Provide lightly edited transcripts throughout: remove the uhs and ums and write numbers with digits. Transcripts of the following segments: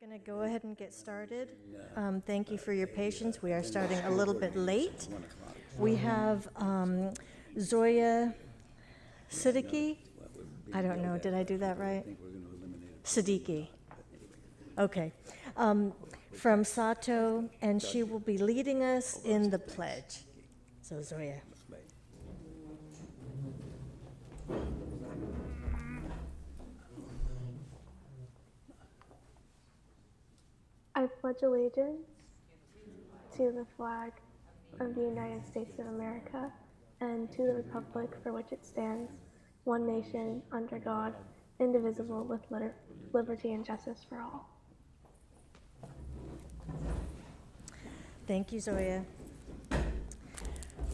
We're going to go ahead and get started. Thank you for your patience. We are starting a little bit late. We have Zoya Siddiqui. I don't know, did I do that right? Siddiqui. Okay. From Sato, and she will be leading us in the pledge. So Zoya. I pledge allegiance to the flag of the United States of America and to the republic for which it stands, one nation, under God, indivisible, with liberty and justice for all. Thank you, Zoya.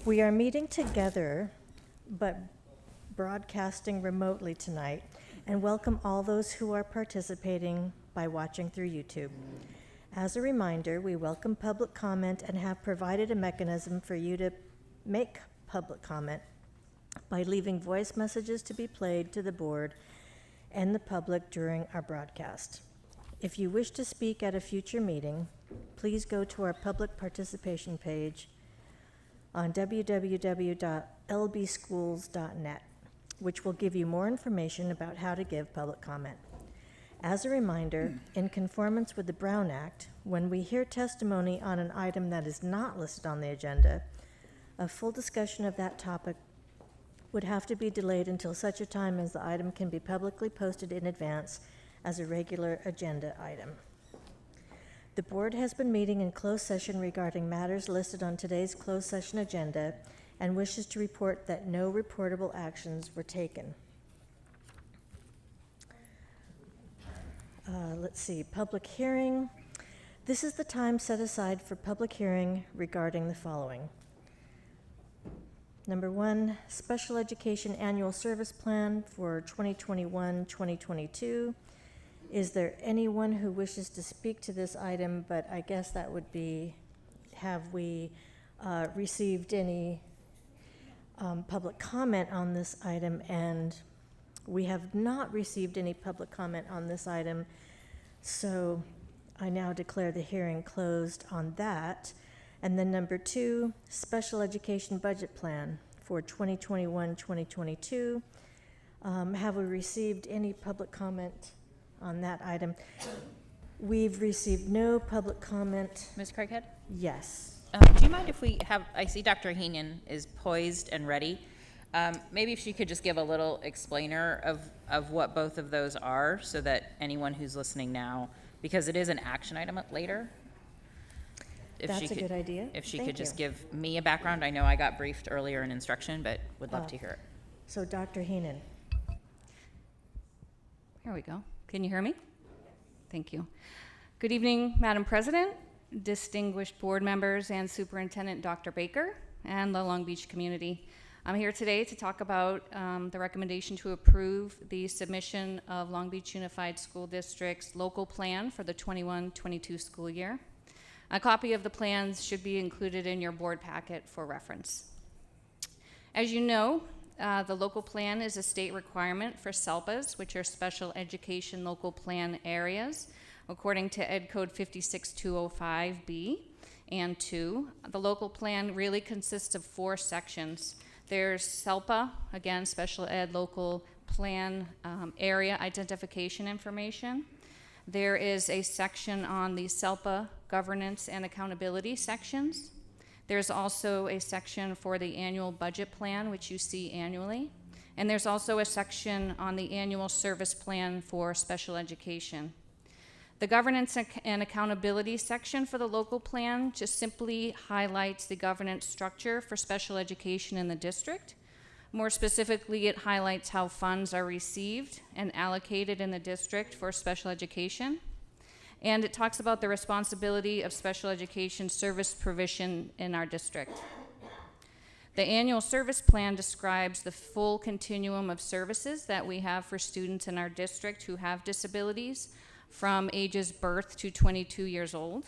We are meeting together, but broadcasting remotely tonight, and welcome all those who are participating by watching through YouTube. As a reminder, we welcome public comment and have provided a mechanism for you to make public comment by leaving voice messages to be played to the board and the public during our broadcast. If you wish to speak at a future meeting, please go to our public participation page on www.lbschools.net, which will give you more information about how to give public comment. As a reminder, in conformance with the Brown Act, when we hear testimony on an item that is not listed on the agenda, a full discussion of that topic would have to be delayed until such a time as the item can be publicly posted in advance as a regular agenda item. The board has been meeting in closed session regarding matters listed on today's closed session agenda and wishes to report that no reportable actions were taken. Let's see, public hearing. This is the time set aside for public hearing regarding the following. Number 1, Special Education Annual Service Plan for 2021-2022. Is there anyone who wishes to speak to this item? But I guess that would be, have we received any public comment on this item? And we have not received any public comment on this item, so I now declare the hearing closed on that. And then number 2, Special Education Budget Plan for 2021-2022. Have we received any public comment on that item? We've received no public comment. Ms. Craighead? Yes. Do you mind if we have, I see Dr. Heenan is poised and ready. Maybe if she could just give a little explainer of what both of those are so that anyone who's listening now, because it is an action item later. That's a good idea. If she Thank could just you. give me a background. I know I got briefed earlier in instruction, but would love to hear it. So Dr. Heenan. Here we go. Can you hear me? Thank you. Good evening, Madam President, distinguished board members, and Superintendent Dr. Baker, and the Long Beach community. I'm here today to talk about the recommendation to approve the submission of Long Beach Unified School District's local plan for the 21-22 school year. A copy of the plans should be included in your board packet for reference. As you know, the local plan is a state requirement for SELPAs, which are Special Education Local Plan Areas, according to Ed Code 56205B and 2. The local plan really consists of 4 sections. There's SELPA, again, Special Ed Local Plan Area Identification Information. There is a section on the SELPA Governance and Accountability sections. There's also a section for the annual budget plan, which you see annually. And there's also a section on the annual service plan for special education. The governance and accountability section for the local plan just simply highlights the governance structure for special education in the district. More specifically, it highlights how funds are received and allocated in the district for special education. And it talks about the responsibility of special education service provision in our district. The annual service plan describes the full continuum of services that we have for students in our district who have disabilities, from ages birth to 22 years old.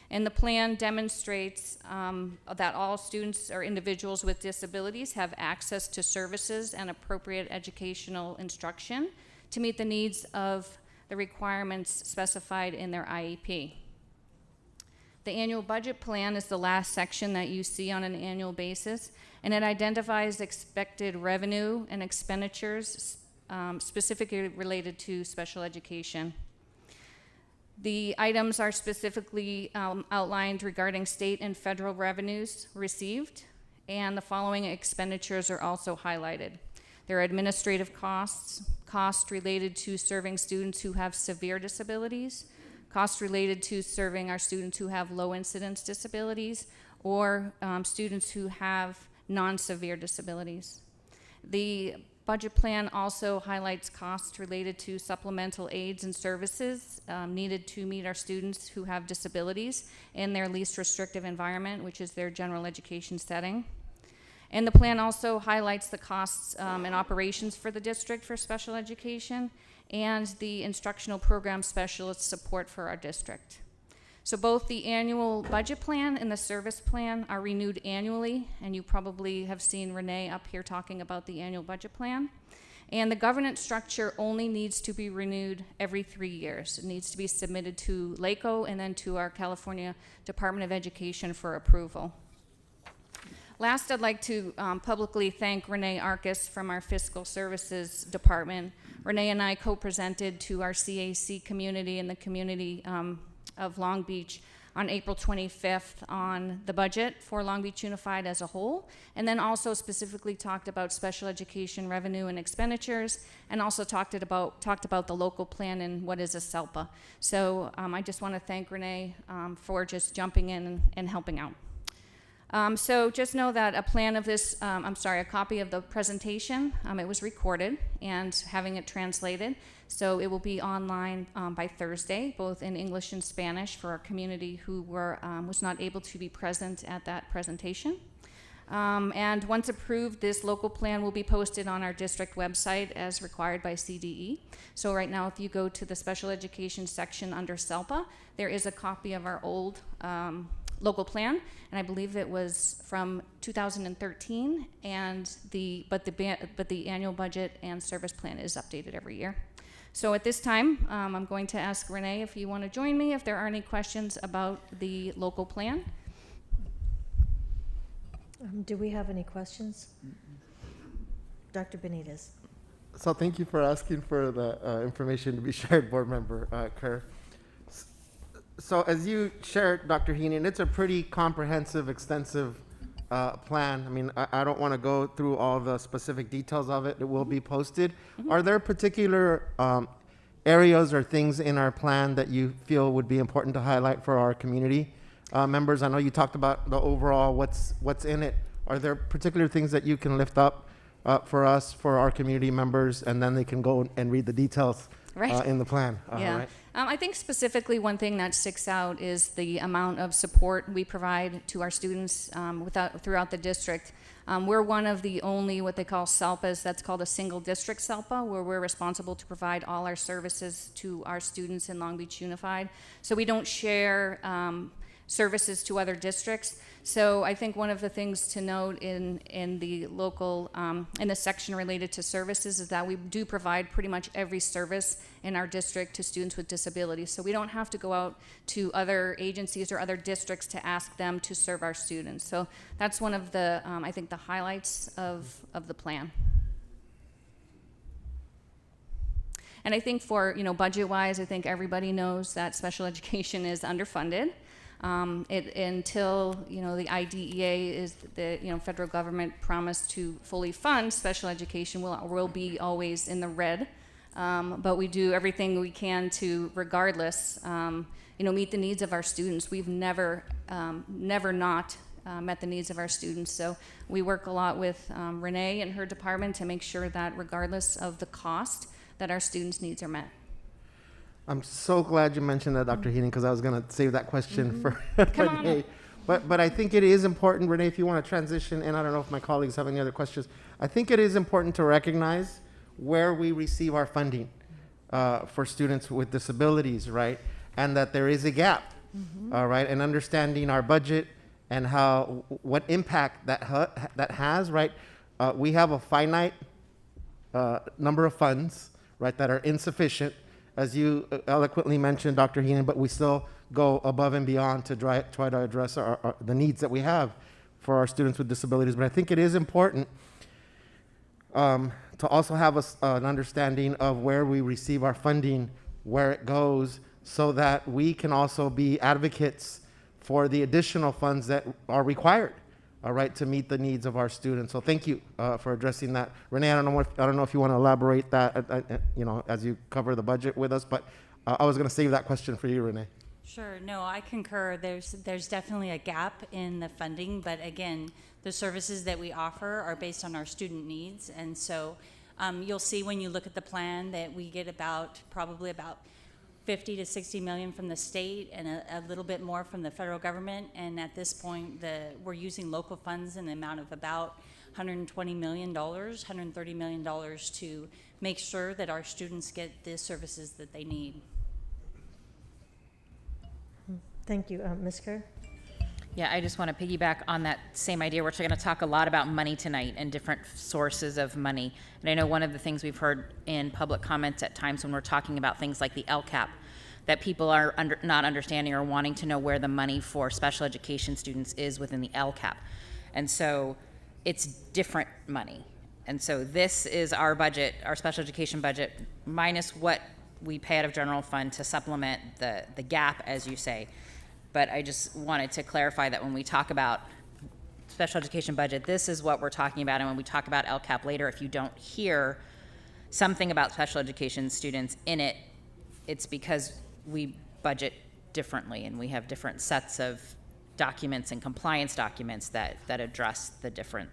And the plan demonstrates that all students or individuals with disabilities have access to services and appropriate educational instruction to meet the needs of the requirements specified in their IEP. The annual budget plan is the last section that you see on an annual basis, and it identifies expected revenue and expenditures specifically related to special education. The items are specifically outlined regarding state and federal revenues received, and the following expenditures are also highlighted. There are administrative costs, costs related to serving students who have severe disabilities, costs related to serving our students who have low incidence disabilities, or students who have non-severe disabilities. The budget plan also highlights costs related to supplemental aids and services needed to meet our students who have disabilities in their least restrictive environment, which is their general education setting. And the plan also highlights the costs and operations for the district for special education and the instructional program specialist support for our district. So both the annual budget plan and the service plan are renewed annually, and you probably have seen Renee up here talking about the annual budget plan. And the governance structure only needs to be renewed every 3 years. It needs to be submitted to LACO and then to our California Department of Education for approval. Last, I'd like to publicly thank Renee Arcus from our Fiscal Services Department. Renee and I co-presented to our CAC community and the community of Long Beach on April 25th on the budget for Long Beach Unified as a whole, and then also specifically talked about special education revenue and expenditures, and also talked about the local plan and what is a SELPA. So I just want to thank Renee for just jumping in and helping out. So just know that a copy of the presentation, it was recorded and having it translated. So it will be online by Thursday, both in English and Spanish for our community who was not able to be present at that presentation. And once approved, this local plan will be posted on our district website as required by CDE. So right now, if you go to the special education section under SELPA, there is a copy of our old local plan, and I believe it was from 2013, but the annual budget and service plan is updated every year. So at this time, I'm going to ask Renee if you want to join me if there are any questions about the local plan. Do we have any questions? Dr. Benitez. So thank you for asking for the information to be shared, Board Member Kerr. So as you shared, Dr. Heenan, it's a pretty comprehensive, extensive plan. I mean, I don't want to go through all the specific details of it. It will be posted. Mm-hmm. Are there particular areas or things in our plan that you feel would be important to highlight for our community members? I know you talked about the overall, what's in it. Are there particular things that you can lift up for us, for our community members, and then they can go and read the details in the plan? Yeah. Right. I think specifically one thing that sticks out is the amount of support we provide to our students throughout the district. We're one of the only what they call SELPAs, that's called a single district SELPA, where we're responsible to provide all our services to our students in Long Beach Unified. So we don't share services to other districts. So I think one of the things to note in the local, in the section related to services is that we do provide pretty much every service in our district to students with disabilities. So we don't have to go out to other agencies or other districts to ask them to serve our students. So that's one of the, I think, the highlights of the plan. And I think for, budget-wise, I think everybody knows that special education is underfunded. Until the IDEA is the federal government promised to fully fund special education, will be always in the red, but we do everything we can to, regardless, meet the needs of our students. We've never not met the needs of our students. So we work a lot with Renee and her department to make sure that regardless of the cost, that our students' needs are met. I'm so glad you mentioned that, Dr. Heenan, because I was going to save that question for Renee. But I think it is important, Renee, if you want to transition, and I don't know if my colleagues have any other questions. I think it is important to recognize where we receive our funding for students with disabilities, right? And that there is a gap, right? And understanding our budget and what impact that has, right? We have a finite number of funds, right, that are insufficient. as you eloquently mentioned, Dr. Heenan, but we still go above and beyond to try to address the needs that we have for our students with disabilities. But I think it is important to also have an understanding of where we receive our funding, where it goes, so that we can also be advocates for the additional funds that are required, all right, to meet the needs of our students. So thank you for addressing that. Renee, I don't know if you want to elaborate that, as you cover the budget with us, but I was going to save that question for you, Renee. Sure. No, I concur. There's definitely a gap in the funding, but again, the services that we offer are based on our student needs, and so you'll see when you look at the plan that we get probably about 50 to 60 million from the state and a little bit more from the federal government. And at this point, we're using local funds in the amount of about $120 million, $130 million to make sure that our students get the services that they need. Thank you. Ms. Kerr? Yeah, I just want to piggyback on that same idea. We're going to talk a lot about money tonight and different sources of money. And I know one of the things we've heard in public comments at times when we're talking about things like the LCAP, that people are not understanding or wanting to know where the money for special education students is within the LCAP. And so it's different money. And so this is our budget, our special education budget, minus what we pay out of general fund to supplement the gap, as you say. But I just wanted to clarify that when we talk about special education budget, this is what we're talking about. And when we talk about LCAP later, if you don't hear something about special education students in it, it's because we budget differently and we have different sets of documents and compliance documents that address the different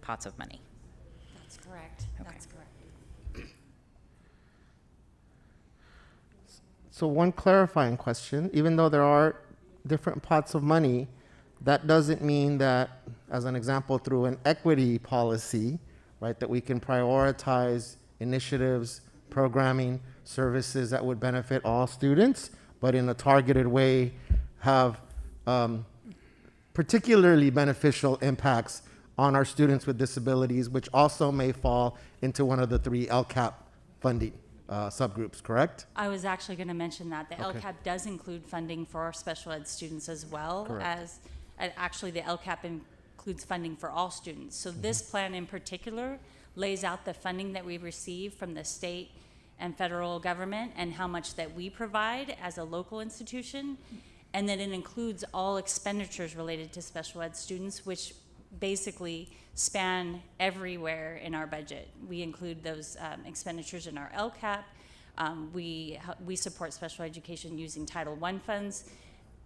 pots of money. That's correct. Okay. That's correct. So one clarifying question, even though there are different pots of money, that doesn't mean that, as an example, through an equity policy, right, that we can prioritize initiatives, programming, services that would benefit all students, but in a targeted way have particularly beneficial impacts on our students with disabilities, which also may fall into one of the 3 LCAP funding subgroups, correct? I was actually going to mention that. The Okay. LCAP does include funding for our special ed students as well Correct. actually the LCAP includes funding for all students. So this plan in particular lays out the funding that we receive from the state and federal government and how much that we provide as a local institution. And then it includes all expenditures related to special ed students, which basically span everywhere in our budget. We include those expenditures in our LCAP. We support special education using Title I funds.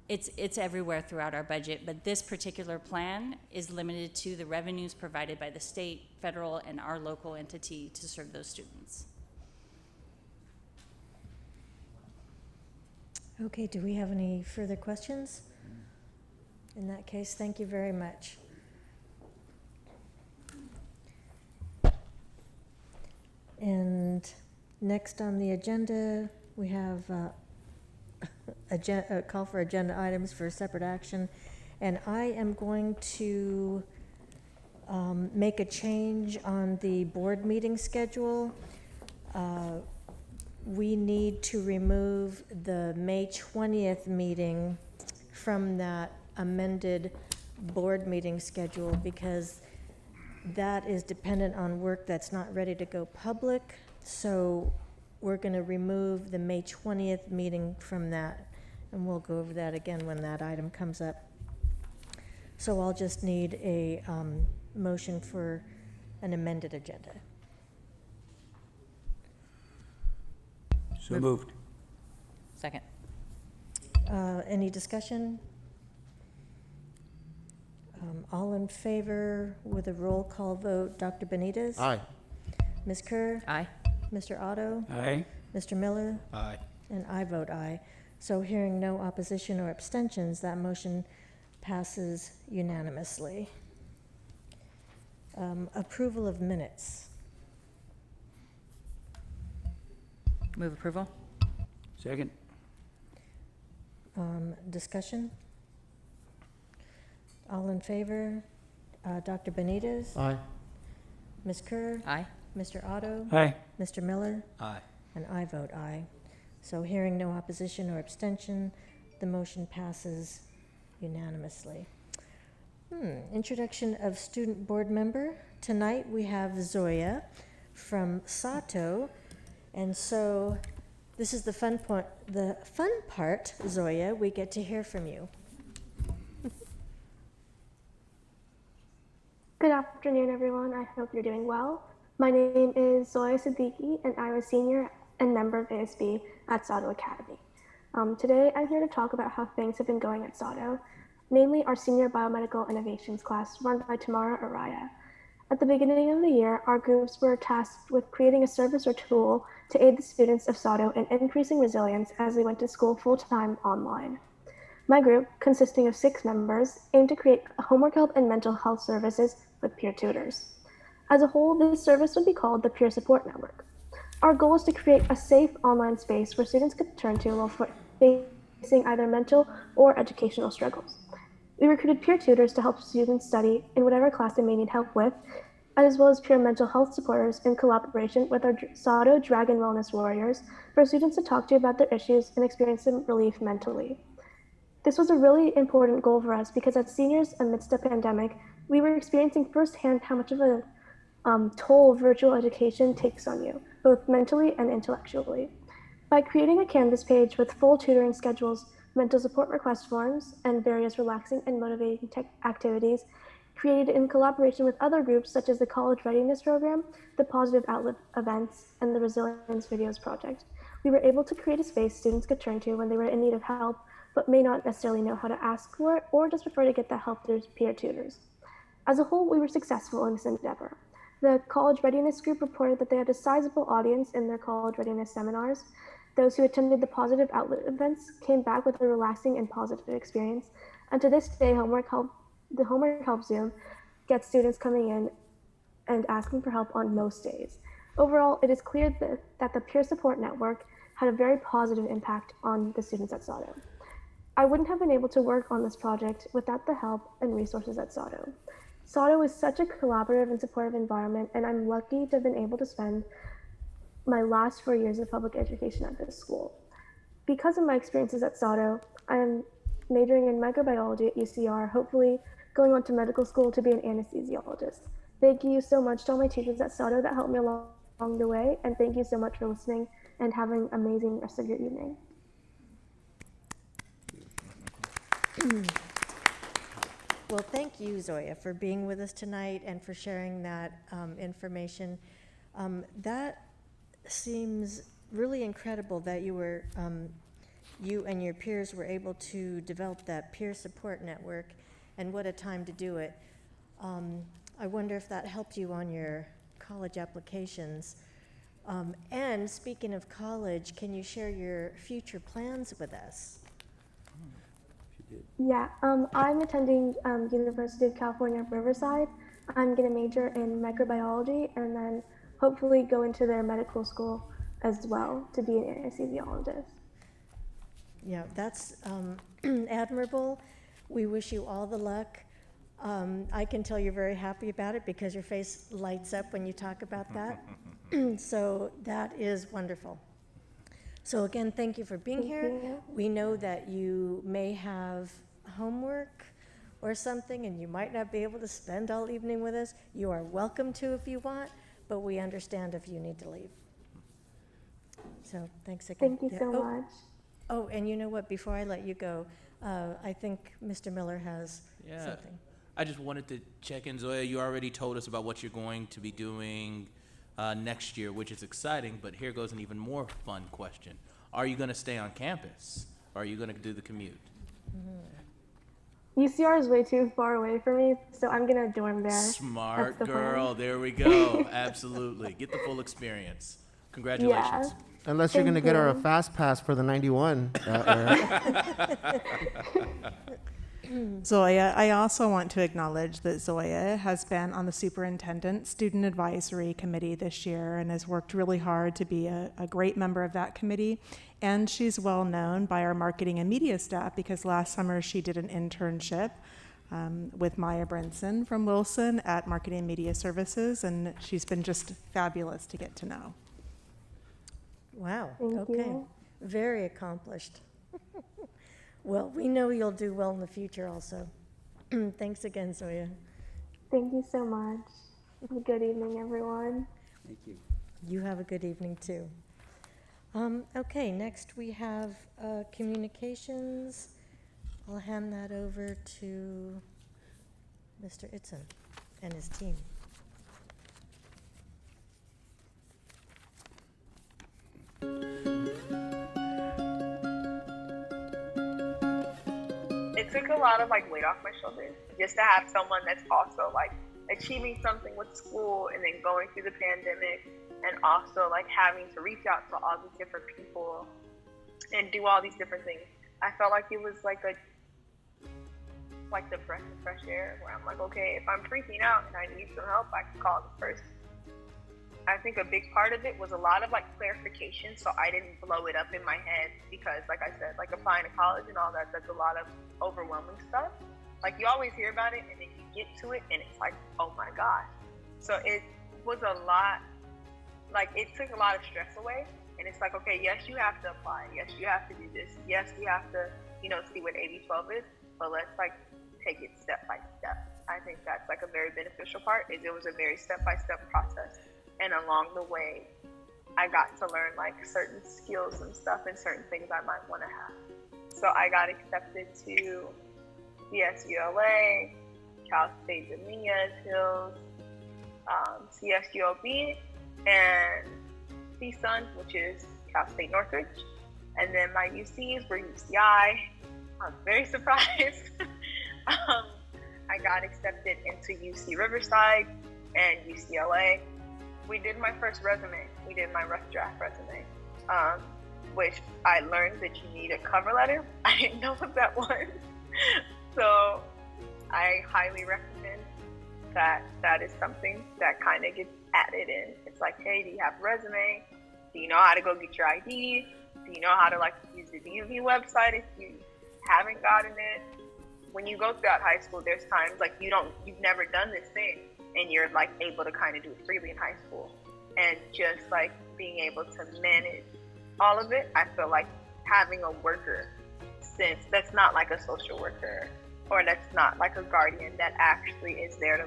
It's everywhere throughout our budget, but this particular plan is limited to the revenues provided by the state, federal, and our local entity to serve those students. Okay, do we have any further questions? In that case, thank you very much. And next on the agenda, we have a call for agenda items for separate action. And I am going to make a change on the board meeting schedule. We need to remove the May 20th meeting from that amended board meeting schedule because that is dependent on work that's not ready to go public. So we're going to remove the May 20th meeting from that, and we'll go over that again when that item comes up. So I'll just need a motion for an amended agenda. So moved. Second. Any discussion? All in favor with a roll call vote, Dr. Benitez? Aye. Ms. Kerr? Aye. Mr. Otto? Aye. Mr. Miller? Aye. And I vote aye. So hearing no opposition or abstentions, that motion passes unanimously. Approval of minutes. Move approval? Second. Discussion? All in favor? Dr. Benitez? Aye. Ms. Kerr? Aye. Mr. Otto? Aye. Mr. Miller? Aye. And I vote aye. So hearing no opposition or abstention, the motion passes unanimously. Introduction of student board member. Tonight we have Zoya from Sato. And so this is the fun part, Zoya. We get to hear from you. Good afternoon, everyone. I hope you're doing well. My name is Zoya Siddiqui, and I'm a senior and member of ASB at Sato Academy. Today, I'm here to talk about how things have been going at Sato, namely our Senior Biomedical Innovations class run by Tamara Araya. At the beginning of the year, our groups were tasked with creating a service or tool to aid the students of Sato in increasing resilience as they went to school full-time online. My group, consisting of 6 members, aimed to create homework help and mental health services with peer tutors. As a whole, this service would be called the Peer Support Network. Our goal is to create a safe online space where students could turn to while facing either mental or educational struggles. We recruited peer tutors to help students study in whatever class they may need help with, as well as peer mental health supporters in collaboration with our Sato Dragon Wellness Warriors for students to talk to about their issues and experience some relief mentally. This was a really important goal for us because as seniors amidst a pandemic, we were experiencing firsthand how much of a toll virtual education takes on you, both mentally and intellectually. By creating a Canvas page with full tutoring schedules, mental support request forms, and various relaxing and motivating activities created in collaboration with other groups such as the College Readiness Program, the Positive Outlet events, and the Resilience Videos Project, we were able to create a space students could turn to when they were in need of help but may not necessarily know how to ask for it or just prefer to get that help through peer tutors. As a whole, we were successful in this endeavor. The College Readiness Group reported that they had a sizable audience in their college readiness seminars. Those who attended the Positive Outlet events came back with a relaxing and positive experience. And to this day, the Homework Help Zoom gets students coming in and asking for help on most days. Overall, it is clear that the Peer Support Network had a very positive impact on the students at Sato. I wouldn't have been able to work on this project without the help and resources at Sato. Sato is such a collaborative and supportive environment, and I'm lucky to have been able to spend my last 4 years of public education at this school. Because of my experiences at Sato, I am majoring in microbiology at UCR, hopefully going on to medical school to be an anesthesiologist. Thank you so much to all my teachers at Sato that helped me along the way, and thank you so much for listening and having an amazing rest of your evening. Well, thank you, Zoya, for being with us tonight and for sharing that information. That seems really incredible that you and your peers were able to develop that peer support network, and what a time to do it. I wonder if that helped you on your college applications. And speaking of college, can you share your future plans with us? Yeah, I'm attending University of California, Riverside. I'm going to major in microbiology and then hopefully go into their medical school as well to be an anesthesiologist. Yeah, that's admirable. We wish you all the luck. I can tell you're very happy about it because your face lights up when you talk about that. So that is wonderful. So again, thank you for being here. We know that you may have homework or something and you might not be able to spend all evening with us. You are welcome to if you want, but we understand if you need to leave. So thanks again. Thank you so much. Oh, and you know what, before I let you go, I think Mr. Miller has something. I just wanted to check in, Zoya. You already told us about what you're going to be doing next year, which is exciting, but here goes an even more fun question. Are you going to stay on campus, or are you going to do the commute? UCR is way too far away for me, so I'm going to dorm there. Smart girl. There we go. Absolutely. Get the full experience. Congratulations. Yeah. Unless you're going to get her a fast pass for the 91. Zoya, I also want to acknowledge that Zoya has been on the Superintendent Student Advisory Committee this year and has worked really hard to be a great member of that committee. And she's well known by our marketing and media staff because last summer she did an internship with Maya Brinson from Wilson at Marketing and Media Services, and she's been just fabulous to get to know. Wow, Thank okay. you. Very accomplished. Well, we know you'll do well in the future also. Thanks again, Zoya. Thank you so much. Good evening, everyone. Thank you. You have a good evening, too. Okay, next we have communications. I'll hand that over to Mr. Itzen and his team. It took a lot of weight off my shoulders just to have someone that's also achieving something with school and then going through the pandemic and also having to reach out to all these different people and do all these different things. I felt like it was like the breath of fresh air where I'm okay, if I'm freaking out and I need some help, I can call this person. I think a big part of it was a lot of clarification, so I didn't blow it up in my head because, like I said, applying to college and all that, that's a lot of overwhelming stuff. You always hear about it and then you get to it and it's oh my gosh. So it was a lot, it took a lot of stress away. And it's okay, yes, you have to apply. Yes, you have to do this. Yes, we have to, see what AB12 is, but let's take it step by step. I think that's a very beneficial part is it was a very step-by-step process. And along the way, I got to learn certain skills and stuff and certain things I might want to have. So I got accepted to CSULA, Cal State Dominion Hills, CSULB, and CSUN, which is Cal State Northridge. And then my UCs were UCI. I was very surprised. I got accepted into UC Riverside and UCLA. We did my first resume. We did my rough draft resume, which I learned that you need a cover letter. I didn't know what that was. So I highly recommend that that is something that kind of gets added in. It's hey, do you have a resume? Do you know how to go get your ID? Do you know how to use the DMV website if you haven't gotten it? When you go throughout high school, there's times you've never done this thing and you're able to kind of do it freely in high school. And just being able to manage all of it, I feel having a worker, since that's not a social worker or that's not a guardian that actually is there to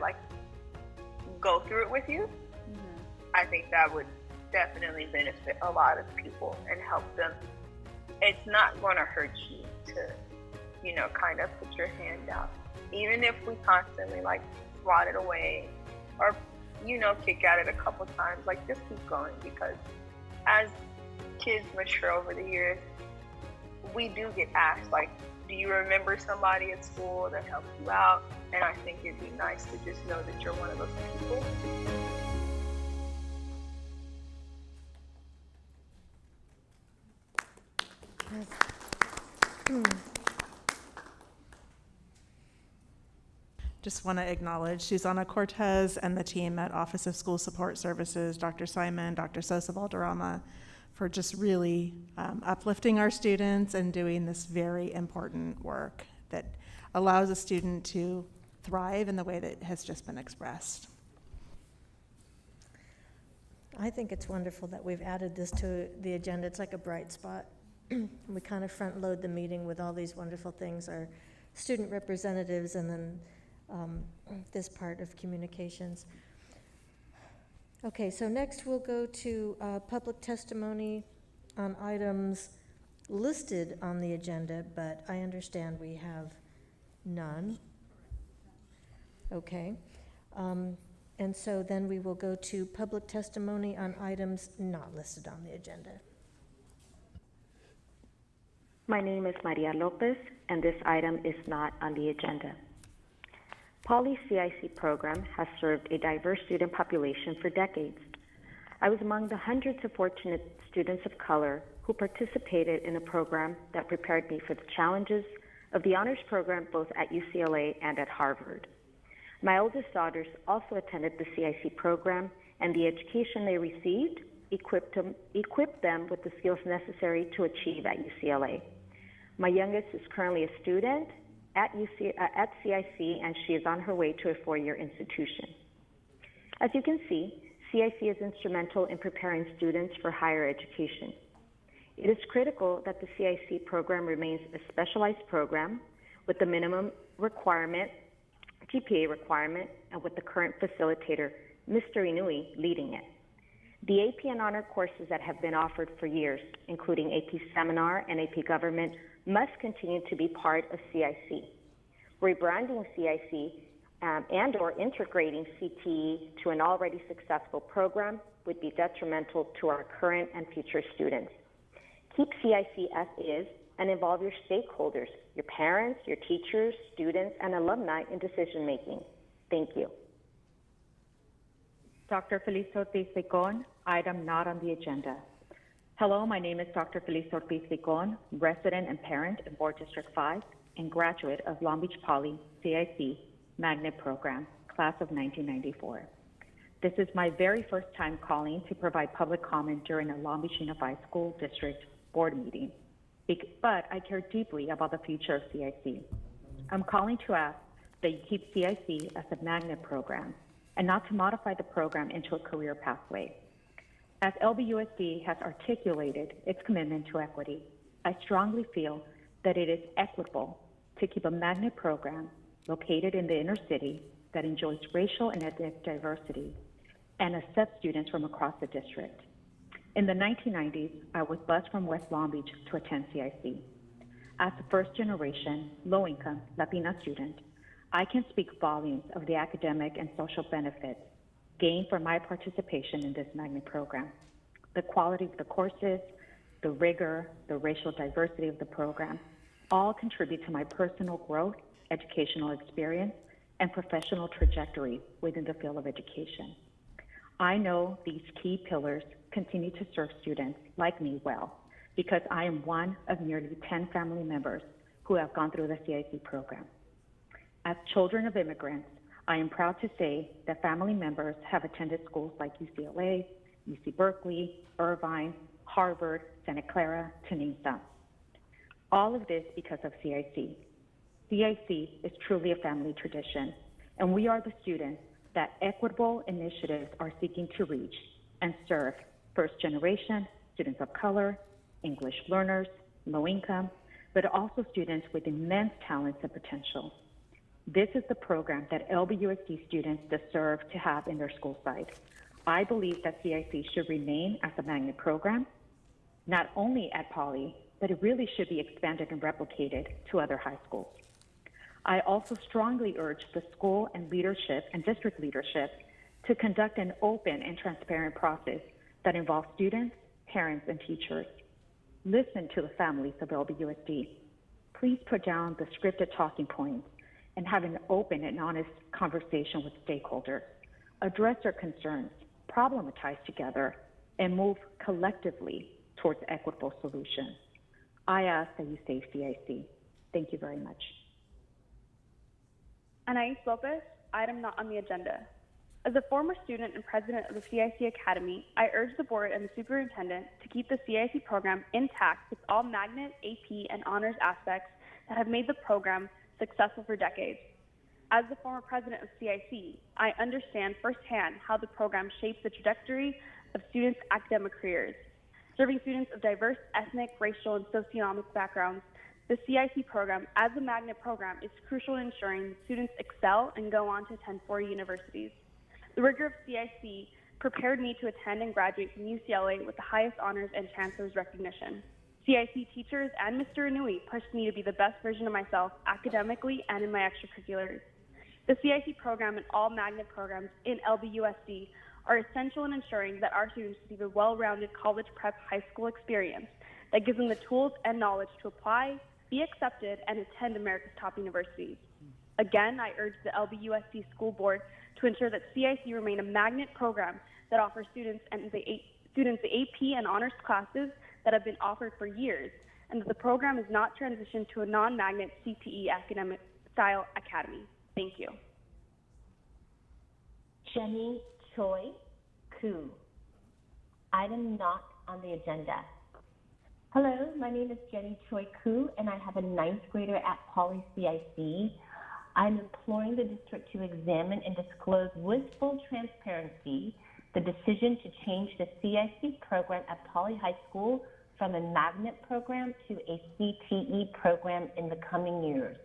go through it with you. Mm-hmm. I think that would definitely benefit a lot of people and help them. It's not going to hurt you to, kind of put your hand out. Even if we constantly swat it away or, kick at it a couple times, just keep going, because as kids mature over the years, we do get asked, do you remember somebody at school that helped you out? And I think it'd be nice to just know that you're one of those people. Just want to acknowledge Susana Cortez and the team at Office of School Support Services, Dr. Simon, Dr. Sosa Valderrama, for just really uplifting our students and doing this very important work that allows a student to thrive in the way that has just been expressed. I think it's wonderful that we've added this to the agenda. It's like a bright spot. We kind of front load the meeting with all these wonderful things, our student representatives, and then this part of communications. Okay, so next we'll go to public testimony on items listed on the agenda, but I understand we have none. Okay, and so then we will go to public testimony on items not listed on the agenda. My name is Maria Lopez, and this item is not on the agenda. Poly CIC program has served a diverse student population for decades. I was among the hundreds of fortunate students of color who participated in a program that prepared me for the challenges of the honors program both at UCLA and at Harvard. My oldest daughters also attended the CIC program, and the education they received equipped them with the skills necessary to achieve at UCLA. My youngest is currently a student at CIC, and she is on her way to a four-year institution. As you can see, CIC is instrumental in preparing students for higher education. It is critical that the CIC program remains a specialized program with the minimum requirement, GPA requirement, and with the current facilitator, Mr. Inui, leading it. The AP and honor courses that have been offered for years, including AP Seminar and AP Government, must continue to be part of CIC. Rebranding CIC and or integrating CTE to an already successful program would be detrimental to our current and future students. Keep CIC as is and involve your stakeholders, your parents, your teachers, students, and alumni in decision making. Thank you. Dr. Feliz Ortiz Licon, item not on the agenda. Hello, my name is Dr. Feliz Ortiz Licon, resident and parent in Board District 5 and graduate of Long Beach Poly CIC Magnet Program, class of 1994. This is my very first time calling to provide public comment during a Long Beach Unified School District board meeting, but I care deeply about the future of CIC. I'm calling to ask that you keep CIC as a magnet program and not to modify the program into a career pathway. As LBUSD has articulated its commitment to equity, I strongly feel that it is equitable to keep a magnet program located in the inner city that enjoys racial and ethnic diversity and accepts students from across the district. In the 1990s, I was bused from West Long Beach to attend CIC. As a first-generation, low-income Latina student, I can speak volumes of the academic and social benefits gained from my participation in this magnet program. The quality of the courses, the rigor, the racial diversity of the program, all contribute to my personal growth, educational experience, and professional trajectory within the field of education. I know these key pillars continue to serve students like me well because I am one of nearly 10 family members who have gone through the CIC program. As children of immigrants, I am proud to say that family members have attended schools like UCLA, UC Berkeley, Irvine, Harvard, Santa Clara, to name some. All of this because of CIC. CIC is truly a family tradition, and we are the students that equitable initiatives are seeking to reach and serve first generation, students of color, English learners, low income, but also students with immense talents and potential. This is the program that LBUSD students deserve to have in their school site. I believe that CIC should remain as a magnet program, not only at Poly, but it really should be expanded and replicated to other high schools. I also strongly urge the school and leadership and district leadership to conduct an open and transparent process that involves students, parents, and teachers. Listen to the families of LBUSD. Please put down the scripted talking points and have an open and honest conversation with stakeholders. Address their concerns, problematize together, and move collectively towards equitable solutions. I ask that you save CIC. Thank you very much. Anais Lopez, item not on the agenda. As a former student and president of the CIC Academy, I urge the board and the superintendent to keep the CIC program intact with all magnet, AP, and honors aspects that have made the program successful for decades. As the former president of CIC, I understand firsthand how the program shapes the trajectory of students' academic careers. Serving students of diverse ethnic, racial, and socioeconomic backgrounds, the CIC program, as a magnet program, is crucial in ensuring students excel and go on to attend 4 universities. The rigor of CIC prepared me to attend and graduate from UCLA with the highest honors and chancellor's recognition. CIC teachers and Mr. Inui pushed me to be the best version of myself academically and in my extracurriculars. The CIC program and all magnet programs in LBUSD are essential in ensuring that our students receive a well-rounded college prep high school experience that gives them the tools and knowledge to apply, be accepted, and attend America's top universities. Again, I urge the LBUSD school board to ensure that CIC remain a magnet program that offers students the AP and honors classes that have been offered for years, and that the program is not transitioned to a non-magnet CTE academic style academy. Thank you. Jenny Choi Koo. Item not on the agenda. Hello, my name is Jenny Choi Koo, and I have a 9th grader at Poly CIC. I'm imploring the district to examine and disclose with full transparency the decision to change the CIC program at Poly High School from a magnet program to a CTE program in the coming years.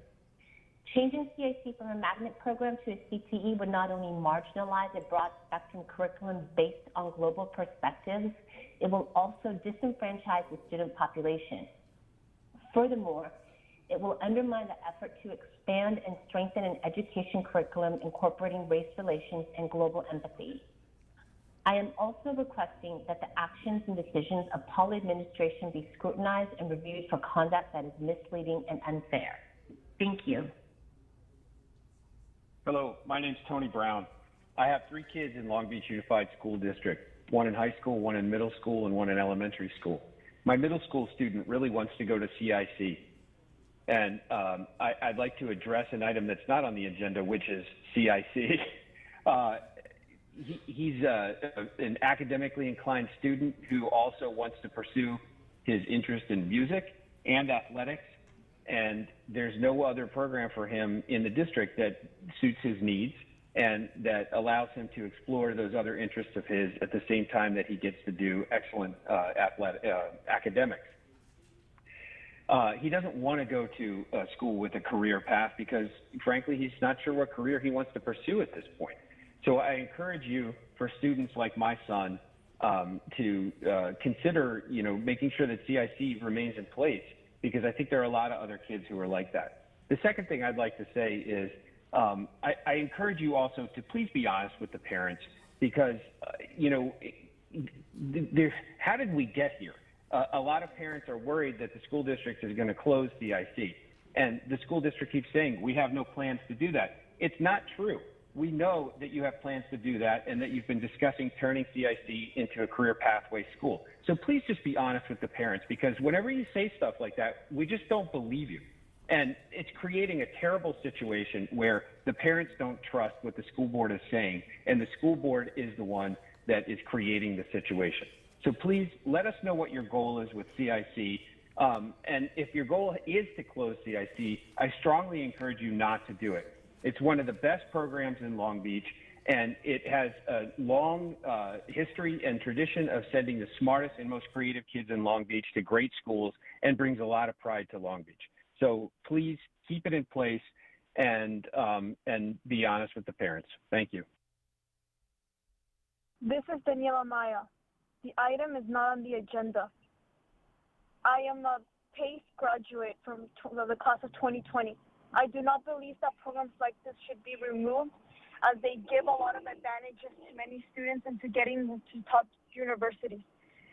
Changing CIC from a magnet program to a CTE would not only marginalize a broad spectrum curriculum based on global perspectives, it will also disenfranchise the student population. Furthermore, it will undermine the effort to expand and strengthen an education curriculum incorporating race relations and global empathy. I am also requesting that the actions and decisions of Poly administration be scrutinized and reviewed for conduct that is misleading and unfair. Thank you. Hello, my name's Tony Brown. I have 3 kids in Long Beach Unified School District, 1 in high school, 1 in middle school, and 1 in elementary school. My middle school student really wants to go to CIC. And I'd like to address an item that's not on the agenda, which is CIC. He's an academically inclined student who also wants to pursue his interest in music and athletics. And there's no other program for him in the district that suits his needs and that allows him to explore those other interests of his at the same time that he gets to do excellent academics. He doesn't want to go to school with a career path because, frankly, he's not sure what career he wants to pursue at this point. So I encourage you, for students like my son, to consider, making sure that CIC remains in place, because I think there are a lot of other kids who are like that. The second thing I'd like to say is I encourage you also to please be honest with the parents, because, how did we get here? A lot of parents are worried that the school district is going to close CIC. And the school district keeps saying, we have no plans to do that. It's not true. We know that you have plans to do that and that you've been discussing turning CIC into a career pathway school. So please just be honest with the parents, because whenever you say stuff like that, we just don't believe you. And it's creating a terrible situation where the parents don't trust what the school board is saying, and the school board is the one that is creating the situation. So please let us know what your goal is with CIC. And if your goal is to close CIC, I strongly encourage you not to do it. It's one of the best programs in Long Beach, and it has a long history and tradition of sending the smartest and most creative kids in Long Beach to great schools, and brings a lot of pride to Long Beach. So please keep it in place and be honest with the parents. Thank you. This is Daniela Maya. The item is not on the agenda. I am a PACE graduate from the class of 2020. I do not believe that programs like this should be removed, as they give a lot of advantages to many students into getting into top universities.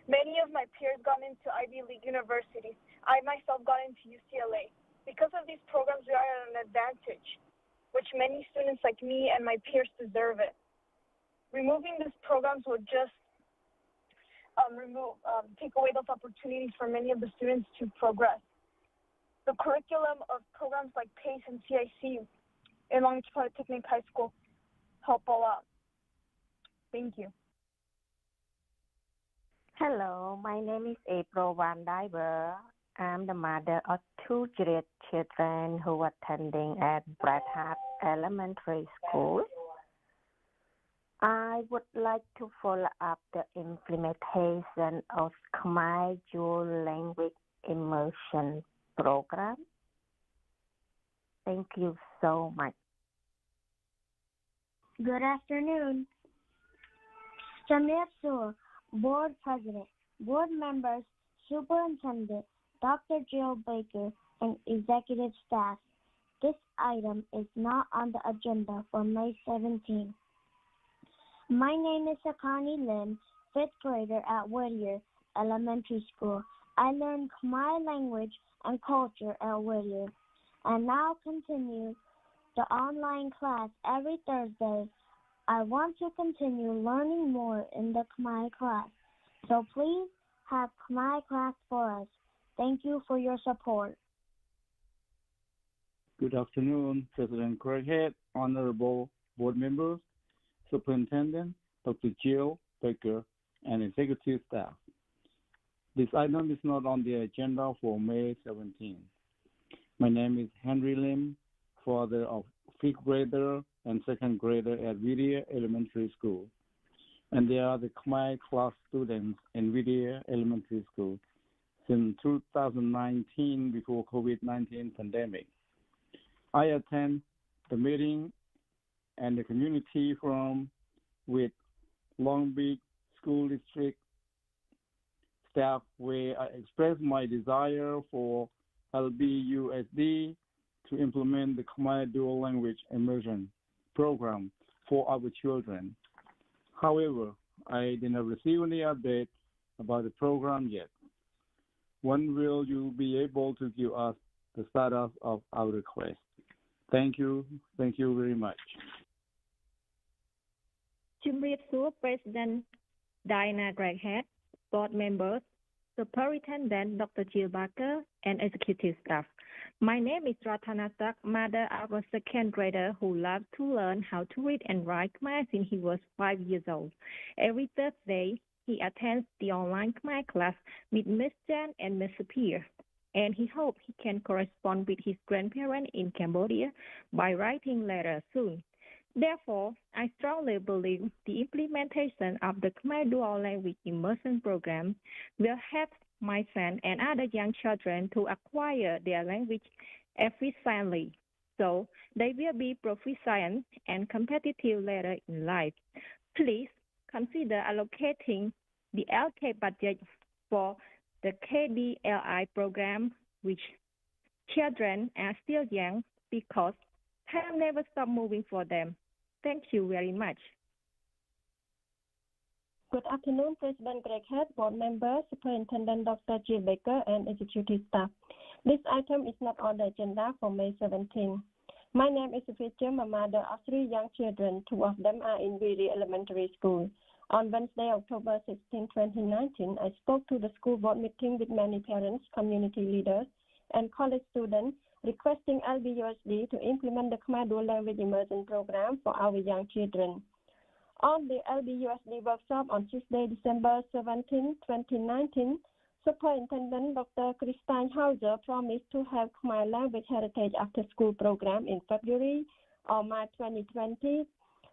Many of my peers got into Ivy League universities. I myself got into UCLA. Because of these programs, we are at an advantage, which many students like me and my peers deserve it. Removing these programs would just take away those opportunities for many of the students to progress. The curriculum of programs like PACE and CIC in Long Beach Polytechnic High School help a lot. Thank you. Hello, my name is April Van Diver. I'm the mother of 2 great children who are attending at Bret Hart Elementary School. I would like to follow up the implementation of Khmer Dual Language Immersion program. Thank you so much. Good afternoon. Samir Sur, Board President, Board Members, Superintendent, Dr. Jill Baker, and Executive Staff. This item is not on the agenda for May 17. My name is Sakani Lim, 5th grader at Whittier Elementary School. I learned Khmer language and culture at Whittier, and now continue the online class every Thursday. I want to continue learning more in the Khmer class, so please have Khmer class for us. Thank you for your support. Good afternoon, President Craighead, honorable board members, Superintendent Dr. Jill Baker, and executive staff. This item is not on the agenda for May 17. My name is Henry Lim, father of 5th grader and 2nd grader at Whittier Elementary School. And they are the Khmer class students in Whittier Elementary School. since 2019 before COVID-19 pandemic. I attend the meeting and the community forum with Long Beach School District staff where I express my desire for LBUSD to implement the Khmer Dual Language Immersion program for our children. However, I did not receive any update about the program yet. When will you be able to give us the status of our request? Thank you. Thank you very much. ជំរាបសួរ President Diana Greghead, Board Members, Superintendent Dr. Jill Barker, and Executive Staff. My name is Ratana Tak, mother of a second grader who loves to learn how to read and write Khmer since he was 5 years old. Every Thursday, he attends the online Khmer class with Miss Jan and Miss Sapir, and he hopes he can correspond with his grandparents in Cambodia by writing letters soon. Therefore, I strongly believe the implementation of the Khmer Dual Language Immersion Program will help my son and other young children to acquire their language efficiently, so they will be proficient and competitive later in life. Please consider allocating the LK budget for the KDLI program, which children are still young because time never stops moving for them. Thank you very much. Good afternoon, President Greghead, Board Members, Superintendent Dr. Jill Baker, and Executive Staff. This item is not on the agenda for May 17. My name is Sophia, a mother of 3 young children. 2 of them are in Viri Elementary School. On Wednesday, October 16, 2019, I spoke to the school board meeting with many parents, community leaders, and college students requesting LBUSD to implement the Khmer Dual Language Immersion program for our young children. On the LBUSD workshop on Tuesday, December 17, 2019, Superintendent Dr. Christine Hauser promised to have Khmer Language Heritage After School program in February or March 2020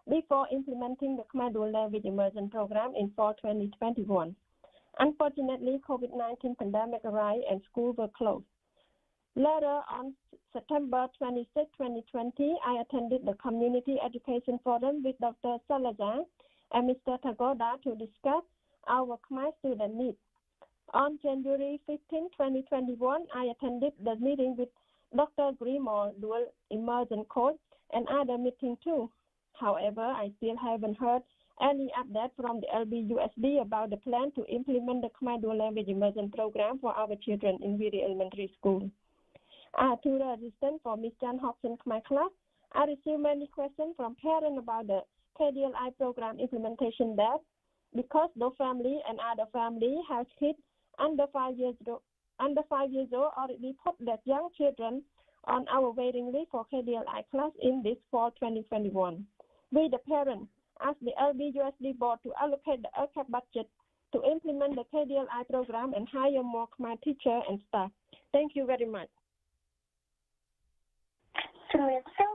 before implementing the Khmer Dual Language Immersion program in fall 2021. Unfortunately, COVID-19 pandemic arrived and schools were closed. Later on September 26, 2020, I attended the Community Education Forum with Dr. Salazar and Mr. Tagoda to discuss our Khmer student needs. On January 15, 2021, I attended the meeting with Dr. Grimore, Dual Immersion Coach, and other meeting too. However, I still haven't heard any update from the LBUSD about the plan to implement the Khmer Dual Language Immersion program for our children in Viri Elementary School. To the assistant for Ms. Jan Hobson Khmer class, I received many questions from parents about the KDLI program implementation there because the family and other family have kids under 5 years old already put their young children on our waiting list for KDLI class in this fall 2021. We, the parents, asked the LBUSD board to allocate the LCAP budget to implement the KDLI program and hire more Khmer teachers and staff. Thank you very much.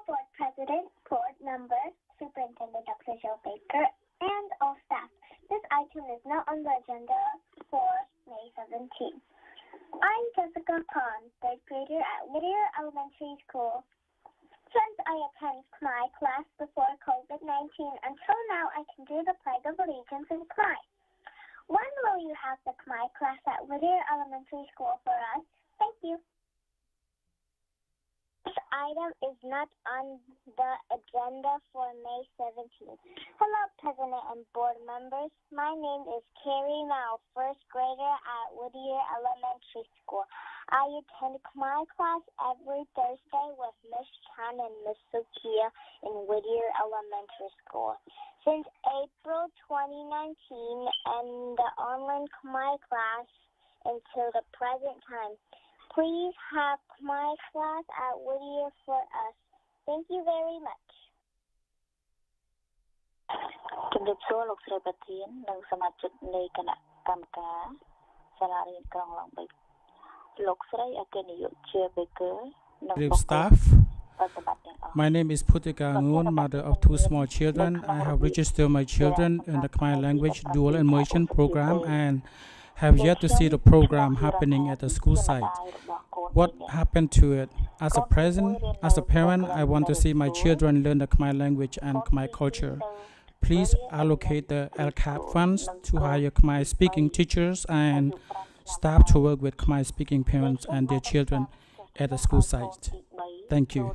Board President, Board Members, Superintendent Dr. Jill Baker, and all staff. This item is not on the agenda for May 17. I'm Jessica Khan, 3rd grader at Whittier Elementary School. Since I attend Khmer class before COVID-19, until now I can do the Pledge of Allegiance in Khmer. When will you have the Khmer class at Whittier Elementary School for us? Thank you. This item is not on the agenda for May 17th. Hello, President and board members. My name is Carrie Mao, 1st grader at Whittier Elementary School. I attend Khmer class every Thursday with Miss Chan and Miss Sukia in Whittier Elementary School. Since April 2019 and the online Khmer class until the present time. Please have Khmer class at Whittier for us. Thank you very much. ជំរាបសួរលោកស្រីប្រធាននិងសមាជិកនៃគណៈកម្មការសាលារៀនក្រុងឡុងបិចលោកស្រីអគ្គនាយកជា Baker និង staff. My name is Putika Ngun, mother of 2 small children. I have registered my children in the Khmer language dual immersion program and have yet to see the program happening at the school site. What happened to it? As a parent, I want to see my children learn the Khmer language and Khmer culture. Please allocate the LCAP funds to hire Khmer speaking teachers and staff to work with Khmer speaking parents and their children at the school site. Thank you.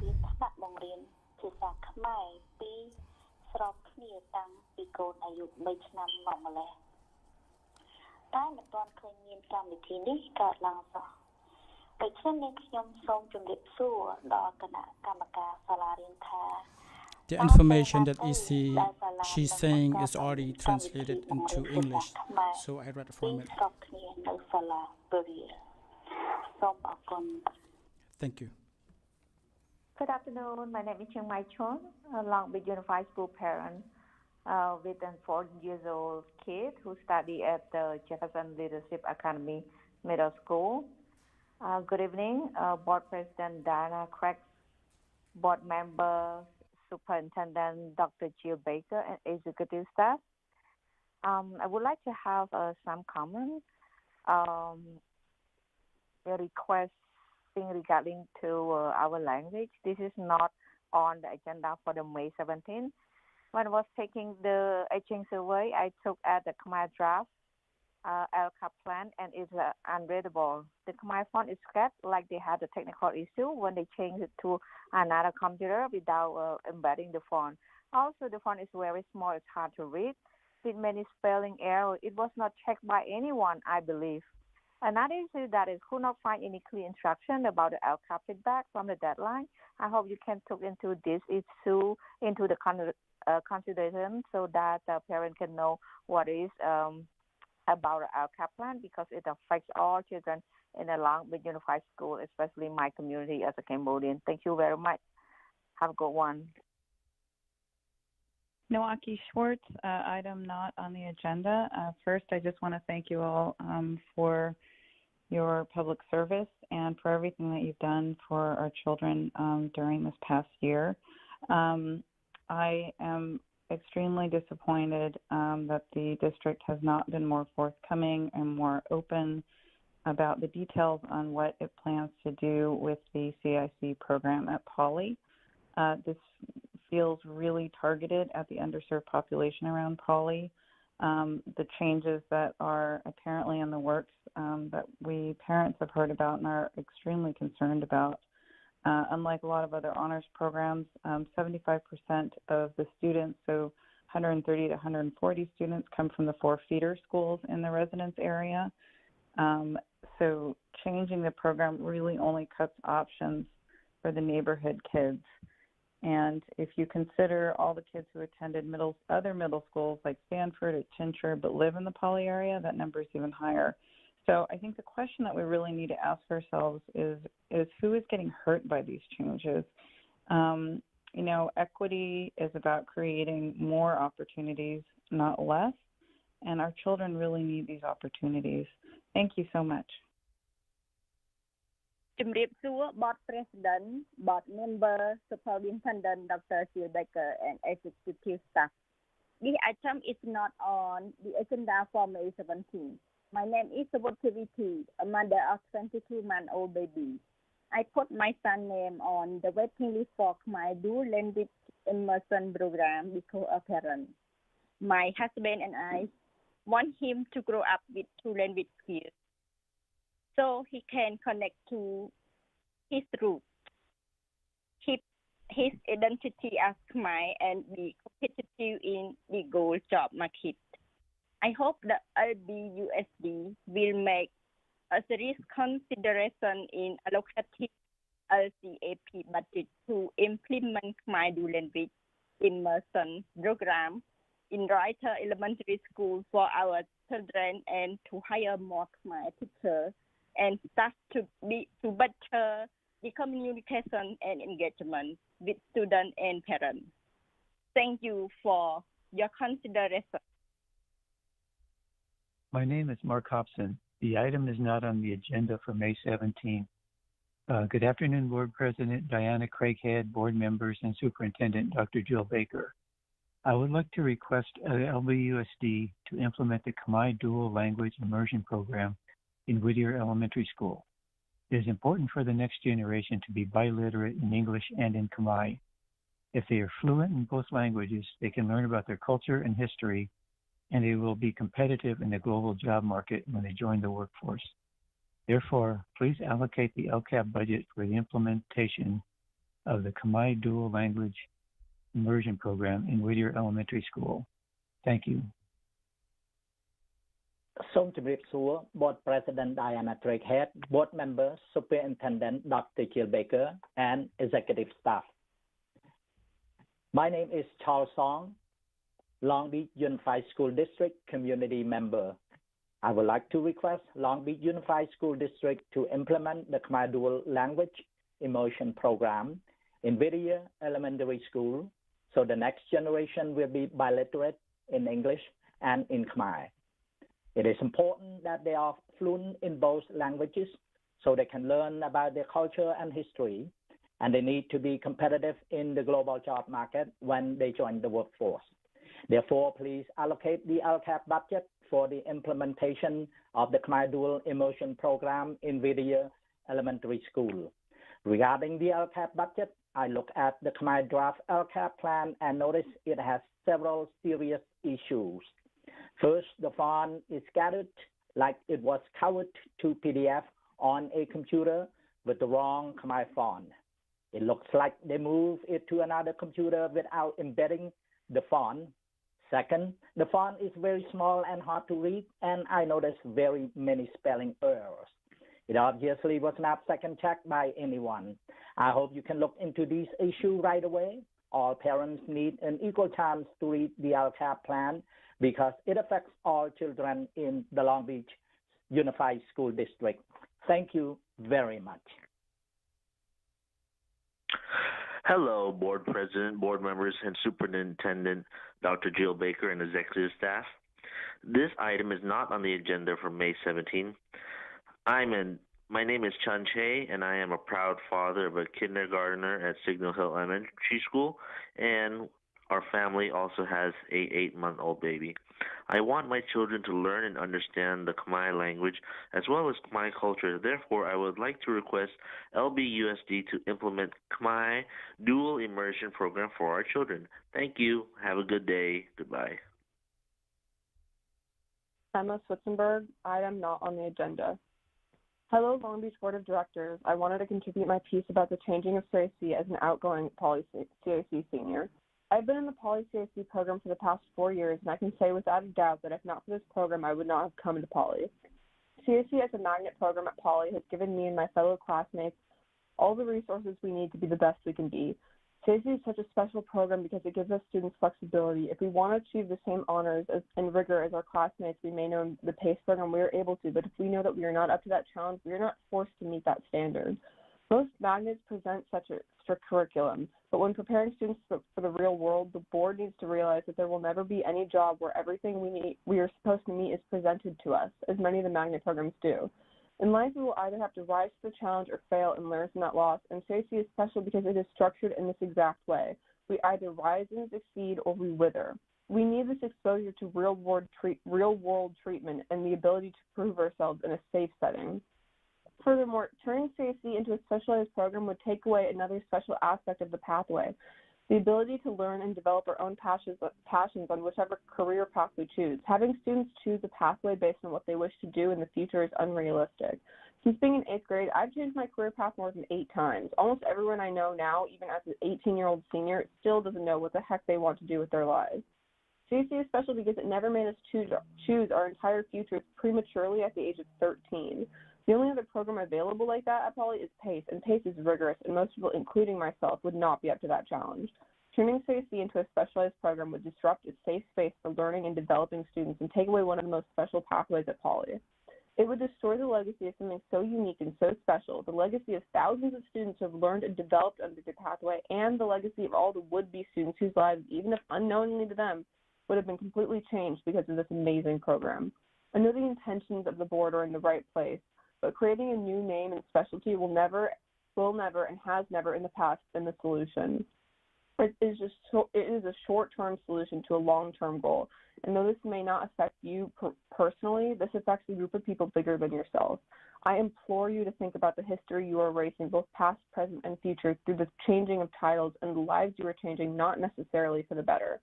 តែមិនទាន់ឃើញមានកម្មវិធីនេះកើតឡើងសោះដូច្នេះនាងខ្ញុំសូមជម្រាបសួរដល់គណៈកម្មការសាលារៀនថា The information that she's saying is already translated into English, so I read from it. Thank you. Good afternoon. My name is Chiang Mai Chon, a Long Beach Unified School parent with a 4-year-old kid who study at the Jefferson Leadership Academy Middle School. Good evening, Board President Diana Craig, Board Member Superintendent Dr. Jill Baker, and executive staff. I would like to have some comments, a requesting regarding to our language. This is not on the agenda for the May 17th. When I was taking the exchange survey, I took at the Khmer draft LCAP plan, and it's unreadable. The Khmer font is scratched, like they had a technical issue when they changed it to another computer without embedding the font. Also, the font is very small; it's hard to read. With many spelling errors, it was not checked by anyone, I believe. Another issue that is could not find any clear instruction about the LCAP feedback from the deadline. I hope you can look into this issue into the consideration so that the parent can know what is about the LCAP plan, because it affects all children in a Long Beach Unified School, especially my community as a Cambodian. Thank you very much. Have a good one. Noaki Schwartz, item not on the agenda. First, I just want to thank you all for your public service and for everything that you've done for our children during this past year. I am extremely disappointed that the district has not been more forthcoming and more open about the details on what it plans to do with the CIC program at Poly. This feels really targeted at the underserved population around Poly. The changes that are apparently in the works that we parents have heard about and are extremely concerned about. Unlike a lot of other honors programs, 75% of the students, so 130 to 140 students, come from the 4 feeder schools in the residence area. So changing the program really only cuts options for the neighborhood kids. And if you consider all the kids who attended other middle schools like Stanford or Chinchur but live in the Poly area, that number is even higher. So I think the question that we really need to ask ourselves is who is getting hurt by these changes? Equity is about creating more opportunities, not less, and our children really need these opportunities. Thank you so much. ជំរាបសួរ Board President, Board Member, Superintendent Dr. Jill Baker, and executive staff. This item is not on the agenda for May 17. My name is Savutiviti, a mother of 22-month-old baby. I put my son's name on the waiting list for my dual language immersion program because of parents. My husband and I want him to grow up with 2 language skills, so he can connect to his roots, keep his identity as Khmer, and be competitive in the gold job market. I hope the LBUSD will make a serious consideration in allocating LCAP budget to implement Khmer dual language immersion program in Writer Elementary School for our children, and to hire more Khmer teachers and staff to better the communication and engagement with students and parents. Thank you for your consideration. My name is Mark Hobson. The item is not on the agenda for May 17. Good afternoon, Board President Diana Craighead, board members, and Superintendent Dr. Jill Baker. I would like to request LBUSD to implement the Khmer Dual Language Immersion Program in Whittier Elementary School. It is important for the next generation to be biliterate in English and in Khmer. If they are fluent in both languages, they can learn about their culture and history, and they will be competitive in the global job market when they join the workforce. Therefore, please allocate the LCAP budget for the implementation of the Khmer Dual Language Immersion Program in Whittier Elementary School. Thank you. សូមជម្រាបសួរ Board President Diana Craighead, Board Member Superintendent Dr. Jill Baker, and Executive Staff. My name is Charles Song, Long Beach Unified School District Community Member. I would like to request Long Beach Unified School District to implement the Khmer Dual Language Immersion Program in Whittier Elementary School so the next generation will be biliterate in English and in Khmer. It is important that they are fluent in both languages so they can learn about their culture and history, and they need to be competitive in the global job market when they join the workforce. Therefore, please allocate the LCAP budget for the implementation of the Khmer Dual Immersion Program in Whittier Elementary School. Regarding the LCAP budget, I look at the Khmer draft LCAP plan and notice it has several serious issues. First, the font is scattered like it was covered to PDF on a computer with the wrong Khmer font. It looks like they moved it to another computer without embedding the font. Second, the font is very small and hard to read, and I noticed very many spelling errors. It obviously was not second-checked by anyone. I hope you can look into these issues right away. All parents need an equal chance to read the LCAP plan because it affects all children in the Long Beach Unified School District. Thank you very much. Hello, Board President, Board members, and Superintendent Dr. Jill Baker and Executive Staff. This item is not on the agenda for May 17. My name is Chun Che, and I am a proud father of a kindergartner at Signal Hill Elementary School, and our family also has a 8-month-old baby. I want my children to learn and understand the Khmer language as well as Khmer culture. Therefore, I would like to request LBUSD to implement Khmer Dual Immersion Program for our children. Thank you. Have a good day. Goodbye. Emma Switzenberg, item not on the agenda. Hello, Long Beach Board of Directors. I wanted to contribute my piece about the changing of CIC as an outgoing Poly CIC senior. I've been in the Poly CIC program for the past 4 years, and I can say without a doubt that if not for this program, I would not have come to Poly. CIC as a magnet program at Poly has given me and my fellow classmates all the resources we need to be the best we can be. CIC is such a special program because it gives us students flexibility. If we want to achieve the same honors and rigor as our classmates, we may know the PACE program we are able to, but if we know that we are not up to that challenge, we are not forced to meet that standard. Most magnets present such a strict curriculum, but when preparing students for the real world, the board needs to realize that there will never be any job where everything we are supposed to meet is presented to us, as many of the magnet programs do. In life, we will either have to rise to the challenge or fail and learn from that loss, and CIC is special because it is structured in this exact way. We either rise and succeed or we wither. We need this exposure to real-world treatment and the ability to prove ourselves in a safe setting. Furthermore, turning CIC into a specialized program would take away another special aspect of the pathway, the ability to learn and develop our own passions on whichever career path we choose. Having students choose a pathway based on what they wish to do in the future is unrealistic. Since being in 8th grade, I've changed my career path more than 8 times. Almost everyone I know now, even as an 18-year-old senior, still doesn't know what the heck they want to do with their lives. CIC is special because it never made us choose our entire futures prematurely at the age of 13. The only other program available like that at Poly is PACE, and PACE is rigorous, and most people, including myself, would not be up to that challenge. Turning CIC into a specialized program would disrupt a safe space for learning and developing students and take away one of the most special pathways at Poly. It would destroy the legacy of something so unique and so special, the legacy of thousands of students who have learned and developed under the pathway, and the legacy of all the would-be students whose lives, even if unknowingly to them, would have been completely changed because of this amazing program. I know the intentions of the board are in the right place, but creating a new name and specialty will never and has never in the past been the solution. It is a short-term solution to a long-term goal. And though this may not affect you personally, this affects a group of people bigger than yourself. I implore you to think about the history you are erasing, both past, present, and future, through the changing of titles and the lives you are changing, not necessarily for the better.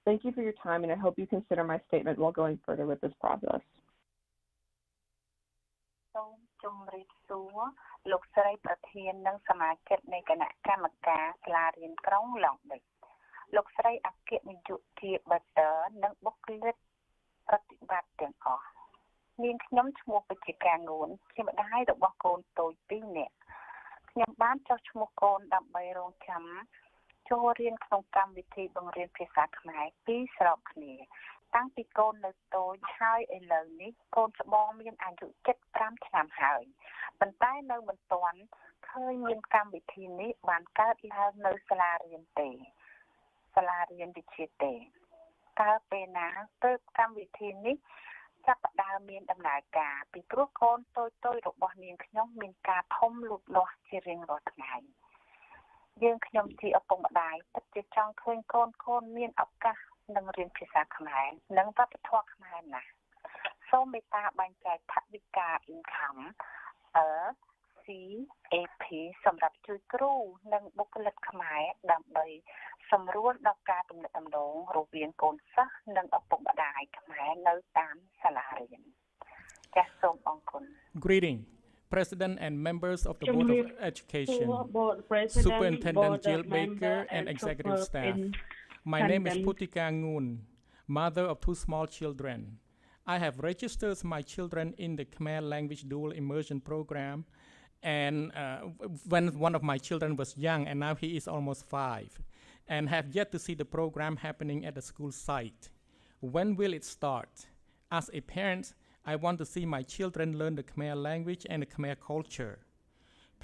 Thank you for your time, and I hope you consider my statement while going further with this process. សូមជម្រាបសួរលោកស្រីប្រធាននិងសមាជិកនៃគណៈកម្មការសាលារៀនក្រុងឡុងបិចលោកស្រីអគ្គនាយកជាបតើនិងបុគ្គលិកប្រតិបត្តិទាំងអស់នាងខ្ញុំឈ្មោះពេជ្ជកាងួនជាម្ដាយរបស់កូនតូច2នាក់ខ្ញុំបានចុះឈ្មោះកូនដើម្បីរងចាំចូលរៀនក្នុងកម្មវិធីបង្រៀនភាសាខ្មែរពីរស្របគ្នាតាំងពីកូននៅតូចហើយឥឡូវនេះកូនច្បងមានអាយុ75ឆ្នាំហើយប៉ុន្តែនៅមិនទាន់ឃើញមានកម្មវិធីនេះបានកើតឡើងនៅសាលារៀនទេសាលារៀនវិទ្យាទេតើពេលណាទើបកម្មវិធីនេះចាប់ផ្ដើមមានដំណើរការពីព្រោះកូនតូចៗរបស់នាងខ្ញុំមានការធំលូតលាស់ជារៀងរាល់ថ្ងៃយើងខ្ញុំជាឪពុកម្ដាយពិតជាចង់ឃើញកូនមានឱកាសនឹងរៀនភាសាខ្មែរនិងវប្បធម៌ខ្មែរណាស់សូមមេត្តាបែងចែកថវិកា income CAP សម្រាប់ជួយគ្រូនិងបុគ្គលិកខ្មែរដើម្បីសម្រួលដល់ការទំនាក់ទំនងរវាងកូនសិស្សនិងឪពុកម្ដាយខ្មែរនៅតាមសាលារៀនចាសសូមអរគុណ Greeting President and members of the Board of Education, Superintendent Jill Baker, and executive staff. My name is Putika Ngun, mother of 2 small children. I have registered my children in the Khmer language dual immersion program, and when one of my children was young, and now he is almost 5, and have yet to see the program happening at the school site. When will it start? As a parent, I want to see my children learn the Khmer language and the Khmer culture.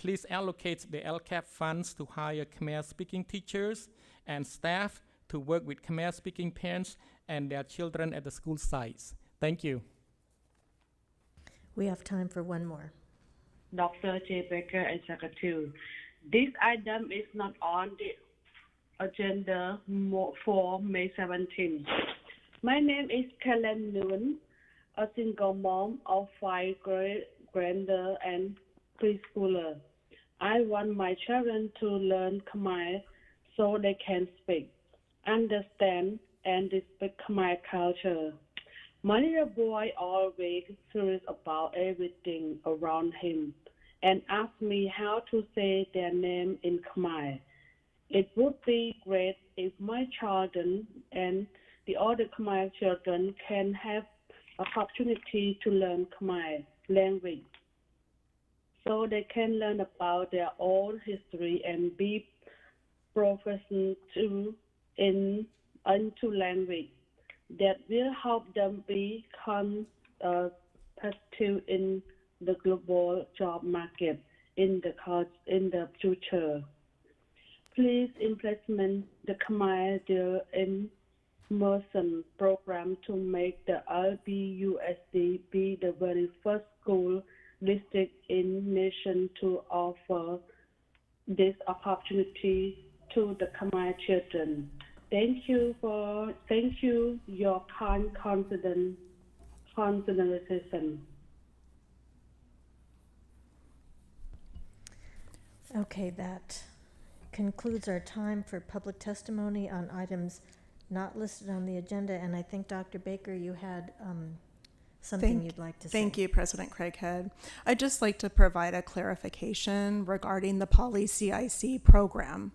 Please allocate the LCAP funds to hire Khmer-speaking teachers and staff to work with Khmer-speaking parents and their children at the school sites. Thank you. We have time for one more. Dr. J. Baker, Executive. This item is not on the agenda for May 17. My name is Kellen Nguyen, a single mom of 5 grader and preschooler. I want my children to learn Khmer so they can speak, understand, and respect Khmer culture. My little boy always curious about everything around him and asks me how to say their name in Khmer. It would be great if my children and the other Khmer children can have opportunity to learn Khmer language so they can learn about their own history and be proficient into language that will help them become competitive in the global job market in the future. Please implement the Khmer immersion program to make the LBUSD be the very first school district in nation to offer this opportunity to the Khmer children. Thank you, your kind consideration. Okay, that concludes our time for public testimony on items not listed on the agenda, and I think, Dr. Baker, you had something you'd like to say. Thank you, President Craighead. I'd just like to provide a clarification regarding the Poly CIC program.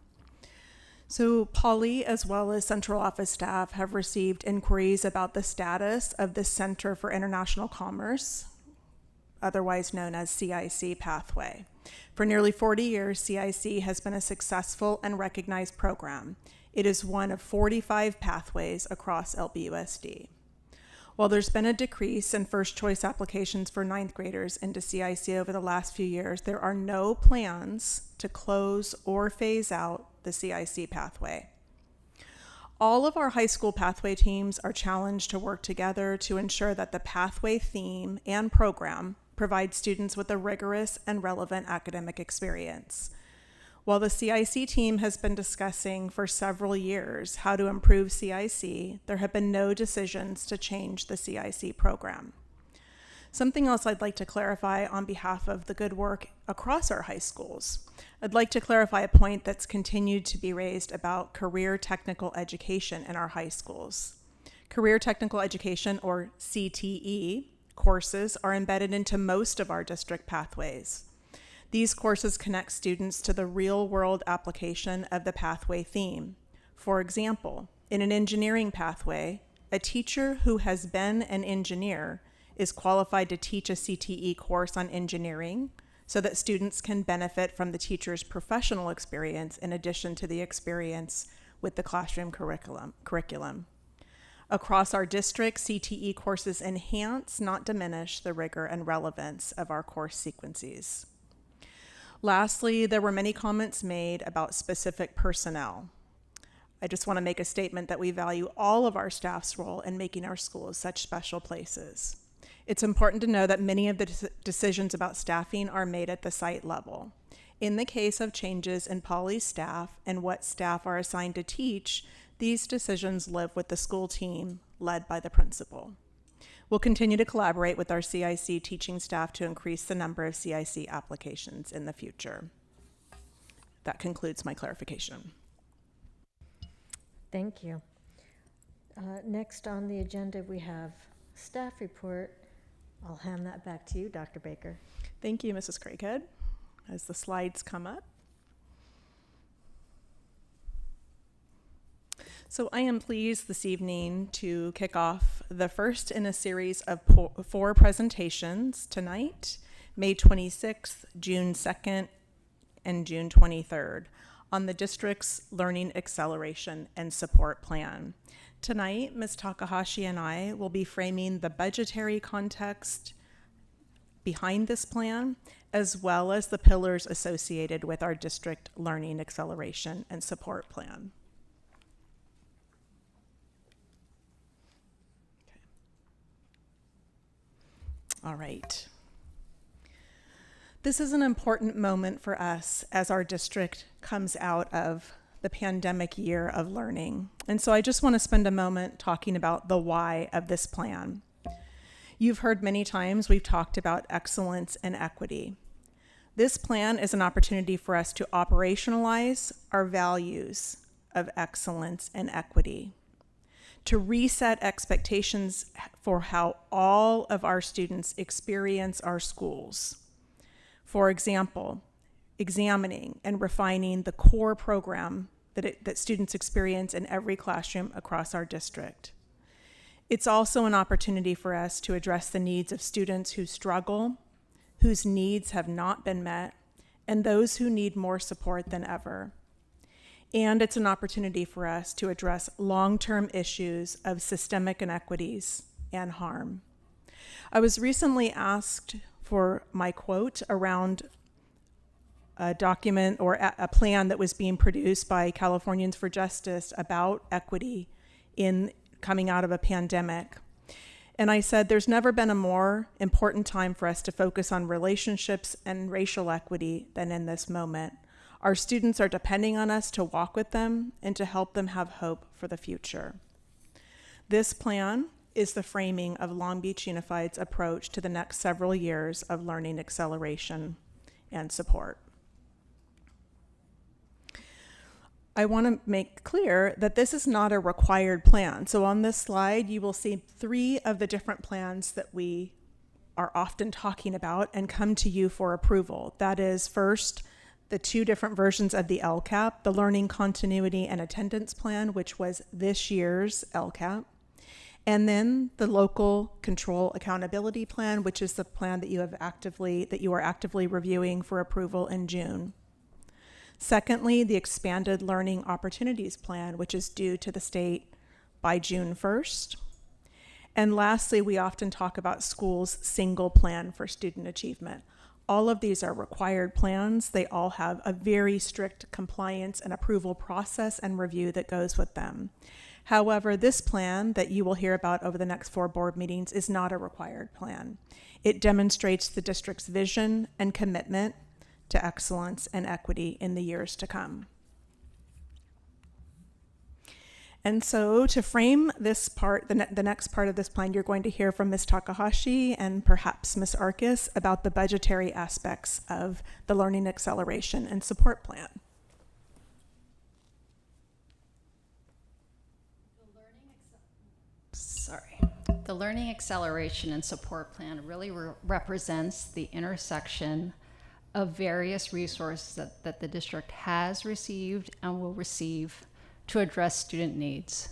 So Poly, as well as central office staff, have received inquiries about the status of the Center for International Commerce, otherwise known as CIC pathway. For nearly 40 years, CIC has been a successful and recognized program. It is one of 45 pathways across LBUSD. While there's been a decrease in first choice applications for 9th graders into CIC over the last few years, there are no plans to close or phase out the CIC pathway. All of our high school pathway teams are challenged to work together to ensure that the pathway theme and program provide students with a rigorous and relevant academic experience. While the CIC team has been discussing for several years how to improve CIC, there have been no decisions to change the CIC program. Something else I'd like to clarify on behalf of the good work across our high schools. I'd like to clarify a point that's continued to be raised about career technical education in our high schools. Career technical education, or CTE, courses are embedded into most of our district pathways. These courses connect students to the real-world application of the pathway theme. For example, in an engineering pathway, a teacher who has been an engineer is qualified to teach a CTE course on engineering so that students can benefit from the teacher's professional experience in addition to the experience with the classroom curriculum. Across our district, CTE courses enhance, not diminish, the rigor and relevance of our course sequences. Lastly, there were many comments made about specific personnel. I just want to make a statement that we value all of our staff's role in making our schools such special places. It's important to know that many of the decisions about staffing are made at the site level. In the case of changes in Poly's staff and what staff are assigned to teach, these decisions live with the school team led by the principal. We'll continue to collaborate with our CIC teaching staff to increase the number of CIC applications in the future. That concludes my clarification. Thank you. Next on the agenda, we have staff report. I'll hand that back to you, Dr. Baker. Thank you, Mrs. Craighead. As the slides come up. So I am pleased this evening to kick off the first in a series of 4 presentations tonight, May 26th, June 2nd, and June 23rd, on the district's Learning Acceleration and Support Plan. Tonight, Ms. Takahashi and I will be framing the budgetary context behind this plan, as well as the pillars associated with our district Learning Acceleration and Support Plan. All right. This is an important moment for us as our district comes out of the pandemic year of learning. And so I just want to spend a moment talking about the why of this plan. You've heard many times we've talked about excellence and equity. This plan is an opportunity for us to operationalize our values of excellence and equity, to reset expectations for how all of our students experience our schools. For example, examining and refining the core program that students experience in every classroom across our district. It's also an opportunity for us to address the needs of students who struggle, whose needs have not been met, and those who need more support than ever. And it's an opportunity for us to address long-term issues of systemic inequities and harm. I was recently asked for my quote around a document or a plan that was being produced by Californians for Justice about equity in coming out of a pandemic. And I said, there's never been a more important time for us to focus on relationships and racial equity than in this moment. Our students are depending on us to walk with them and to help them have hope for the future. This plan is the framing of Long Beach Unified's approach to the next several years of learning acceleration and support. I want to make clear that this is not a required plan. So on this slide, you will see 3 of the different plans that we are often talking about and come to you for approval. That is, first, the 2 different versions of the LCAP, the Learning Continuity and Attendance Plan, which was this year's LCAP, and then the Local Control Accountability Plan, which is the plan that you are actively reviewing for approval in June. Secondly, the Expanded Learning Opportunities Plan, which is due to the state by June 1st. And lastly, we often talk about schools' single plan for student achievement. All of these are required plans. They all have a very strict compliance and approval process and review that goes with them. However, this plan that you will hear about over the next 4 board meetings is not a required plan. It demonstrates the district's vision and commitment to excellence and equity in the years to come. And so to frame this part, the next part of this plan, you're going to hear from Ms. Takahashi and perhaps Ms. Arcus about the budgetary aspects of the Learning Acceleration and Support Plan. The Learning Acceleration and Support Plan really represents the intersection of various resources that the district has received and will receive to address student needs.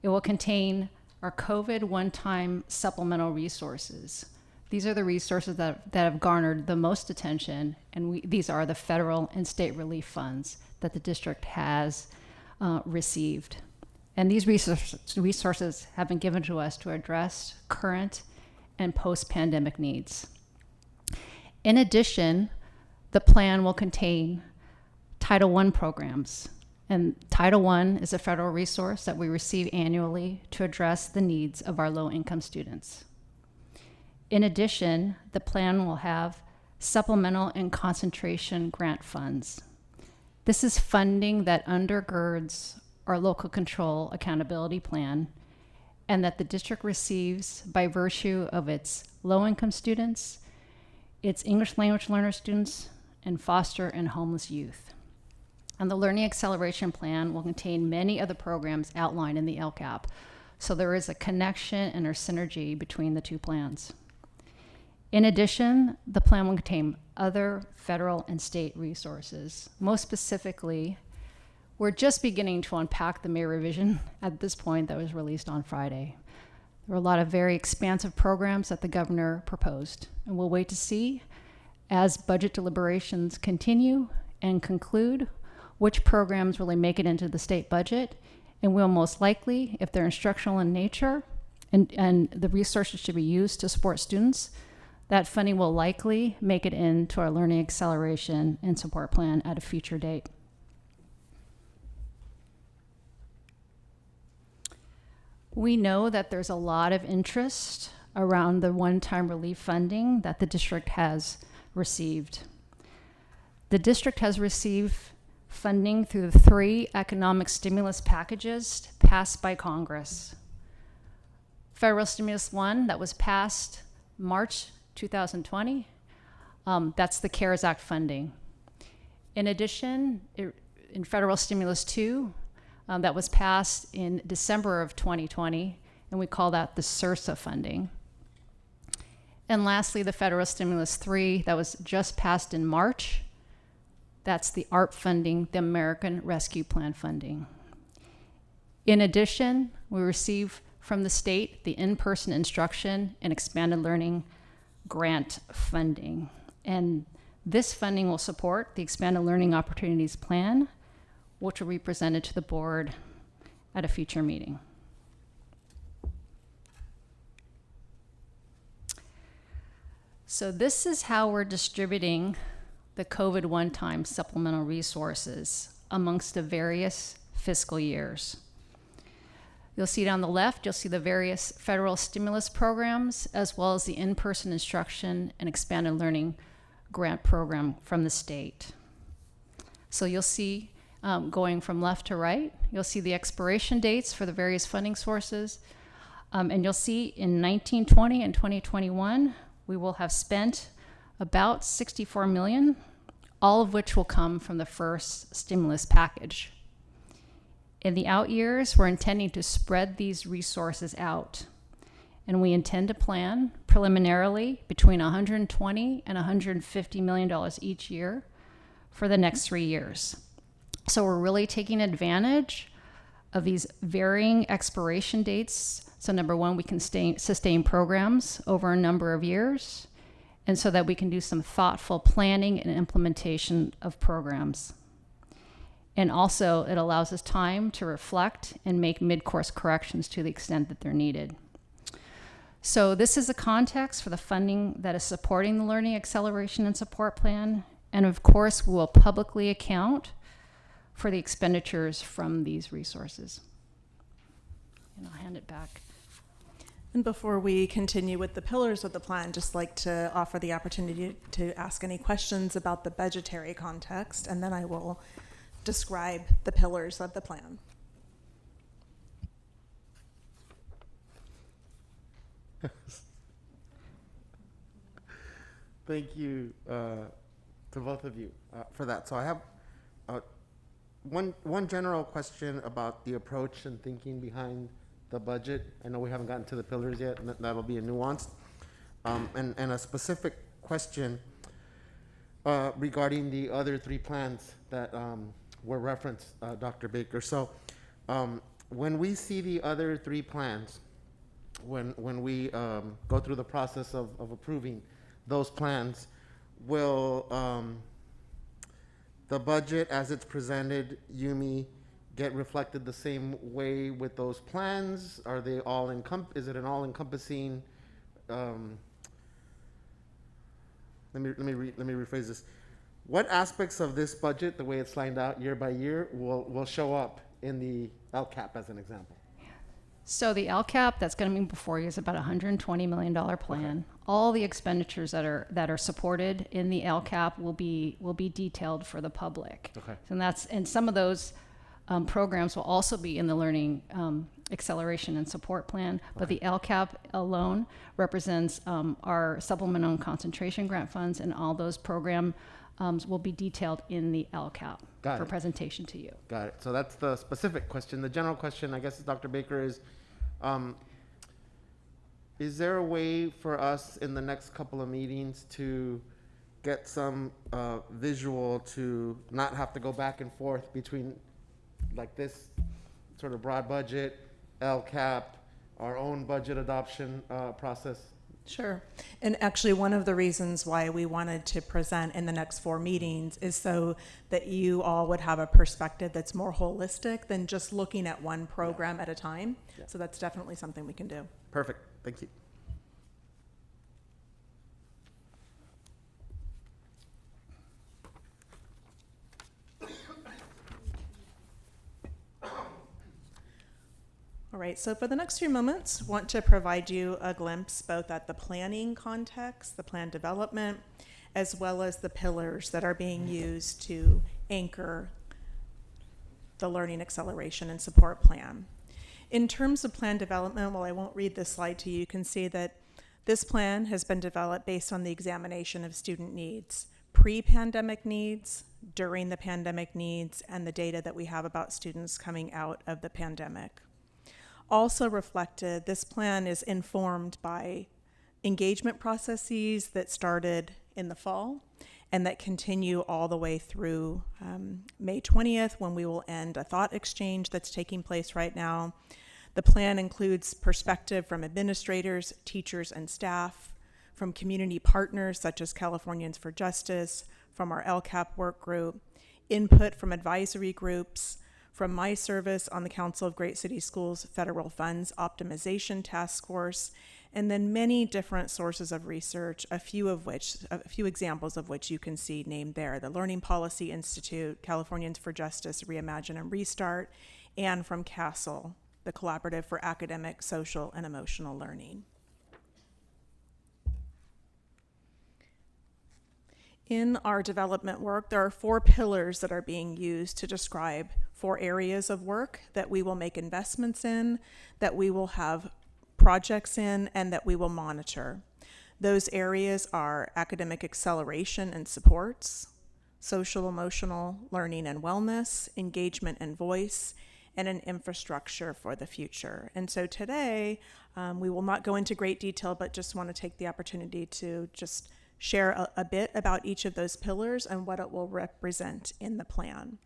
It will contain our COVID one-time supplemental resources. These are the resources that have garnered the most attention, and these are the federal and state relief funds that the district has received. And these resources have been given to us to address current and post-pandemic needs. In addition, the plan will contain Title I programs. And Title I is a federal resource that we receive annually to address the needs of our low-income students. In addition, the plan will have supplemental and concentration grant funds. This is funding that undergirds our local control accountability plan and that the district receives by virtue of its low-income students, its English language learner students, and foster and homeless youth. And the Learning Acceleration Plan will contain many of the programs outlined in the LCAP, so there is a connection and a synergy between the two plans. In addition, the plan will contain other federal and state resources. Most specifically, we're just beginning to unpack the May revision at this point that was released on Friday. There were a lot of very expansive programs that the governor proposed, and we'll wait to see as budget deliberations continue and conclude which programs really make it into the state budget, and will most likely, if they're instructional in nature and the resources should be used to support students, that funding will likely make it into our Learning Acceleration and Support Plan at a future date. We know that there's a lot of interest around the one-time relief funding that the district has received. The district has received funding through the 3 economic stimulus packages passed by Congress. Federal Stimulus 1 that was passed March 2020, that's the CARES Act funding. In addition, in Federal Stimulus 2, that was passed in December of 2020, and we call that the SRSA funding. And lastly, the Federal Stimulus 3 that was just passed in March, that's the ARP funding, the American Rescue Plan funding. In addition, we receive from the state the in-person instruction and expanded learning grant funding. And this funding will support the Expanded Learning Opportunities Plan, which will be presented to the board at a future meeting. So this is how we're distributing the COVID one-time supplemental resources amongst the various fiscal years. You'll see it on the left, you'll see the various federal stimulus programs, as well as the in-person instruction and expanded learning grant program from the state. So you'll see going from left to right, you'll see the expiration dates for the various funding sources. And you'll see in 1920 and 2021, we will have spent about $64 million, all of which will come from the first stimulus package. In the out years, we're intending to spread these resources out. And we intend to plan preliminarily between $120 and $150 million each year for the next 3 years. So we're really taking advantage of these varying expiration dates. So number one, we can sustain programs over a number of years, and so that we can do some thoughtful planning and implementation of programs. And also, it allows us time to reflect and make mid-course corrections to the extent that they're needed. So this is a context for the funding that is supporting the Learning Acceleration and Support Plan. And of course, we will publicly account for the expenditures from these resources. And I'll hand it back. And before we continue with the pillars of the plan, just like to offer the opportunity to ask any questions about the budgetary context, and then I will describe the pillars of the plan. Thank you to both of you for that. So I have one general question about the approach and thinking behind the budget. I know we haven't gotten to the pillars yet, and that'll be a nuanced. And a specific question regarding the other three plans that were referenced, Dr. Baker. So when we see the other three plans, when we go through the process of approving those plans, will the budget as it's presented, Yumi, get reflected the same way with those plans? Are they all is it an all-encompassing? Let me rephrase this. What aspects of this budget, the way it's lined out year by year, will show up in the LCAP as an example? So the LCAP that's going to be before you is about a $120 million plan. Okay. All the expenditures that are supported in the LCAP will be detailed for the public. Okay. And some of those programs will also be in the Learning Acceleration and Support Plan. But the LCAP alone represents our supplemental and concentration grant funds, and all those programs will be detailed in the LCAP for presentation to you. Got it. So that's the specific question. The general question, I guess, Dr. Baker, is there a way for us in the next couple of meetings to get some visual to not have to go back and forth between like this sort of broad budget, LCAP, our own budget adoption process? Sure. And actually, one of the reasons why we wanted to present in the next 4 meetings is so that you all would have a perspective that's more holistic than just looking at one program at a time. Yeah. So that's definitely something we can do. Perfect. Thank you. All right, so for the next few moments, I want to provide you a glimpse both at the planning context, the plan development, as well as the pillars that are being used to anchor the Learning Acceleration and Support Plan. In terms of plan development, while I won't read this slide to you, you can see that this plan has been developed based on the examination of student needs, pre-pandemic needs, during the pandemic needs, and the data that we have about students coming out of the pandemic. Also reflected, this plan is informed by engagement processes that started in the fall and that continue all the way through May 20th, when we will end a thought exchange that's taking place right now. The plan includes perspective from administrators, teachers, and staff, from community partners such as Californians for Justice, from our LCAP work group, input from advisory groups, from my service on the Council of Great City Schools Federal Funds Optimization Task Force, and then many different sources of research, a few examples of which you can see named there: the Learning Policy Institute, Californians for Justice, Reimagine and Restart, and from CASEL, the Collaborative for Academic, Social, and Emotional Learning. In our development work, there are 4 pillars that are being used to describe 4 areas of work that we will make investments in, that we will have projects in, and that we will monitor. Those areas are academic acceleration and supports, social emotional learning and wellness, engagement and voice, and an infrastructure for the future. And so today, we will not go into great detail, but just want to take the opportunity to just share a bit about each of those pillars and what it will represent in the plan.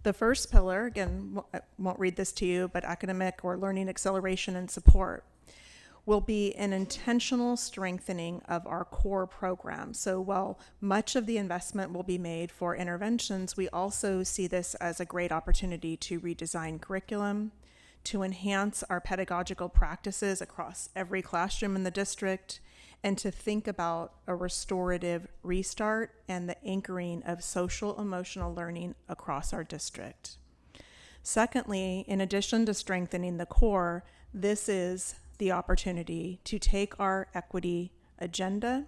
The first pillar, again, I won't read this to you, but academic or learning acceleration and support, will be an intentional strengthening of our core program. So while much of the investment will be made for interventions, we also see this as a great opportunity to redesign curriculum, to enhance our pedagogical practices across every classroom in the district, and to think about a restorative restart and the anchoring of social emotional learning across our district. Secondly, in addition to strengthening the core, this is the opportunity to take our equity agenda,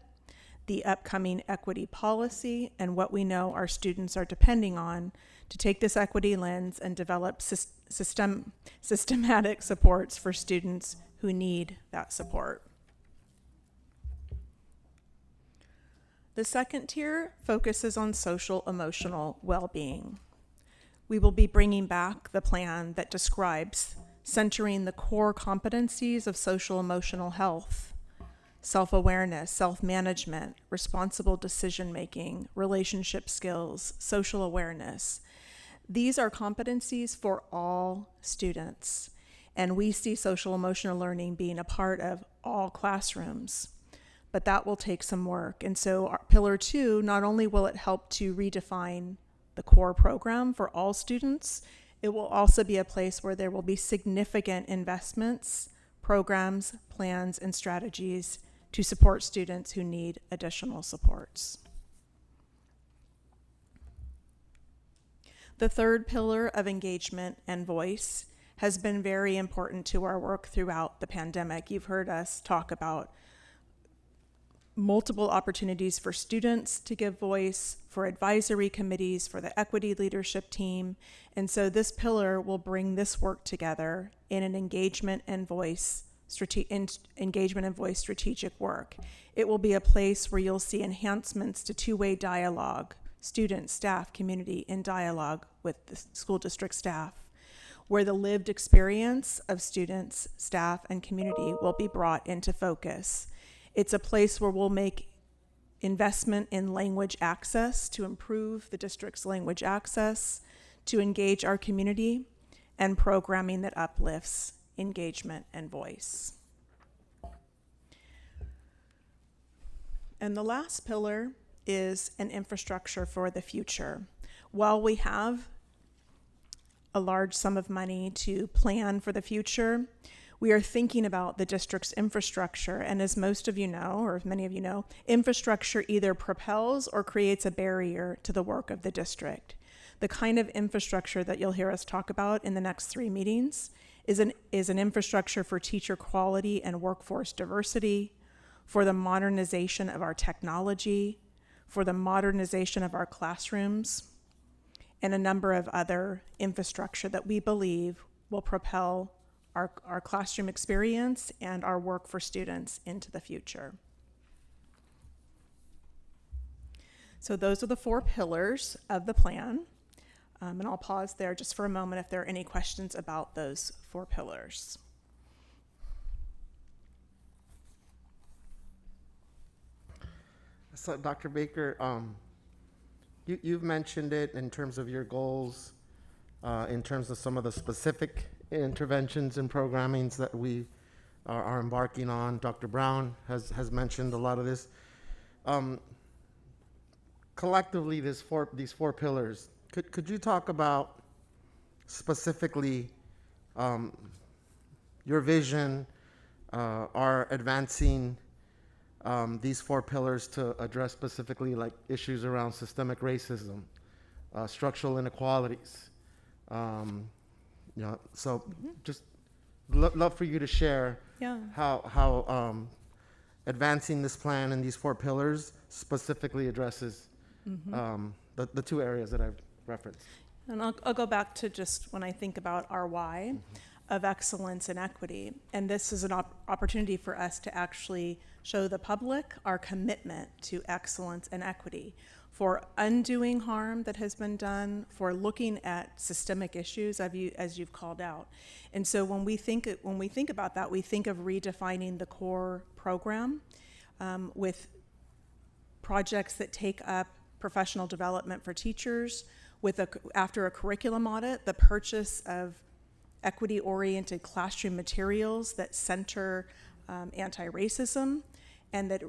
the upcoming equity policy, and what we know our students are depending on to take this equity lens and develop systematic supports for students who need that support. The second tier focuses on social emotional well-being. We will be bringing back the plan that describes centering the core competencies of social emotional health, self-awareness, self-management, responsible decision-making, relationship skills, social awareness. These are competencies for all students, and we see social emotional learning being a part of all classrooms, but that will take some work. And so our Pillar 2, not only will it help to redefine the core program for all students, it will also be a place where there will be significant investments, programs, plans, and strategies to support students who need additional supports. The third pillar of engagement and voice has been very important to our work throughout the pandemic. You've heard us talk about multiple opportunities for students to give voice, for advisory committees, for the equity leadership team. And so this pillar will bring this work together in an engagement and voice strategic work. It will be a place where you'll see enhancements to two-way dialogue, students, staff, community in dialogue with the school district staff, where the lived experience of students, staff, and community will be brought into focus. It's a place where we'll make investment in language access to improve the district's language access, to engage our community, and programming that uplifts engagement and voice. And the last pillar is an infrastructure for the future. While we have a large sum of money to plan for the future, we are thinking about the district's infrastructure, and as most of you know, or many of you know, infrastructure either propels or creates a barrier to the work of the district. The kind of infrastructure that you'll hear us talk about in the next 3 meetings is an infrastructure for teacher quality and workforce diversity, for the modernization of our technology, for the modernization of our classrooms, and a number of other infrastructure that we believe will propel our classroom experience and our work for students into the future. So those are the 4 pillars of the plan. And I'll pause there just for a moment if there are any questions about those 4 pillars. So Dr. Baker, you've mentioned it in terms of your goals, in terms of some of the specific interventions and programmings that we are embarking on. Dr. Brown has mentioned a lot of this. Collectively, these four pillars, could you talk about specifically your vision, are advancing these 4 pillars to address specifically like issues around systemic racism, structural inequalities, so just love for you to share how advancing this plan and these 4 pillars specifically addresses the 2 areas that I've referenced. And I'll go back to just when I think about our why of excellence and equity. And this is an opportunity for us to actually show the public our commitment to excellence and equity, for undoing harm that has been done, for looking at systemic issues as you've called out. And so when we think about that, we think of redefining the core program with projects that take up professional development for teachers, after a curriculum audit, the purchase of equity-oriented classroom materials that center anti-racism and that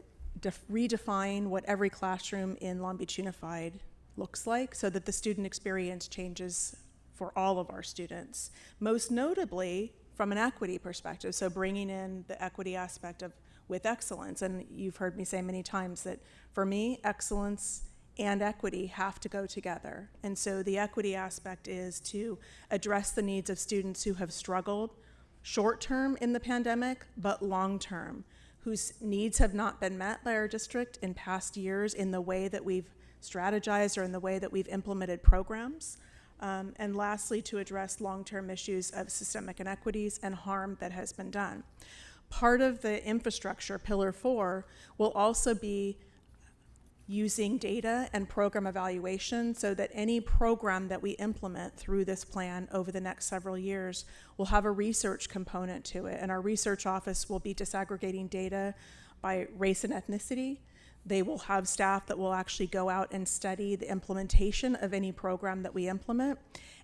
redefine what every classroom in Long Beach Unified looks like so that the student experience changes for all of our students, most notably from an equity perspective, so bringing in the equity aspect with excellence. And you've heard me say many times that for me, excellence and equity have to go together. And so the equity aspect is to address the needs of students who have struggled short-term in the pandemic, but long-term, whose needs have not been met by our district in past years in the way that we've strategized or in the way that we've implemented programs. And lastly, to address long-term issues of systemic inequities and harm that has been done. Part of the infrastructure, Pillar 4, will also be using data and program evaluation so that any program that we implement through this plan over the next several years will have a research component to it. And our research office will be disaggregating data by race and ethnicity. They will have staff that will actually go out and study the implementation of any program that we implement.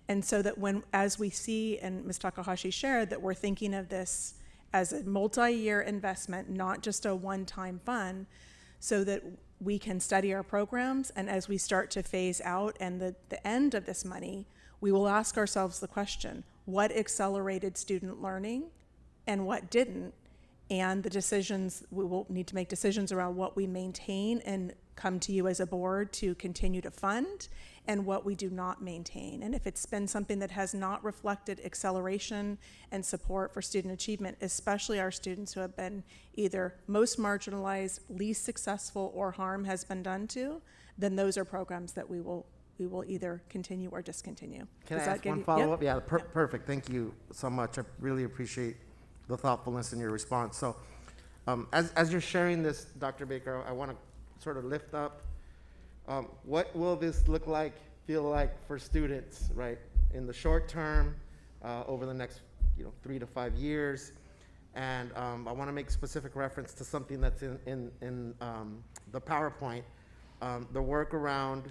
And so that as we see, and Ms. Takahashi shared, that we're thinking of this as a multi-year investment, not just a one-time fund, so that we can study our programs, and as we start to phase out and the end of this money, we will ask ourselves the question, what accelerated student learning and what didn't? And the decisions, we will need to make decisions around what we maintain and come to you as a board to continue to fund, and what we do not maintain. And if it's been something that has not reflected acceleration and support for student achievement, especially our students who have been either most marginalized, least successful, or harm has been done to, then those are programs that we will either continue or discontinue. Can I ask one follow-up? Yep. Yeah, perfect. Thank you so much. I really appreciate the thoughtfulness in your response. So as you're sharing this, Dr. Baker, I want to sort of lift up what will this feel like for students, right, in the short term, over the next 3 to 5 years. And I want to make specific reference to something that's in the PowerPoint, the work around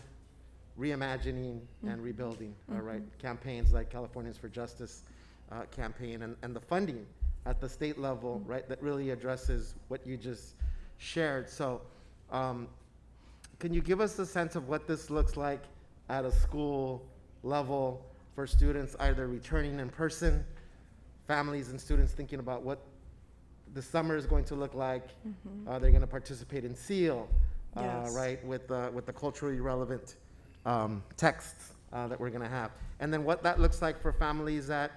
reimagining and rebuilding, right, campaigns like Californians for Justice campaign, and the funding at the state level, right, that really addresses what you just shared. So can you give us a sense of what this looks like at a school level for students either returning in person, families and students thinking about what the summer is going to look like? They're going to participate in SEAL, yes, right, with the culturally relevant texts that we're going to have. And then what that looks like for families that,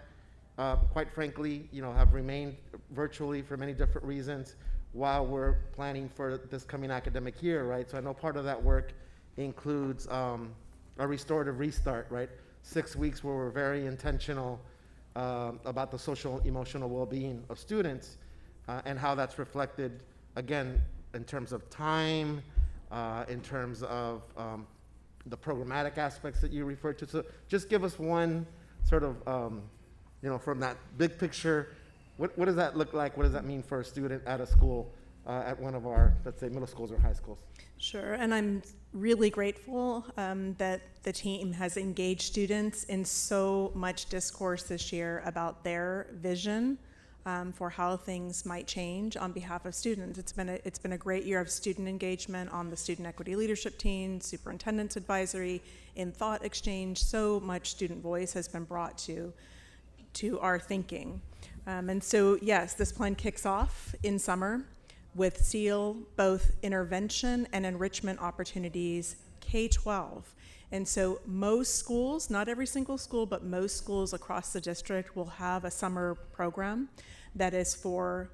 quite frankly, have remained virtually for many different reasons while we're planning for this coming academic year, right? So I know part of that work includes a restorative restart, right? 6 weeks where we're very intentional about the social emotional well-being of students and how that's reflected, again, in terms of time, in terms of the programmatic aspects that you referred to. So just give us one sort of, from that big picture, what does that look like? What does that mean for a student at a school, at one of our, let's say, middle schools or high schools? Sure, and I'm really grateful that the team has engaged students in so much discourse this year about their vision for how things might change on behalf of students. It's been a great year of student engagement on the Student Equity Leadership Team, Superintendent's Advisory, in thought exchange. So much student voice has been brought to our thinking. And so, yes, this plan kicks off in summer with SEAL, both intervention and enrichment opportunities, K-12. And so most schools, not every single school, but most schools across the district will have a summer program that is for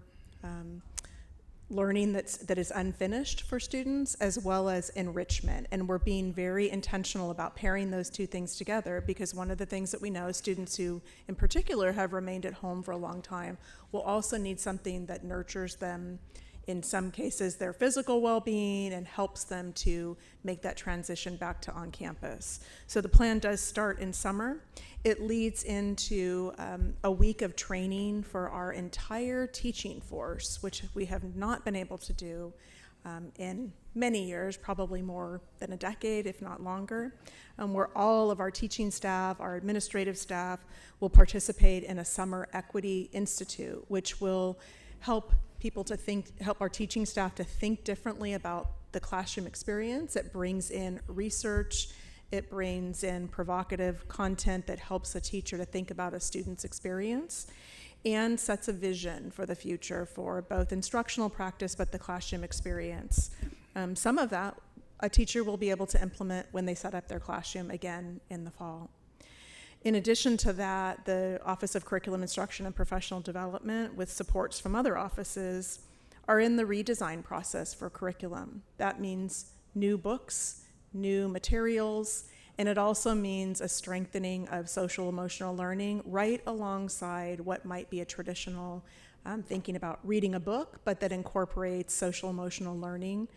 learning that is unfinished for students, as well as enrichment. And we're being very intentional about pairing those two things together, because one of the things that we know is students who in particular have remained at home for a long time will also need something that nurtures them, in some cases, their physical well-being, and helps them to make that transition back to on campus. So the plan does start in summer. It leads into a week of training for our entire teaching force, which we have not been able to do in many years, probably more than a decade, if not longer, where all of our teaching staff, our administrative staff, will participate in a Summer Equity Institute, which will help our teaching staff to think differently about the classroom experience. It brings in research, it brings in provocative content that helps a teacher to think about a student's experience, and sets a vision for the future for both instructional practice but the classroom experience. Some of that a teacher will be able to implement when they set up their classroom again in the fall. In addition to that, the Office of Curriculum Instruction and Professional Development, with supports from other offices, are in the redesign process for curriculum. That means new books, new materials, and it also means a strengthening of social emotional learning right alongside what might be a traditional thinking about reading a book, but that incorporates social emotional learning.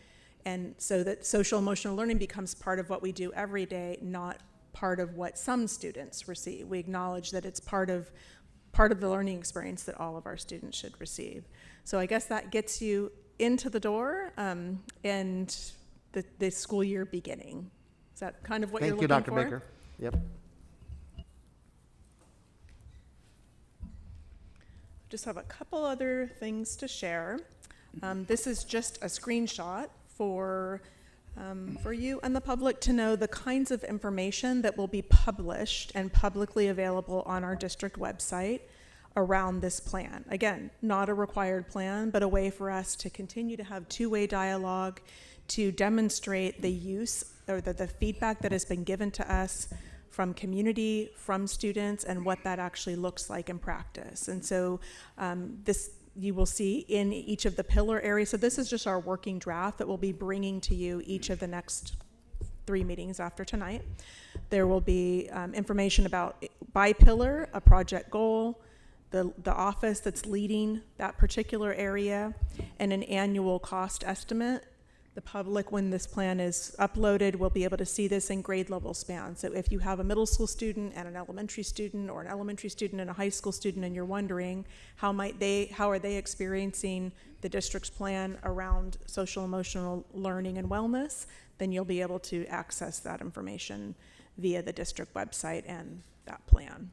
And so that social emotional learning becomes part of what we do every day, not part of what some students receive. We acknowledge that it's part of the learning experience that all of our students should receive. So I guess that gets you into the door and the school year beginning. Is that kind of what you're looking for? Thank you, Dr. Baker. Yep. Just have a couple other things to share. This is just a screenshot for you and the public to know the kinds of information that will be published and publicly available on our district website around this plan. Again, not a required plan, but a way for us to continue to have two-way dialogue, to demonstrate the use or the feedback that has been given to us from community, from students, and what that actually looks like in practice. And so this you will see in each of the pillar areas. So this is just our working draft that we'll be bringing to you each of the next 3 meetings after tonight. There will be information about, by pillar, a project goal, the office that's leading that particular area, and an annual cost estimate. The public, when this plan is uploaded, will be able to see this in grade level span. So if you have a middle school student and an elementary student, or an elementary student and a high school student, and you're wondering how are they experiencing the district's plan around social emotional learning and wellness, then you'll be able to access that information via the district website and that plan.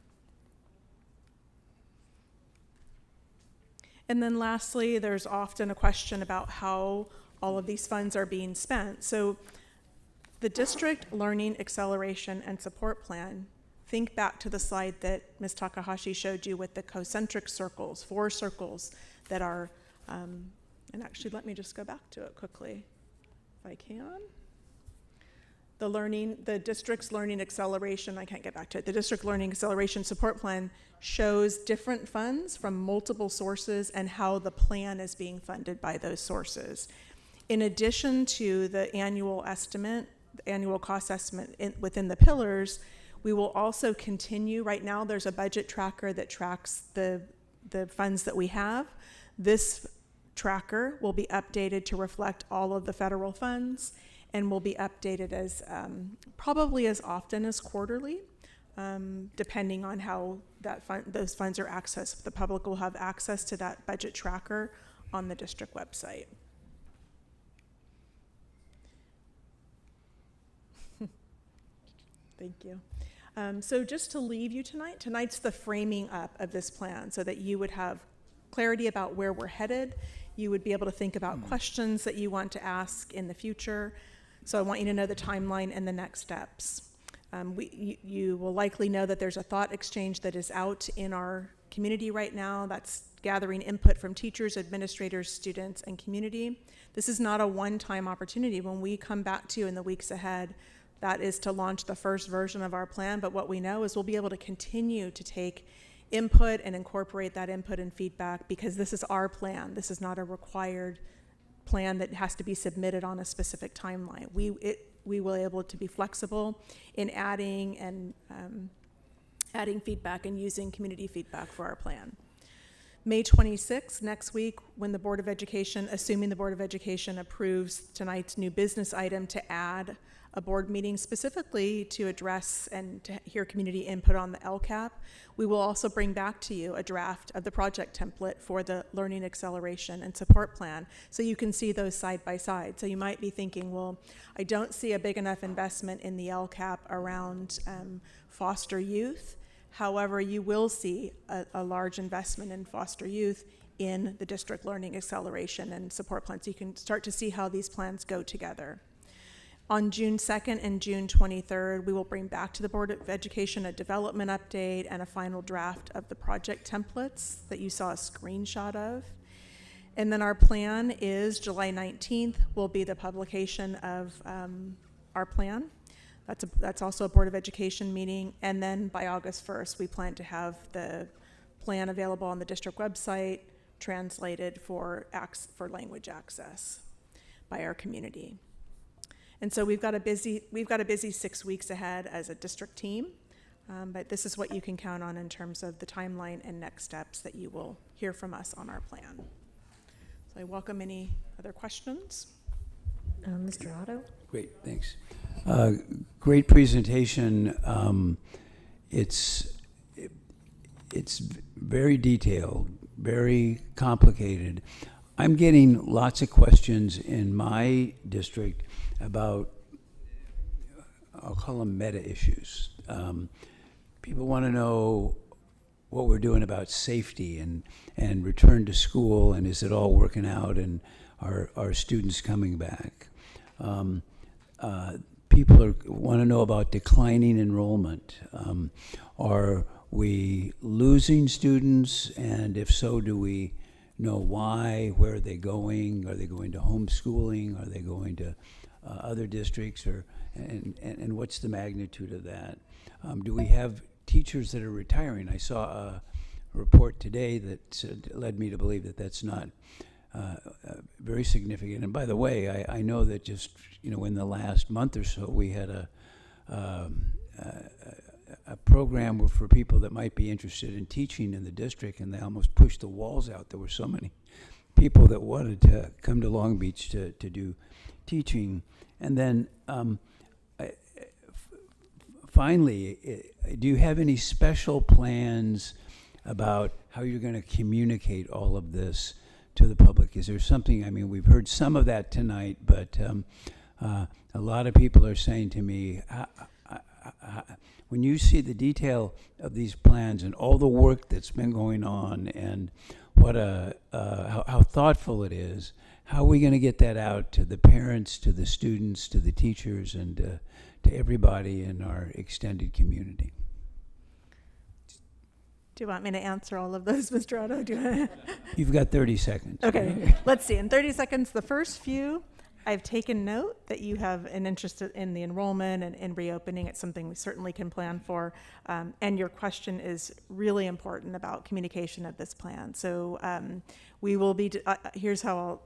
And then lastly, there's often a question about how all of these funds are being spent. So the District Learning Acceleration and Support Plan, think back to the slide that Ms. Takahashi showed you with the concentric circles, 4 circles that are, and actually let me just go back to it quickly, if I can. The district's learning acceleration, I can't get back to it, the District Learning Acceleration Support Plan shows different funds from multiple sources and how the plan is being funded by those sources. In addition to the annual estimate, the annual cost estimate within the pillars, we will also continue. Right now, there's a budget tracker that tracks the funds that we have. This tracker will be updated to reflect all of the federal funds and will be updated as probably as often as quarterly, depending on how those funds are accessed. The public will have access to that budget tracker on the district website. Thank you. So just to leave you tonight's the framing up of this plan so that you would have clarity about where we're headed. You would be able to think about questions that you want to ask in the future. So I want you to know the timeline and the next steps. You will likely know that there's a thought exchange that is out in our community right now that's gathering input from teachers, administrators, students, and community. This is not a one-time opportunity. When we come back to you in the weeks ahead, that is to launch the first version of our plan, but what we know is we'll be able to continue to take input and incorporate that input and feedback because this is our plan. This is not a required plan that has to be submitted on a specific timeline. We will be able to be flexible in adding feedback and using community feedback for our plan. May 26th, next week, when the Board of Education, assuming the Board of Education approves tonight's new business item to add a board meeting specifically to address and to hear community input on the LCAP, we will also bring back to you a draft of the project template for the Learning Acceleration and Support Plan, so you can see those side by side. So you might be thinking, well, I don't see a big enough investment in the LCAP around foster youth. However, you will see a large investment in foster youth in the District Learning Acceleration and Support Plan, so you can start to see how these plans go together. On June 2nd and June 23rd, we will bring back to the Board of Education a development update and a final draft of the project templates that you saw a screenshot of. And then our plan is July 19th will be the publication of our plan. That's also a Board of Education meeting. And then by August 1st, we plan to have the plan available on the district website, translated for language access by our community. And so we've got a busy 6 weeks ahead as a district team, but this is what you can count on in terms of the timeline and next steps that you will hear from us on our plan. So I welcome any other questions. Mr. Otto? Great, thanks. Great presentation. It's very detailed, very complicated. I'm getting lots of questions in my district about, I'll call them meta issues. People want to know what we're doing about safety and return to school, and is it all working out, and are students coming back? People want to know about declining enrollment. Are we losing students, and if so, do we know why? Where are they going? Are they going to homeschooling? Are they going to other districts? And what's the magnitude of that? Do we have teachers that are retiring? I saw a report today that led me to believe that that's not very significant. And by the way, I know that just in the last month or so, we had a program for people that might be interested in teaching in the district, and they almost pushed the walls out. There were so many people that wanted to come to Long Beach to do teaching. And then finally, do you have any special plans about how you're going to communicate all of this to the public? Is there something, we've heard some of that tonight, but a lot of people are saying to me, when you see the detail of these plans and all the work that's been going on, and how thoughtful it is, how are we going to get that out to the parents, to the students, to the teachers, and to everybody in our extended community? Do you want me to answer all of those, Mr. Otto? You've got 30 seconds. Okay, let's see. In 30 seconds, the first few, I've taken note that you have an interest in the enrollment and in reopening. It's something we certainly can plan for. And your question is really important about communication of this plan. So we will be, here's how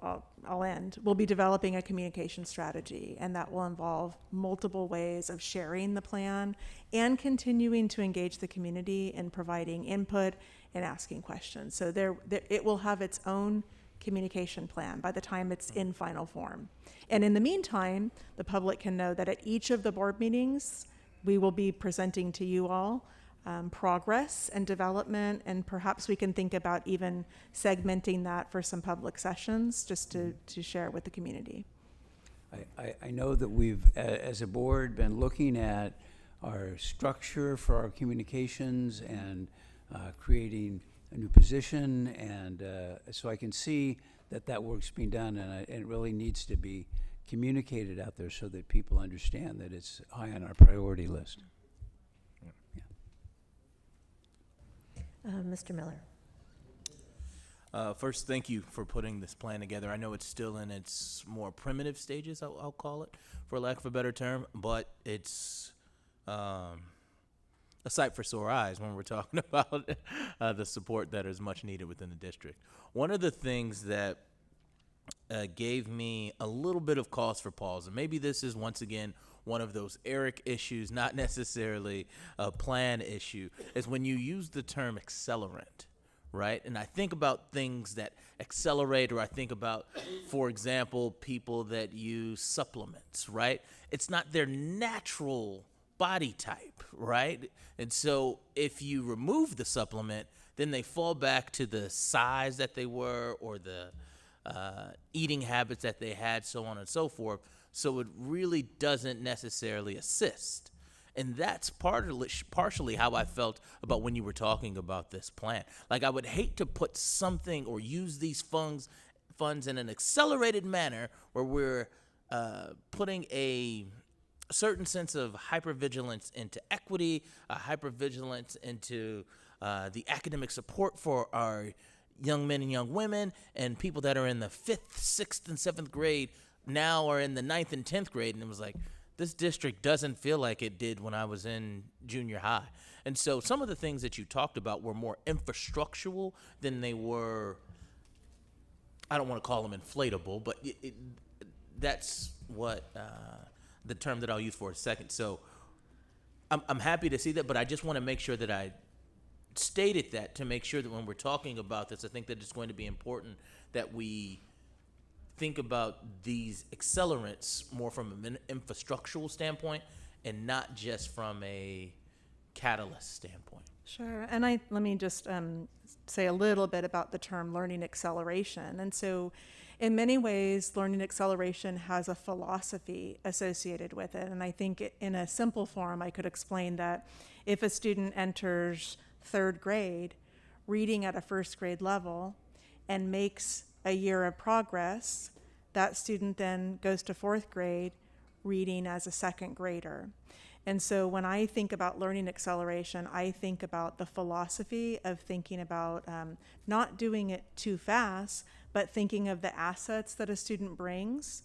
I'll end. We'll be developing a communication strategy, and that will involve multiple ways of sharing the plan and continuing to engage the community in providing input and asking questions. So it will have its own communication plan by the time it's in final form. And in the meantime, the public can know that at each of the board meetings, we will be presenting to you all progress and development, and perhaps we can think about even segmenting that for some public sessions just to share it with the community. I know that we've, as a board, been looking at our structure for our communications and creating a new position, and so I can see that work's being done, and it really needs to be communicated out there so that people understand that it's high on our priority list. Mr. Miller. First, thank you for putting this plan together. I know it's still in its more primitive stages, I'll call it, for lack of a better term, but it's a sight for sore eyes when we're talking about the support that is much needed within the district. One of the things that gave me a little bit of cause for pause, and maybe this is once again one of those Eric issues, not necessarily a plan issue, is when you use the term accelerant, right? And I think about things that accelerate, or I think about, for example, people that use supplements, right? It's not their natural body type, right? And so if you remove the supplement, then they fall back to the size that they were, or the eating habits that they had, so on and so forth. So it really doesn't necessarily assist. And that's partially how I felt about when you were talking about this plan. Like, I would hate to put something or use these funds in an accelerated manner where we're putting a certain sense of hypervigilance into equity, hypervigilance into the academic support for our young men and young women and people that are in the 5th, 6th, and 7th grade now are in the 9th and 10th grade. And it was like, this district doesn't feel like it did when I was in junior high. And so some of the things that you talked about were more infrastructural than they were, I don't want to call them inflatable, but that's what the term that I'll use for a second. So I'm happy to see that, but I just want to make sure that I stated that to make sure that when we're talking about this, I think that it's going to be important that we think about these accelerants more from an infrastructural standpoint and not just from a catalyst standpoint. Sure, and let me just say a little bit about the term learning acceleration. And so in many ways, learning acceleration has a philosophy associated with it. And I think in a simple form, I could explain that if a student enters 3rd grade, reading at a 1st grade level, and makes a year of progress, that student then goes to 4th grade, reading as a 2nd grader. And so when I think about learning acceleration, I think about the philosophy of thinking about not doing it too fast, but thinking of the assets that a student brings,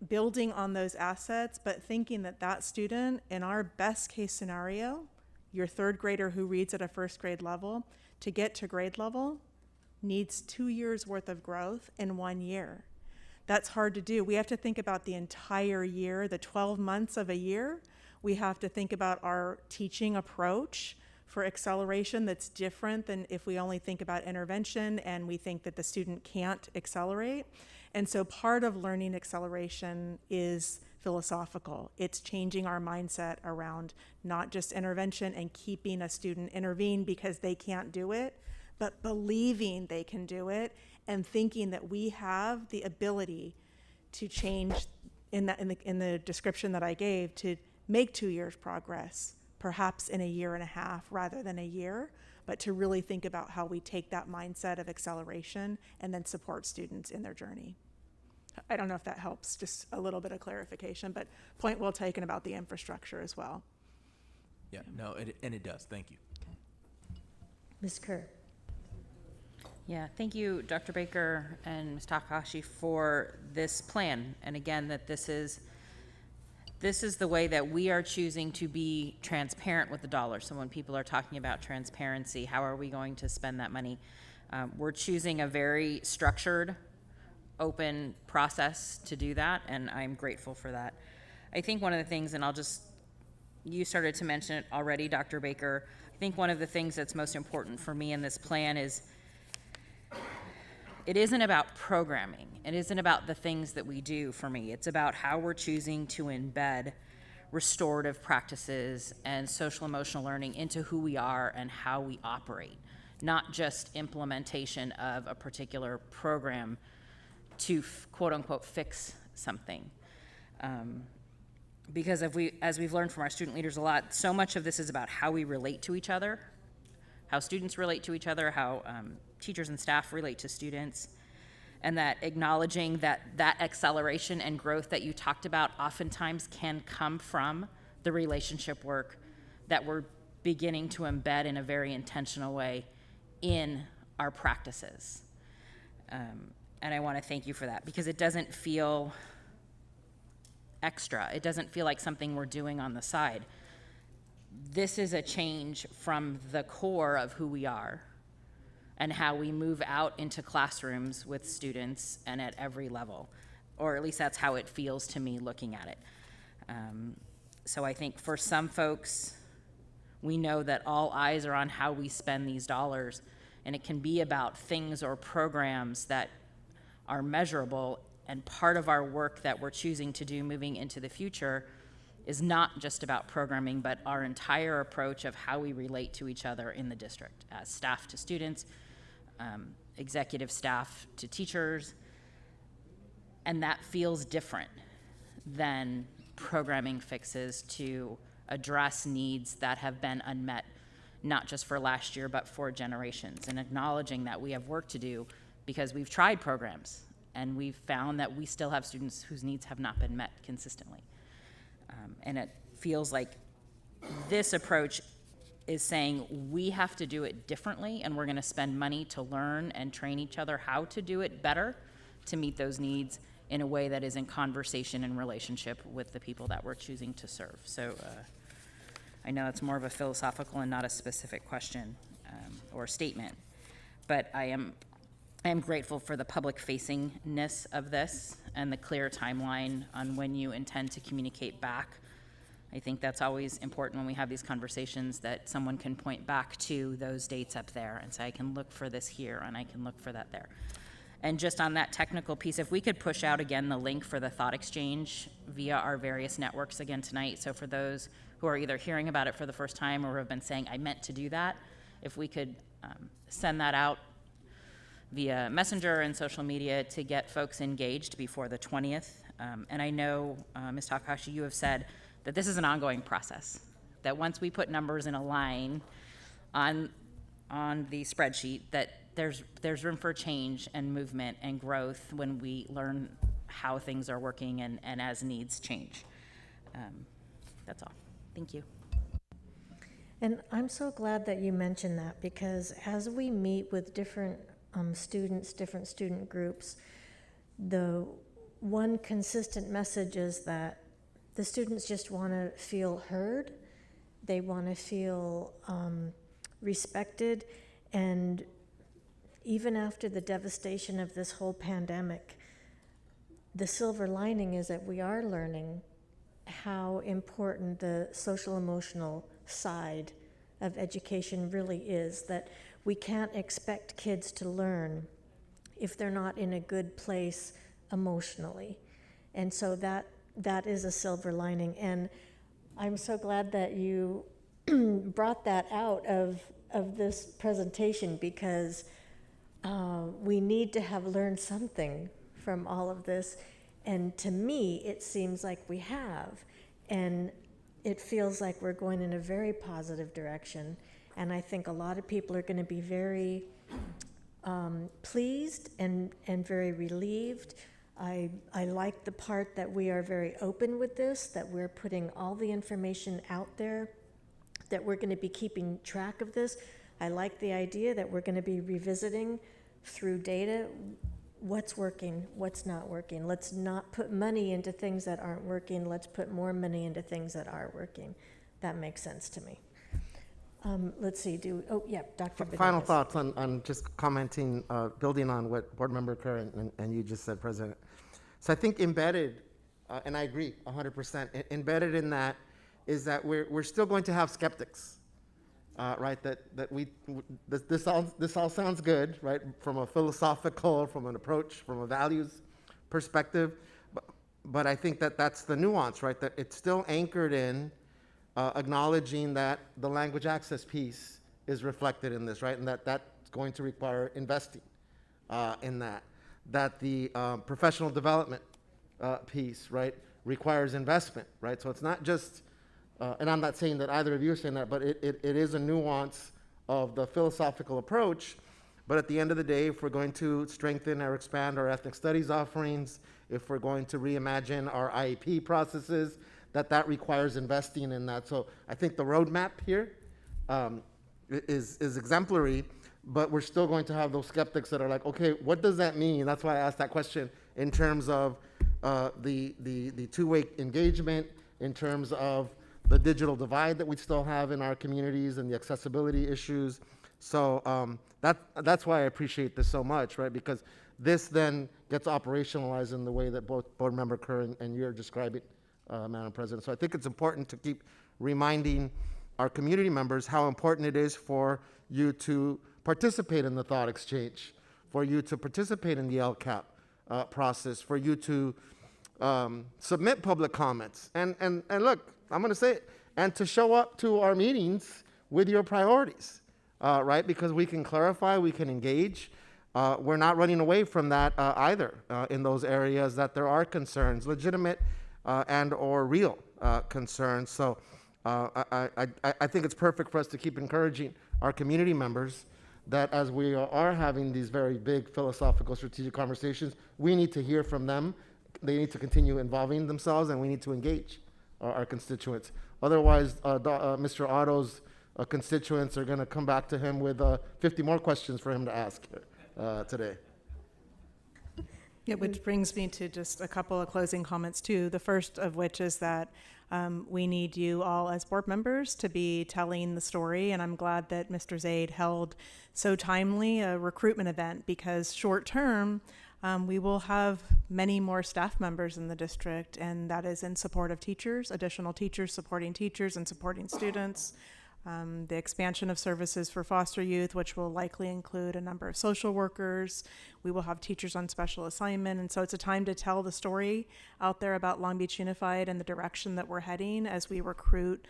building on those assets, but thinking that that student, in our best case scenario, your 3rd grader who reads at a 1st grade level, to get to grade level, needs 2 years worth of growth in 1 year. That's hard to do. We have to think about the entire year, the 12 months of a year. We have to think about our teaching approach for acceleration that's different than if we only think about intervention and we think that the student can't accelerate. And so part of learning acceleration is philosophical. It's changing our mindset around not just intervention and keeping a student intervened because they can't do it, but believing they can do it and thinking that we have the ability to change in the description that I gave, to make 2 years progress, perhaps in a year and a half rather than a year, but to really think about how we take that mindset of acceleration and then support students in their journey. I don't know if that helps, just a little bit of clarification, but point well taken about the infrastructure as well. Yeah, no, it does. Thank you. Okay. Ms. Kerr. Yeah, thank you, Dr. Baker and Ms. Takahashi, for this plan. And again, that this is the way that we are choosing to be transparent with the dollar. So when people are talking about transparency, how are we going to spend that money? We're choosing a very structured, open process to do that, and I'm grateful for that. I think one of the things, and you started to mention it already, Dr. Baker, I think one of the things that's most important for me in this plan is it isn't about programming. It isn't about the things that we do for me. It's about how we're choosing to embed restorative practices and social emotional learning into who we are and how we operate, not just implementation of a particular program to quote unquote fix something. Because as we've learned from our student leaders a lot, so much of this is about how we relate to each other, how students relate to each other, how teachers and staff relate to students, and that acknowledging that acceleration and growth that you talked about oftentimes can come from the relationship work that we're beginning to embed in a very intentional way in our practices. And I want to thank you for that, because it doesn't feel extra. It doesn't feel like something we're doing on the side. This is a change from the core of who we are and how we move out into classrooms with students and at every level, or at least that's how it feels to me looking at it. So I think for some folks, we know that all eyes are on how we spend these dollars, and it can be about things or programs that are measurable, and part of our work that we're choosing to do moving into the future is not just about programming, but our entire approach of how we relate to each other in the district, as staff to students, executive staff to teachers, and that feels different than programming fixes to address needs that have been unmet, not just for last year, but for generations, and acknowledging that we have work to do because we've tried programs and we've found that we still have students whose needs have not been met consistently. And it feels like this approach is saying we have to do it differently, and we're going to spend money to learn and train each other how to do it better to meet those needs in a way that is in conversation and relationship with the people that we're choosing to serve. So I know it's more of a philosophical and not a specific question or statement, but I am grateful for the public-facingness of this and the clear timeline on when you intend to communicate back. I think that's always important when we have these conversations, that someone can point back to those dates up there and say, I can look for this here and I can look for that there. And just on that technical piece, if we could push out again the link for the thought exchange via our various networks again tonight. So for those who are either hearing about it for the first time or have been saying, I meant to do that, if we could send that out via Messenger and social media to get folks engaged before the 20th. And I know, Ms. Takahashi, you have said that this is an ongoing process, that once we put numbers in a line on the spreadsheet, that there's room for change and movement and growth when we learn how things are working and as needs change. That's all. Thank you. And I'm so glad that you mentioned that, because as we meet with different students, different student groups, the one consistent message is that the students just want to feel heard, they want to feel respected, and even after the devastation of this whole pandemic, the silver lining is that we are learning how important the social emotional side of education really is, that we can't expect kids to learn if they're not in a good place emotionally. And so that is a silver lining. And I'm so glad that you brought that out of this presentation, because we need to have learned something from all of this. And to me, it seems like we have. And it feels like we're going in a very positive direction. And I think a lot of people are going to be very pleased and very relieved. I like the part that we are very open with this, that we're putting all the information out there, that we're going to be keeping track of this. I like the idea that we're going to be revisiting through data what's working, what's not working. Let's not put money into things that aren't working. Let's put more money into things that are working. That makes sense to me. Let's see, Dr. Final Benitez. thoughts on just commenting, building on what Board Member Kerr and you just said, President. So I think embedded, and I agree 100%, embedded in that is that we're still going to have skeptics, right? This all sounds good, right? From a philosophical, from an approach, from a values perspective, but I think that's the nuance, right? That it's still anchored in acknowledging that the language access piece is reflected in this, right? And that's going to require investing in that. That the professional development piece, right, requires investment, right? So it's not just, and I'm not saying that either of you are saying that, but it is a nuance of the philosophical approach. But at the end of the day, if we're going to strengthen or expand our ethnic studies offerings, if we're going to reimagine our IEP processes, that requires investing in that. So I think the roadmap here is exemplary, but we're still going to have those skeptics that are like, okay, what does that mean? That's why I asked that question in terms of the two-way engagement, in terms of the digital divide that we still have in our communities and the accessibility issues. So that's why I appreciate this so much, right? Because this then gets operationalized in the way that both Board Member Kerr and you're describing, Madam President. So I think it's important to keep reminding our community members how important it is for you to participate in the thought exchange, for you to participate in the LCAP process, for you to submit public comments. And look, I'm going to say it, and to show up to our meetings with your priorities, right? Because we can clarify, we can engage. We're not running away from that either in those areas that there are concerns, legitimate and or real concerns. So I think it's perfect for us to keep encouraging our community members that as we are having these very big philosophical strategic conversations, we need to hear from them. They need to continue involving themselves, and we need to engage our constituents. Otherwise, Mr. Otto's constituents are going to come back to him with 50 more questions for him to ask today. Yeah, which brings me to just a couple of closing comments too. The first of which is that we need you all as board members to be telling the story, and I'm glad that Mr. Zaid held so timely a recruitment event, because short term, we will have many more staff members in the district, and that is in support of teachers, additional teachers supporting teachers and supporting students. The expansion of services for foster youth, which will likely include a number of social workers. We will have teachers on special assignment. And so it's a time to tell the story out there about Long Beach Unified and the direction that we're heading as we recruit,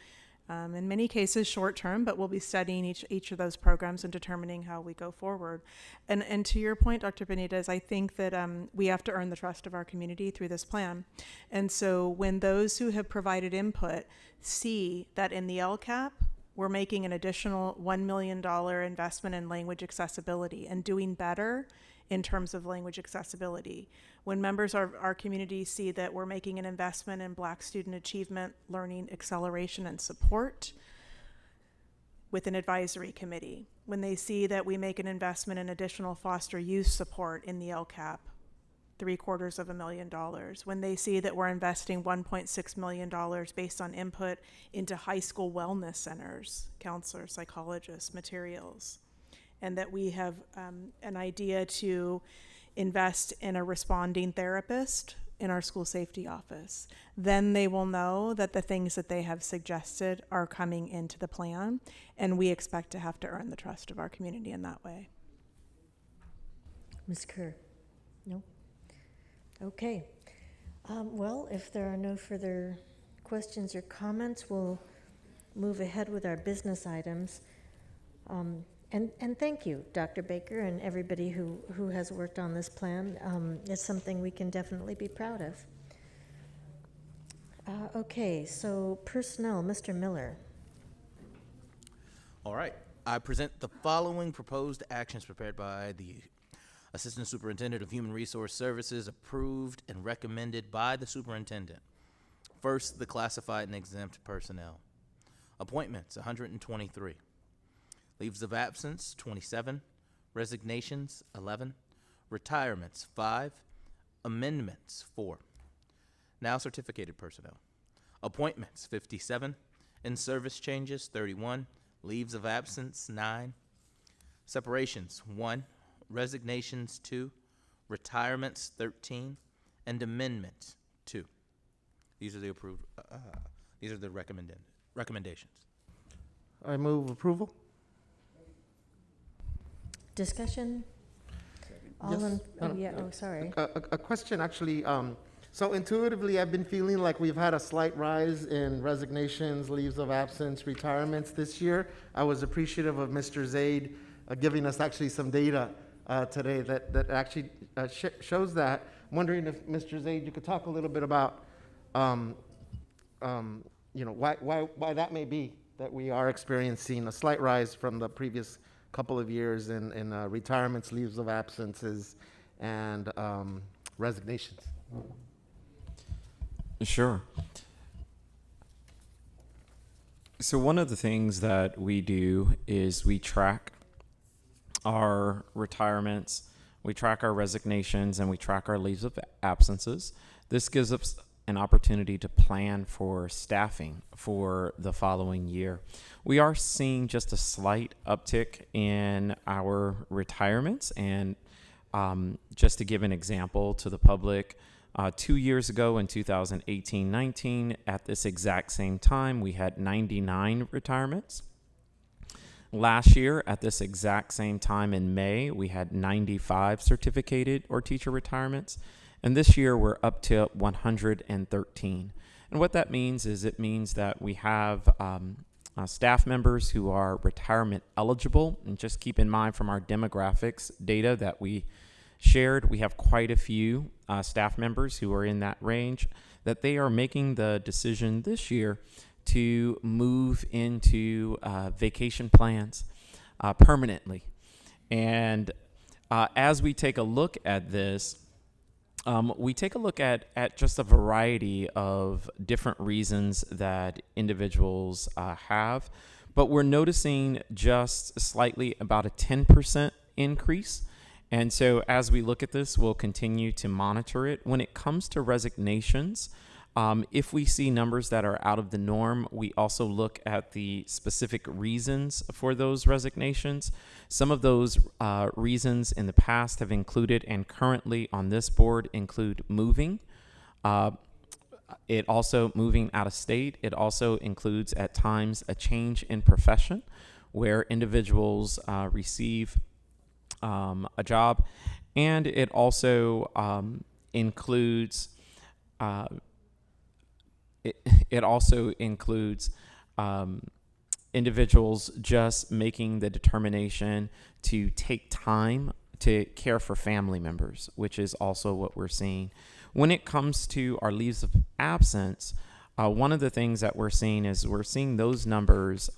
in many cases short term, but we'll be studying each of those programs and determining how we go forward. And to your point, Dr. Benitez, I think that we have to earn the trust of our community through this plan. And so when those who have provided input see that in the LCAP, we're making an additional $1 million investment in language accessibility and doing better in terms of language accessibility. When members of our community see that we're making an investment in Black student achievement, learning, acceleration, and support with an advisory committee. When they see that we make an investment in additional foster youth support in the LCAP, $750,000. When they see that we're investing $1.6 million based on input into high school wellness centers, counselors, psychologists, materials, and that we have an idea to invest in a responding therapist in our school safety office, then they will know that the things that they have suggested are coming into the plan, and we expect to have to earn the trust of our community in that way. Ms. Kerr? No? Okay. Well, if there are no further questions or comments, we'll move ahead with our business items. And thank you, Dr. Baker, and everybody who has worked on this plan. It's something we can definitely be proud of. Okay, so personnel, Mr. Miller. All right. I present the following proposed actions prepared by the Assistant Superintendent of Human Resource Services, approved and recommended by the superintendent. First, the classified and exempt personnel. Appointments, 123. Leaves of absence, 27. Resignations, 11. Retirements, 5. Amendments, 4. Now certificated personnel. Appointments, 57. In-service changes, 31. Leaves of absence, 9. Separations, 1. Resignations, 2. Retirements, 13. And amendments, 2. These are the approved. These are the recommendations. I move approval. Discussion? Yes. Sorry. A question, actually. So intuitively, I've been feeling like we've had a slight rise in resignations, leaves of absence, retirements this year. I was appreciative of Mr. Zaid giving us actually some data today that actually shows that. I'm wondering if Mr. Zaid, you could talk a little bit about, why that may be that we are experiencing a slight rise from the previous couple of years in retirements, leaves of absences, and resignations. Sure. So one of the things that we do is we track our retirements, we track our resignations, and we track our leaves of absences. This gives us an opportunity to plan for staffing for the following year. We are seeing just a slight uptick in our retirements, and just to give an example to the public, 2 years ago in 2018-19, at this exact same time, we had 99 retirements. Last year, at this exact same time in May, we had 95 certificated or teacher retirements. And this year, we're up to 113. And what that means is it means that we have staff members who are retirement eligible. And just keep in mind from our demographics data that we shared, we have quite a few staff members who are in that range, that they are making the decision this year to move into vacation plans permanently. And as we take a look at this, we take a look at just a variety of different reasons that individuals have. but we're noticing just slightly about a 10% increase. And so as we look at this, we'll continue to monitor it. When it comes to resignations, if we see numbers that are out of the norm, we also look at the specific reasons for those resignations. Some of those reasons in the past have included, and currently on this board, include moving. It also moving out of state. It also includes at times a change in profession where individuals receive a job, and it also includes individuals just making the determination to take time to care for family members, which is also what we're seeing. When it comes to our leaves of absence, one of the things that we're seeing is we're seeing those numbers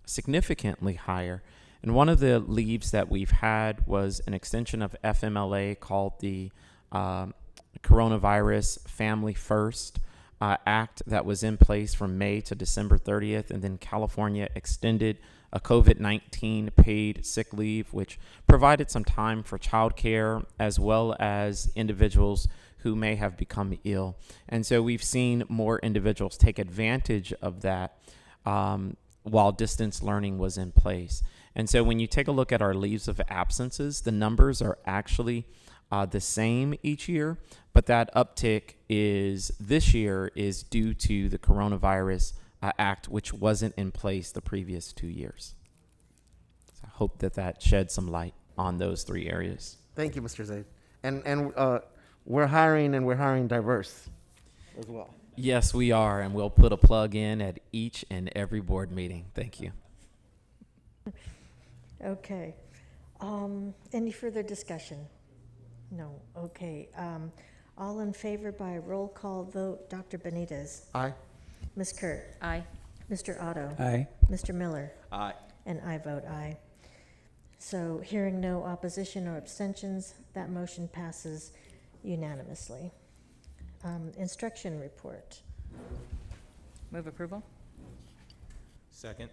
significantly higher. And one of the leaves that we've had was an extension of FMLA called the Coronavirus Family First Act that was in place from May to December 30th. And then California extended a COVID-19 paid sick leave, which provided some time for childcare as well as individuals who may have become ill. And so we've seen more individuals take advantage of that while distance learning was in place. And so when you take a look at our leaves of absences, the numbers are actually the same each year, but that uptick this year is due to the Coronavirus Act, which wasn't in place the previous 2 years. So I hope that sheds some light on those three areas. Thank you, Mr. Zaid. And we're hiring diverse as well. Yes, we are, and we'll put a plug in at each and every board meeting. Thank you. Okay. Any further discussion? No. Okay. All in favor by roll call vote, Dr. Benitez. Aye. Ms. Kurt. Aye. Mr. Otto. Aye. Mr. Miller. Aye. And I vote aye. So hearing no opposition or abstentions, that motion passes unanimously. Instruction report. Move approval. Second.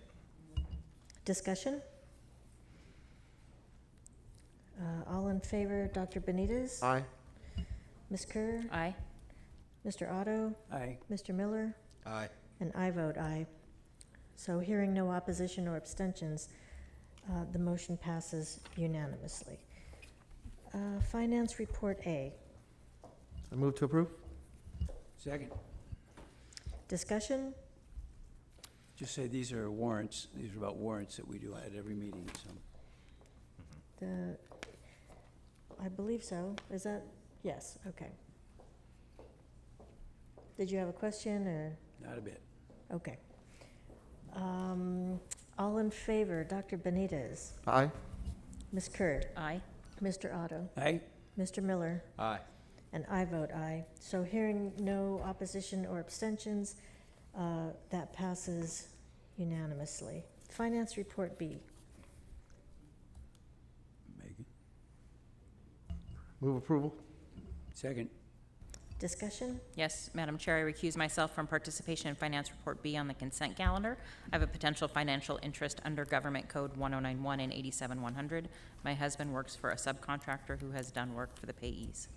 Discussion? All in favor, Dr. Benitez? Aye. Ms. Kerr? Aye. Mr. Otto? Aye. Mr. Miller? Aye. And I vote aye. So hearing no opposition or abstentions, the motion passes unanimously. Finance report A. I move to approve. Second. Discussion? Just say these are warrants. These are about warrants that we do at every meeting. So I believe so. Is that? Yes, okay. Did you have a question or? not a bit. Okay. All in favor, Dr. Benitez? Aye. Ms. Kurt? Aye. Mr. Otto? Aye. Mr. Miller? Aye. And I vote aye. So hearing no opposition or abstentions, that passes unanimously. Finance report B. Megan. Move approval. Second. Discussion? Yes, Madam Chair, I recuse myself from participation in Finance Report B on the consent calendar. I have a potential financial interest under Government Code 1091 and 87100. My husband works for a subcontractor who has done work for the payees.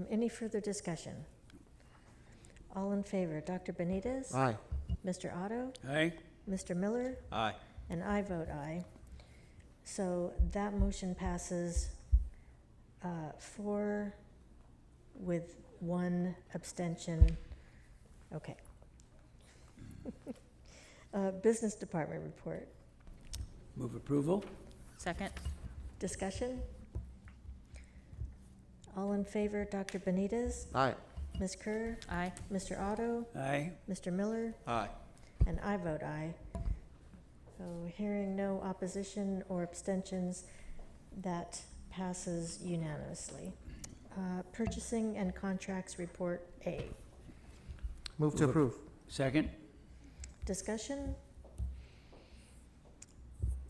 Any further discussion? All in favor, Dr. Benitez? Aye. Mr. Otto? Aye. Mr. Miller? Aye. And I vote aye. So that motion passes 4 with 1 abstention. Okay. Business Department report. Move approval. Second. Discussion? All in favor, Dr. Benitez? Aye. Ms. Kerr? Aye. Mr. Otto? Aye. Mr. Miller? Aye. And I vote aye. So hearing no opposition or abstentions, that passes unanimously. Purchasing and Contracts Report A. Move to approve. Second. Discussion?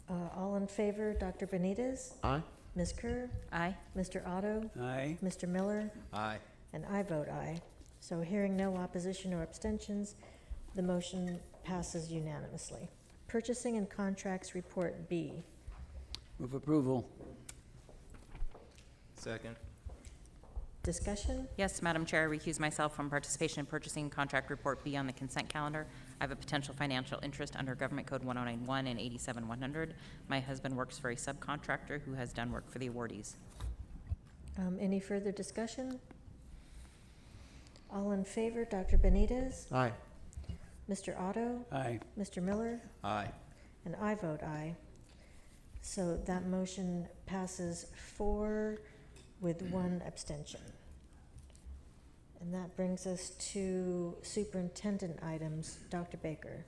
All in favor, Dr. Benitez? Aye. Ms. Kerr? Aye. Mr. Otto? Aye. Mr. Miller? Aye. And I vote aye. So hearing no opposition or abstentions, the motion passes unanimously. Purchasing and Contracts Report B. Move approval. Second. Discussion? Yes, Madam Chair, I recuse myself from participation in purchasing contract report B on the consent calendar. I have a potential financial interest under Government Code 1091 and 87100. My husband works for a subcontractor who has done work for the awardees. Any further discussion? All in favor, Dr. Benitez? Aye. Mr. Otto? Aye. Mr. Miller? Aye. And I vote aye. So that motion passes 4 with 1 abstention. And that brings us to Superintendent Items. Dr. Baker.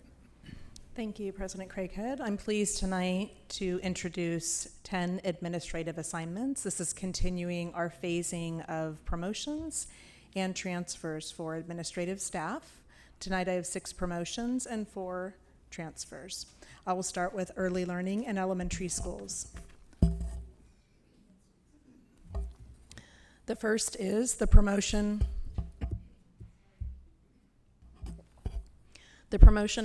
Thank you, President Craighead. I'm pleased tonight to introduce 10 administrative assignments. This is continuing our phasing of promotions and transfers for administrative staff. Tonight I have 6 promotions and 4 transfers. I will start with early learning in elementary schools. The first is the promotion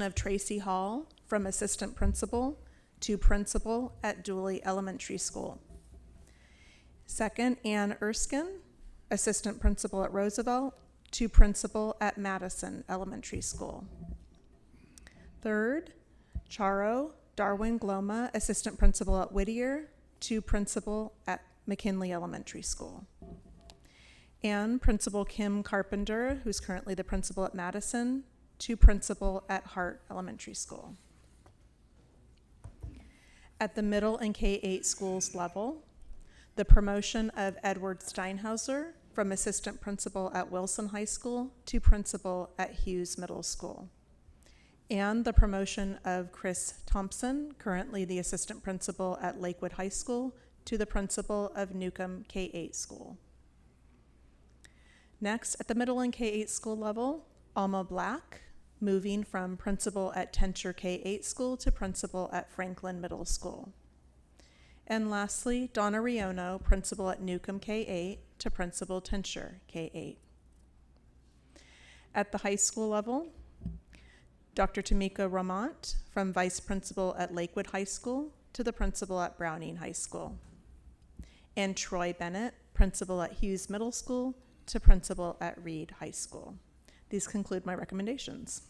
of Tracy Hall from assistant principal to principal at Dooley Elementary School. Second, Ann Erskine, assistant principal at Roosevelt to principal at Madison Elementary School. Third, Charo Darwin Gloma, assistant principal at Whittier to principal at McKinley Elementary School. And Principal Kim Carpenter, who's currently the principal at Madison, to principal at Hart Elementary School. At the middle and K-8 schools level, the promotion of Edward Steinhauser from assistant principal at Wilson High School to principal at Hughes Middle School. And the promotion of Chris Thompson, currently the assistant principal at Lakewood High School, to the principal of Newcomb K-8 School. Next, at the middle and K-8 school level, Alma Black, moving from principal at Tencher K-8 School to principal at Franklin Middle School. And lastly, Donna Riono, principal at Newcomb K-8 to principal Tencher K-8. At the high school level, Dr. Tamika Ramont, from vice principal at Lakewood High School to the principal at Browning High School. And Troy Bennett, principal at Hughes Middle School to principal at Reed High School. These conclude my recommendations.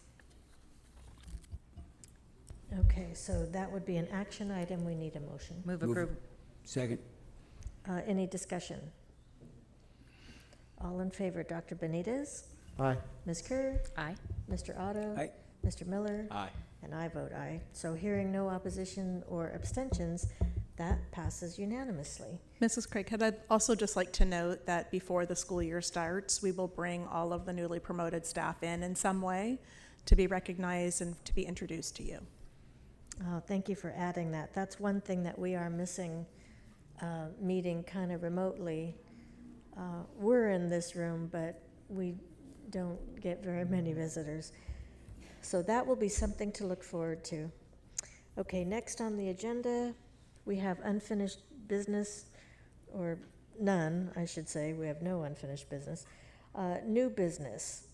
Okay, so that would be an action item. We need a motion. Move approval. Second. Any discussion? All in favor, Dr. Benitez? Aye. Ms. Kerr? Aye. Mr. Otto? Aye. Mr. Miller? Aye. And I vote aye. So hearing no opposition or abstentions, that passes unanimously. Mrs. Craighead, I'd also just like to note that before the school year starts, we will bring all of the newly promoted staff in some way to be recognized and to be introduced to you. Thank you for adding that. That's one thing that we are missing, meeting kind of remotely. We're in this room, but we don't get very many visitors. So that will be something to look forward to. Okay, next on the agenda, we have unfinished business, or none, I should say. We have no unfinished business. New business.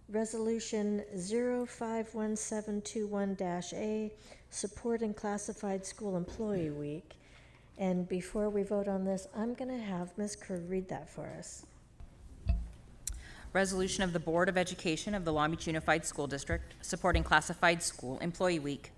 Resolution 051721-A, supporting Classified School Employee Week. And before we vote on this, I'm going to have Ms. Kerr read that for us. Resolution of the Board of Education of the Long Beach Unified School District supporting Classified School Employee Week.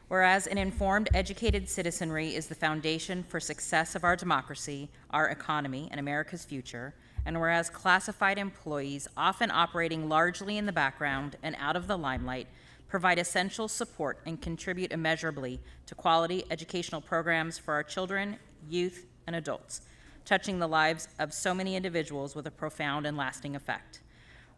Whereas an informed, educated citizenry is the foundation for success of our democracy, our economy, and America's future, and whereas classified employees, often operating largely in the background and out of the limelight, provide essential support and contribute immeasurably to quality educational programs for our children, youth, and adults, touching the lives of so many individuals with a profound and lasting effect.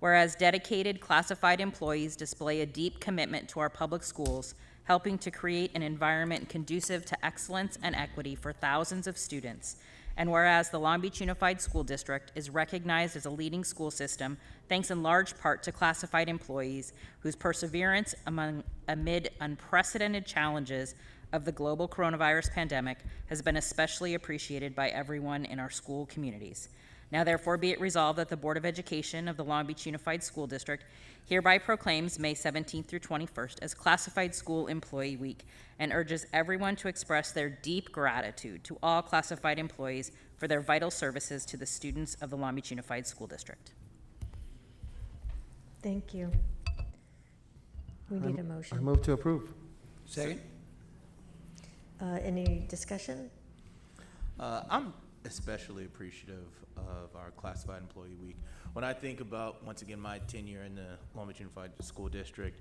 Whereas dedicated classified employees display a deep commitment to our public schools, helping to create an environment conducive to excellence and equity for thousands of students. And whereas the Long Beach Unified School District is recognized as a leading school system, thanks in large part to classified employees whose perseverance amid unprecedented challenges of the global coronavirus pandemic has been especially appreciated by everyone in our school communities. Now therefore be it resolved that the Board of Education of the Long Beach Unified School District hereby proclaims May 17th through 21st as Classified School Employee Week and urges everyone to express their deep gratitude to all classified employees for their vital services to the students of the Long Beach Unified School District. Thank you. We need a motion. I move to approve. Second? Any discussion? I'm especially appreciative of our Classified Employee Week. When I think about, once again, my tenure in the Long Beach Unified School District,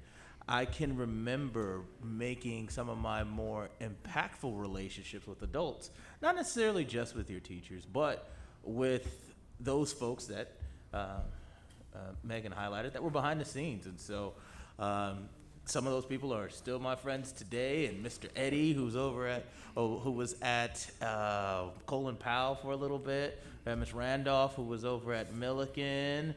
I can remember making some of my more impactful relationships with adults, not necessarily just with your teachers, but with those folks that Megan highlighted that were behind the scenes. And so some of those people are still my friends today, and Mr. Eddie, who was at Colin Powell for a little bit. We had Ms. Randolph, who was over at Milliken.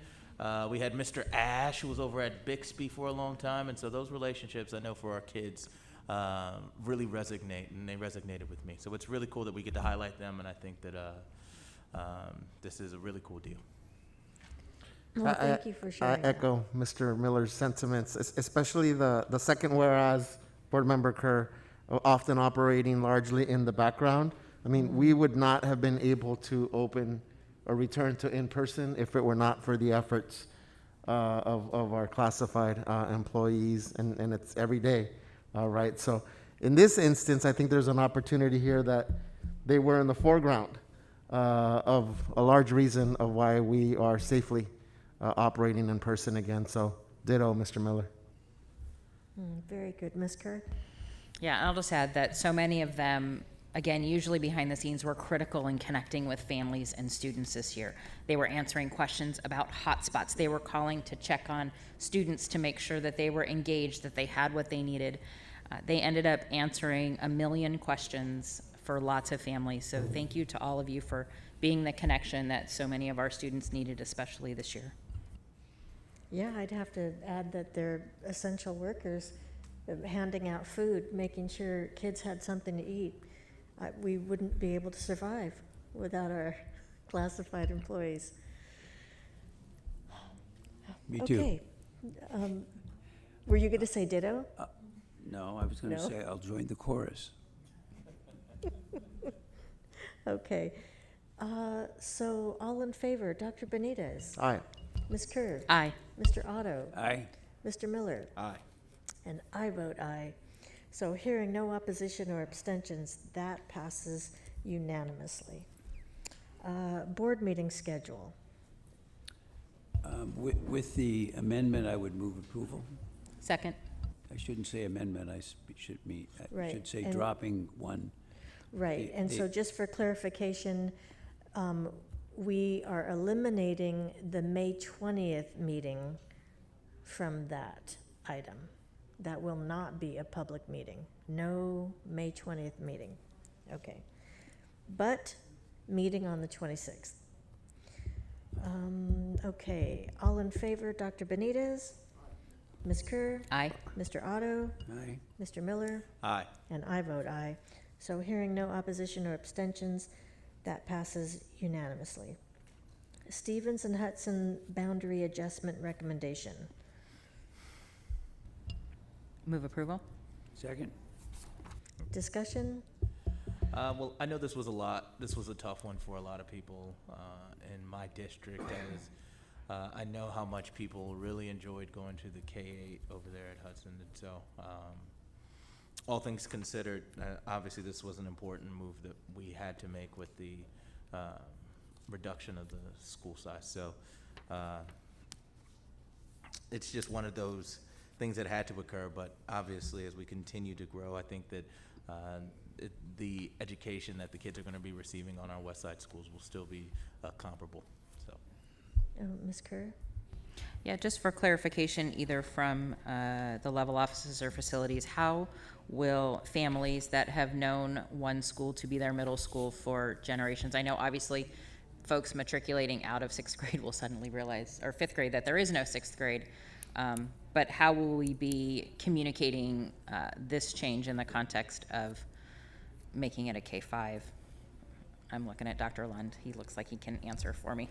We had Mr. Ash, who was over at Bixby for a long time. And so those relationships, I know for our kids, really resonate, and they resonated with me. So it's really cool that we get to highlight them, and I think that this is a really cool deal. Well, thank you for sharing. I echo Mr. Miller's sentiments, especially the second whereas, Board Member Kerr, often operating largely in the background. I mean, we would not have been able to open or return to in-person if it were not for the efforts of our classified employees, and it's every day, right? So in this instance, I think there's an opportunity here that they were in the foreground of a large reason of why we are safely operating in person again. So ditto, Mr. Miller. Very good. Ms. Kerr? Yeah, I'll just add that so many of them, again, usually behind the scenes, were critical in connecting with families and students this year. They were answering questions about hotspots. They were calling to check on students to make sure that they were engaged, that they had what they needed. They ended up answering 1 million questions for lots of families. So thank you to all of you for being the connection that so many of our students needed, especially this year. Yeah, I'd have to add that they're essential workers, handing out food, making sure kids had something to eat. We wouldn't be able to survive without our classified employees. Me too. Okay. Were you going to say ditto? No, I was going to say I'll join the chorus. Okay. So all in favor, Dr. Benitez? Aye. Ms. Kerr? Aye. Mr. Otto? Aye. Mr. Miller? Aye. And I vote aye. So hearing no opposition or abstentions, that passes unanimously. Board meeting schedule. With the amendment, I would move approval. Second. I shouldn't say amendment, I should Right, should say and- dropping one. Right, and so just for clarification, we are eliminating the May 20th meeting from that item. That will not be a public meeting. No May 20th meeting. Okay. But meeting on the 26th. Okay, all in favor, Dr. Benitez? Ms. Kerr? Aye. Mr. Otto? Aye. Mr. Miller? Aye. And I vote aye. So hearing no opposition or abstentions, that passes unanimously. Stevens and Hudson boundary adjustment recommendation. Move approval. Second? Discussion? Well, I know this was a tough one for a lot of people in my district, as I know how much people really enjoyed going to the K-8 over there at Hudson. And so, all things considered, obviously this was an important move that we had to make with the reduction of the school size. So it's just one of those things that had to occur, but obviously as we continue to grow, I think that the education that the kids are going to be receiving on our West Side schools will still be comparable. So, Ms. Kerr? Yeah, just for clarification, either from the level offices or facilities, how will families that have known one school to be their middle school for generations? I know obviously folks matriculating out of 6th grade will suddenly realize, or 5th grade, that there is no 6th grade. But how will we be communicating this change in the context of making it a K-5 I'm looking at Dr. Lund. He looks like he can answer for me.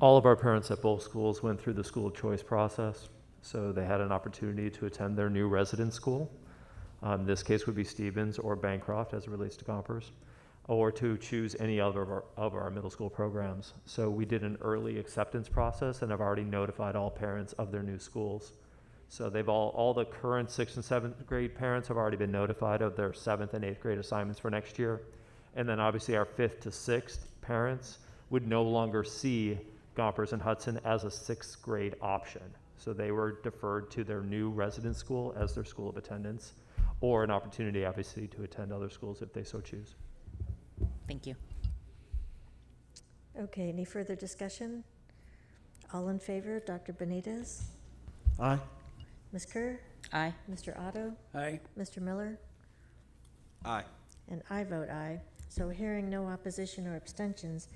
All of our parents at both schools went through the school choice process, so they had an opportunity to attend their new residence school. In this case would be Stevens or Bancroft as it relates to Gompers, or to choose any other of our middle school programs. So we did an early acceptance process and have already notified all parents of their new schools. So they've all the current 6th and 7th grade parents have already been notified of their 7th and 8th grade assignments for next year. And then obviously our 5th to 6th parents would no longer see Gompers and Hudson as a 6th grade option. So they were deferred to their new residence school as their school of attendance, or an opportunity obviously to attend other schools if they so choose. Thank you. Okay, any further discussion? All in favor, Dr. Benitez? Aye. Ms. Kerr? Aye. Mr. Otto? Aye. Mr. Miller? Aye. And I vote aye. So hearing no opposition or abstentions,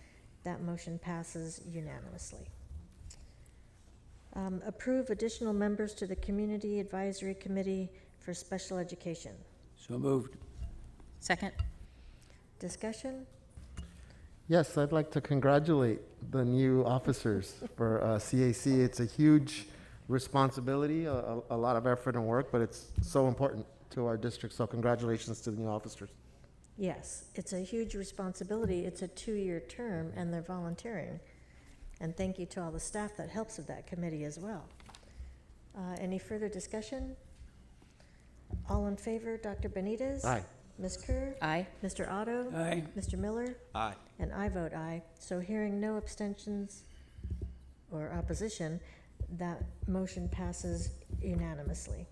that motion passes unanimously. Approve additional members to the Community Advisory Committee for Special Education. So moved. Second. Discussion? Yes, I'd like to congratulate the new officers for CAC. It's a huge responsibility, a lot of effort and work, but it's so important to our district. So congratulations to the new officers. Yes, it's a huge responsibility. It's a 2-year term, and they're volunteering. And thank you to all the staff that helps with that committee as well. Any further discussion? All in favor, Dr. Benitez? Aye. Ms. Kerr? Aye. Mr. Otto? Aye. Mr. Miller? Aye. And I vote aye. So hearing no abstentions or opposition, that motion passes unanimously.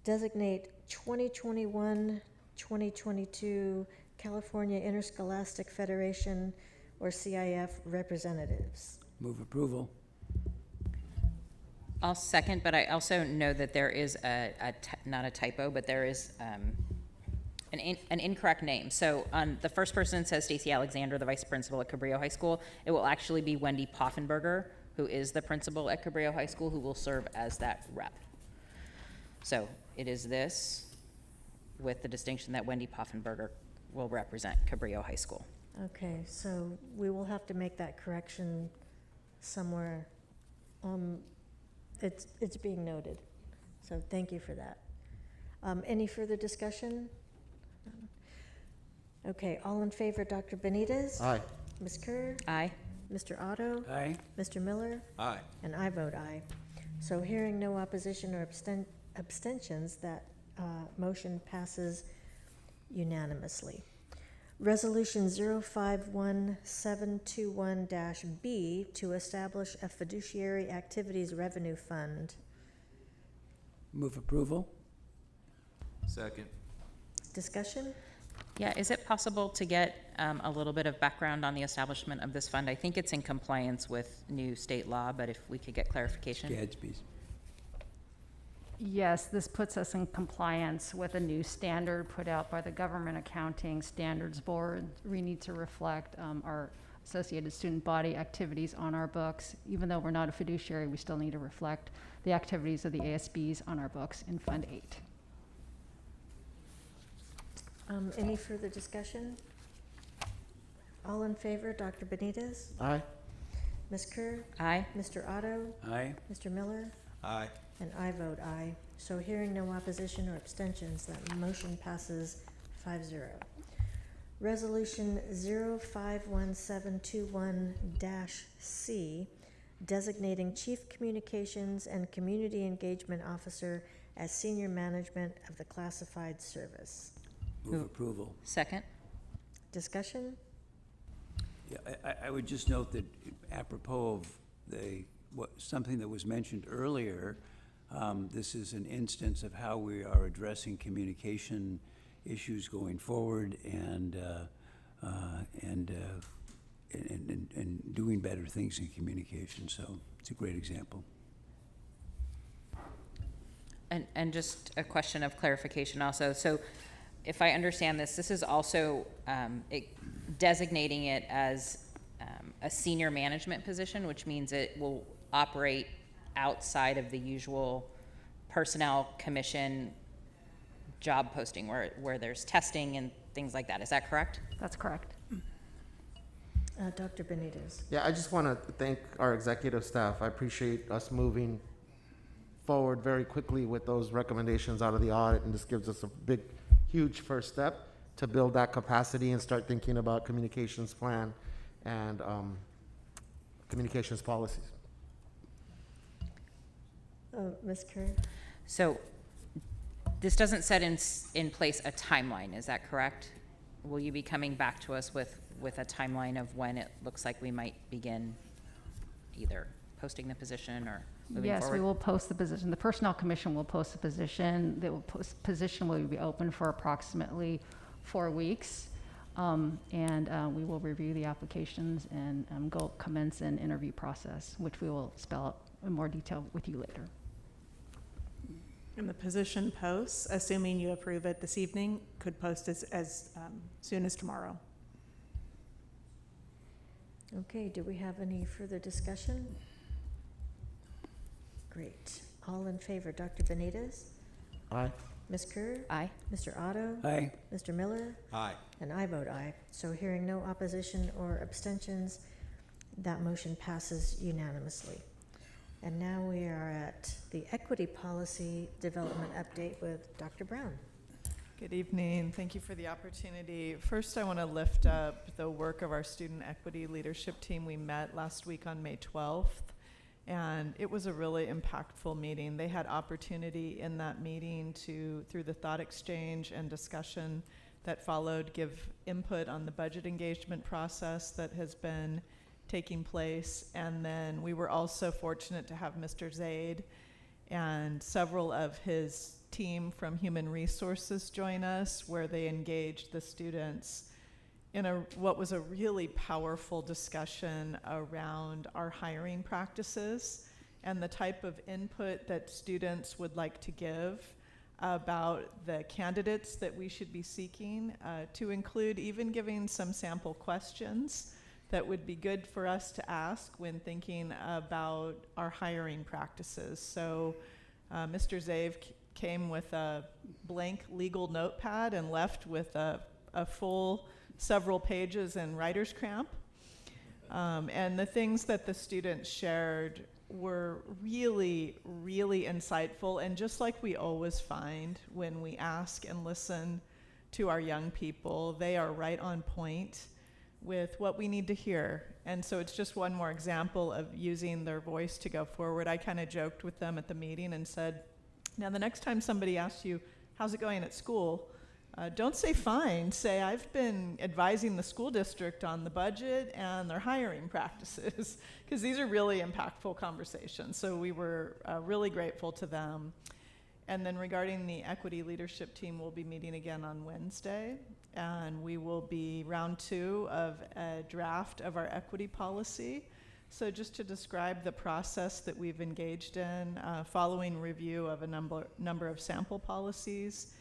Designate 2021-2022 California Interscholastic Federation or CIF representatives. Move approval. I'll second, but I also know that there is not a typo, but there is an incorrect name. So on the first person says Stacy Alexander, the vice principal at Cabrillo High School. It will actually be Wendy Poffenberger, who is the principal at Cabrillo High School, who will serve as that rep. So it is this, with the distinction that Wendy Poffenberger will represent Cabrillo High School. Okay, so we will have to make that correction somewhere. It's being noted. So thank you for that. Any further discussion? Okay, all in favor, Dr. Benitez? Aye. Ms. Kerr? Aye. Mr. Otto? Aye. Mr. Miller? Aye. And I vote aye. So hearing no opposition or abstentions, that motion passes unanimously. Resolution 051721-B to establish a fiduciary activities revenue fund. Move approval. Second. Discussion? Yeah, is it possible to get a little bit of background on the establishment of this fund? I think it's in compliance with new state law, but if we could get clarification. Gadsby's. Yes, this puts us in compliance with a new standard put out by the Government Accounting Standards Board. We need to reflect our associated student body activities on our books. Even though we're not a fiduciary, we still need to reflect the activities of the ASBs on our books in Fund 8. Any further discussion? All in favor, Dr. Benitez? Aye. Ms. Kerr? Aye. Mr. Otto? Aye. Mr. Miller? Aye. And I vote aye. So hearing no opposition or abstentions, that motion passes 5-0. Resolution 051721-C, designating Chief Communications and Community Engagement Officer as Senior Management of the Classified Service. Move approval. Second. Discussion? Yeah, I would just note that apropos of something that was mentioned earlier, this is an instance of how we are addressing communication issues going forward and doing better things in communication. So it's a great example. And just a question of clarification also. So if I understand this, this is also designating it as a senior management position, which means it will operate outside of the usual personnel commission job posting where there's testing and things like that. Is that correct? That's correct. Dr. Benitez. Yeah, I just want to thank our executive staff. I appreciate us moving forward very quickly with those recommendations out of the audit, and this gives us a big, huge first step to build that capacity and start thinking about communications plan and communications policies. Ms. Kerr? So this doesn't set in place a timeline, is that correct? Will you be coming back to us with a timeline of when it looks like we might begin either posting the position or moving Yes, forward? we will post the position. The Personnel Commission will post the position. The position will be open for approximately 4 weeks. We will review the applications and commence an interview process, which we will spell out in more detail with you later. And the position posts, assuming you approve it this evening, could post as soon as tomorrow. Okay, do we have any further discussion? Great. All in favor, Dr. Benitez? Aye. Ms. Kerr? Aye. Mr. Otto? Aye. Mr. Miller? Aye. And I vote aye. So hearing no opposition or abstentions, that motion passes unanimously. And now we are at the Equity Policy Development Update with Dr. Brown. Good evening. Thank you for the opportunity. First, I want to lift up the work of our Student Equity Leadership Team. We met last week on May 12th, and it was a really impactful meeting. They had opportunity in that meeting to, through the thought exchange and discussion that followed, give input on the budget engagement process that has been taking place. And then we were also fortunate to have Mr. Zaid and several of his team from Human Resources join us, where they engaged the students in what was a really powerful discussion around our hiring practices and the type of input that students would like to give about the candidates that we should be seeking, to include even giving some sample questions that would be good for us to ask when thinking about our hiring practices. So Mr. Zave came with a blank legal notepad and left with a full several pages in writer's cramp. And the things that the students shared were really, really insightful. And just like we always find when we ask and listen to our young people, they are right on point with what we need to hear. And so it's just one more example of using their voice to go forward. I kind of joked with them at the meeting and said, now the next time somebody asks you, how's it going at school? Don't say fine, say I've been advising the school district on the budget and their hiring practices, because these are really impactful conversations. So we were really grateful to them. And then regarding the Equity Leadership Team, we'll be meeting again on Wednesday, and we will be round 2 of a draft of our equity policy. So just to describe the process that we've engaged in, following review of a number of sample policies,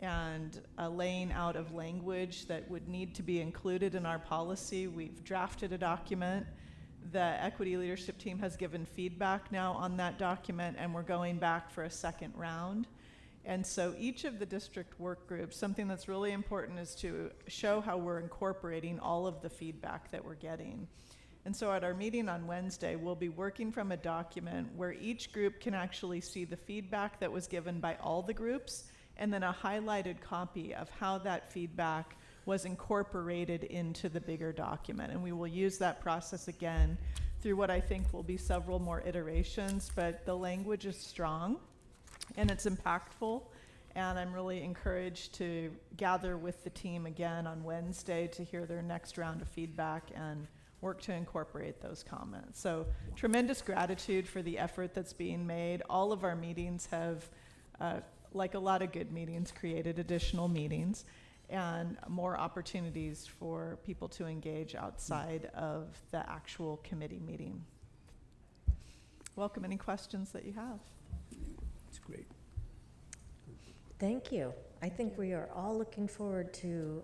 and a laying out of language that would need to be included in our policy. We've drafted a document. The Equity Leadership Team has given feedback now on that document, and we're going back for a second round. And so each of the district work groups, something that's really important is to show how we're incorporating all of the feedback that we're getting. And so at our meeting on Wednesday, we'll be working from a document where each group can actually see the feedback that was given by all the groups, and then a highlighted copy of how that feedback was incorporated into the bigger document. And we will use that process again through what I think will be several more iterations, but the language is strong and it's impactful. And I'm really encouraged to gather with the team again on Wednesday to hear their next round of feedback and work to incorporate those comments. So tremendous gratitude for the effort that's being made. All of our meetings have, like a lot of good meetings, created additional meetings and more opportunities for people to engage outside of the actual committee meeting. Welcome any questions that you have. That's great. Thank you. I think we are all looking forward to